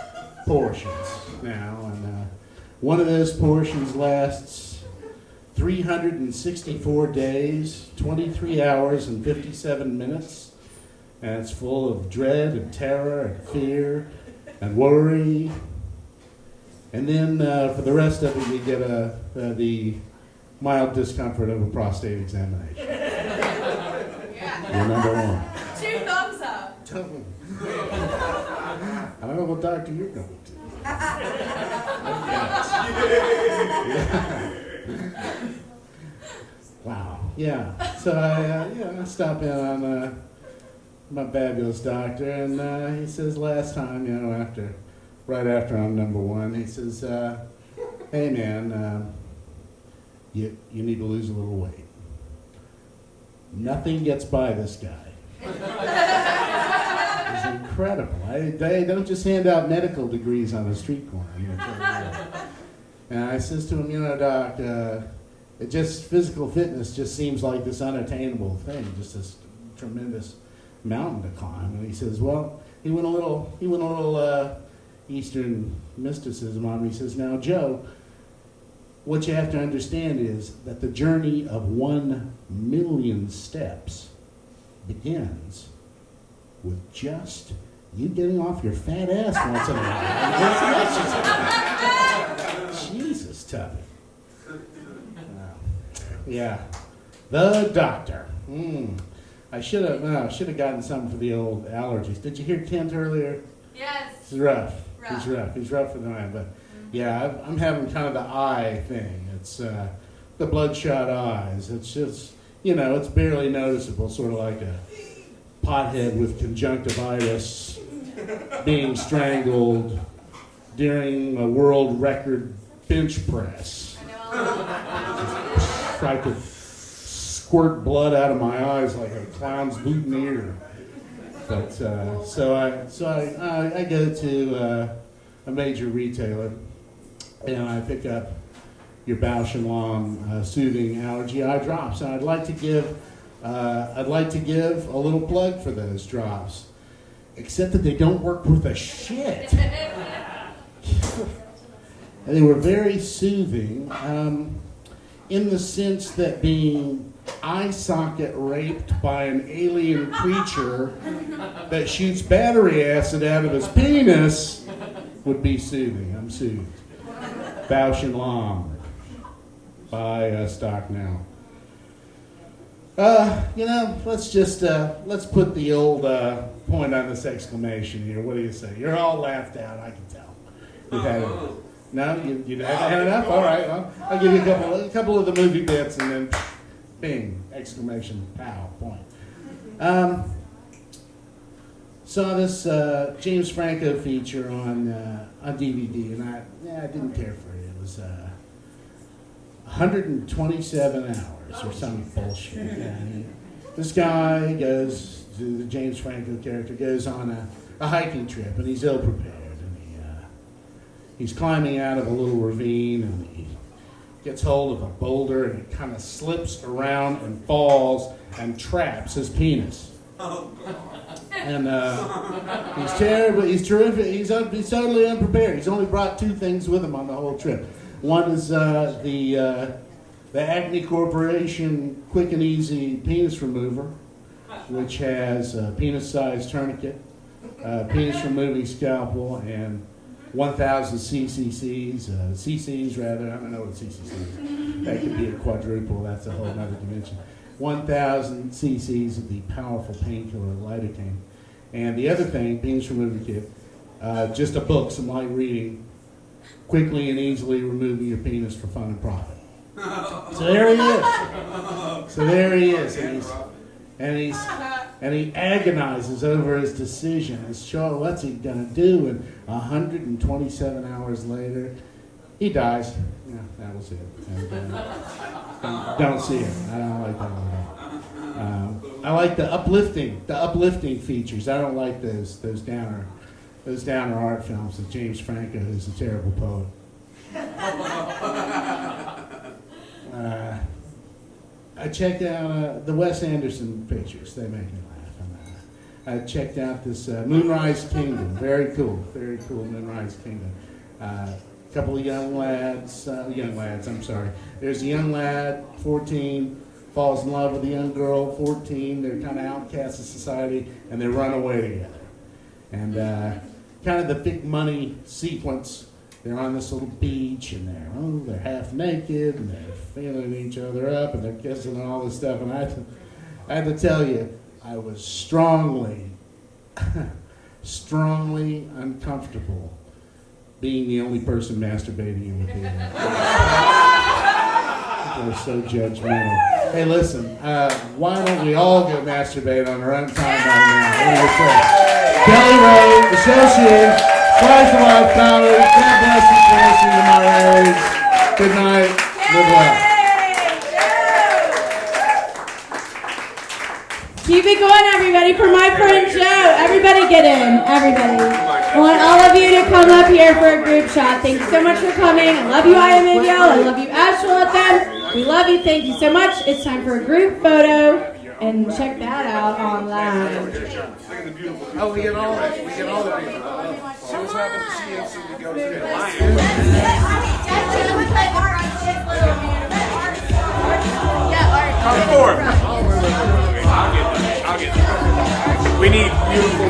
portions now, and one of those portions lasts 364 days, 23 hours, and 57 minutes, and it's full of dread and terror and fear and worry. And then for the rest of it, you get the mild discomfort of a prostate examination. You're number one. 2 thumbs up. I don't know what doctor you're going to. Wow. Yeah. So I stop in on my fabulous doctor, and he says last time, right after I'm number one, he says, hey man, you need to lose a little weight. Nothing gets by this guy. It's incredible. They don't just hand out medical degrees on the street corner. And I says to him, doc, physical fitness just seems like this unattainable thing, just this tremendous mountain to climb. And he says, well, he went a little Eastern mysticism on me. He says, now, Joe, what you have to understand is that the journey of 1 million steps begins with just you getting off your fat ass once in a while. Jesus, Tuppy. Yeah. The doctor. I should have gotten something for the old allergies. Did you hear Kent earlier? Yes. He's rough. He's rough. He's rough for the night. But yeah, I'm having kind of the eye thing. It's the bloodshot eyes. It's just, it's barely noticeable, sort of like a pothead with conjunctivitis being strangled during a world record bench press. I could squirt blood out of my eyes like a clown's boutonniere. But so I go to a major retailer and I pick up your Bausch & Lomb soothing allergy eye drops, and I'd like to give a little plug for those drops, except that they don't work worth a shit. And they were very soothing, in the sense that being eye socket raped by an alien creature that shoots battery acid out of his penis would be soothing. I'm soothed. Bausch & Lomb. Buy stock now. Let's put the old point on this exclamation here. What do you say? You're all laughed out, I can tell. You've had enough. No? You haven't had enough? All right, well, I'll give you a couple of the movie bits and then bing, exclamation, pow, point. Saw this James Franco feature on DVD, and I didn't care for it. It was 127 hours or some bullshit. This guy goes, the James Franco character goes on a hiking trip, and he's ill-prepared. He's climbing out of a little ravine, and he gets hold of a boulder, and it kind of slips around and falls and traps his penis. And he's terrible. He's terrific. He's totally unprepared. He's only brought 2 things with him on the whole trip. One is the Acme Corporation Quick and Easy Penis Remover, which has a penis-sized tourniquet penis removing scalpel, and 1,000 CCCs, CCs rather. I don't know what CCC is. That could be a quadruple. That's a whole other dimension. 1,000 cc's of the powerful painkiller lidocaine. And the other thing, penis removal kit, just a book, some light reading, quickly and easily removing your penis for fun and profit. So there he is. So there he is, and he agonizes over his decision. He's sure what's he gonna do? And 127 hours later, he dies. Yeah, that was it. And, don't see it. I don't like that at all. I like the uplifting features. I don't like those downer art films with James Franco, who's a terrible poet. I checked out the Wes Anderson pictures. They make me laugh. And, I checked out this Moonrise Kingdom. Very cool Moonrise Kingdom. A couple of young lads, I'm sorry. There's a young lad, 14, falls in love with a young girl, 14. They're kind of outcasts of society, and they run away together. And kind of the big money sequence. They're on this little beach, and they're half naked, and they're feeling each other up, and they're kissing and all this stuff. And I had to tell you, I was strongly uncomfortable being the only person masturbating in the theater. They're so judgmental. Hey, listen, why don't we all go masturbate on our own time right now? What do you say? Kelly Ray, associate, Slice of Life Comedy. God bless you for listening to my rage. Good night. Live well. Keep it going, everybody, for my friend Joe. Everybody get in. Everybody. I want all of you to come up here for a group shot. Thank you so much for coming. I love you, I am Abiel. I love you, Asheville FM. We love you. Thank you so much. It's time for a group photo. And check that out online. Oh, we get all the people. She was happy to see us and we go to the Come forward. I'll get that. We need beautiful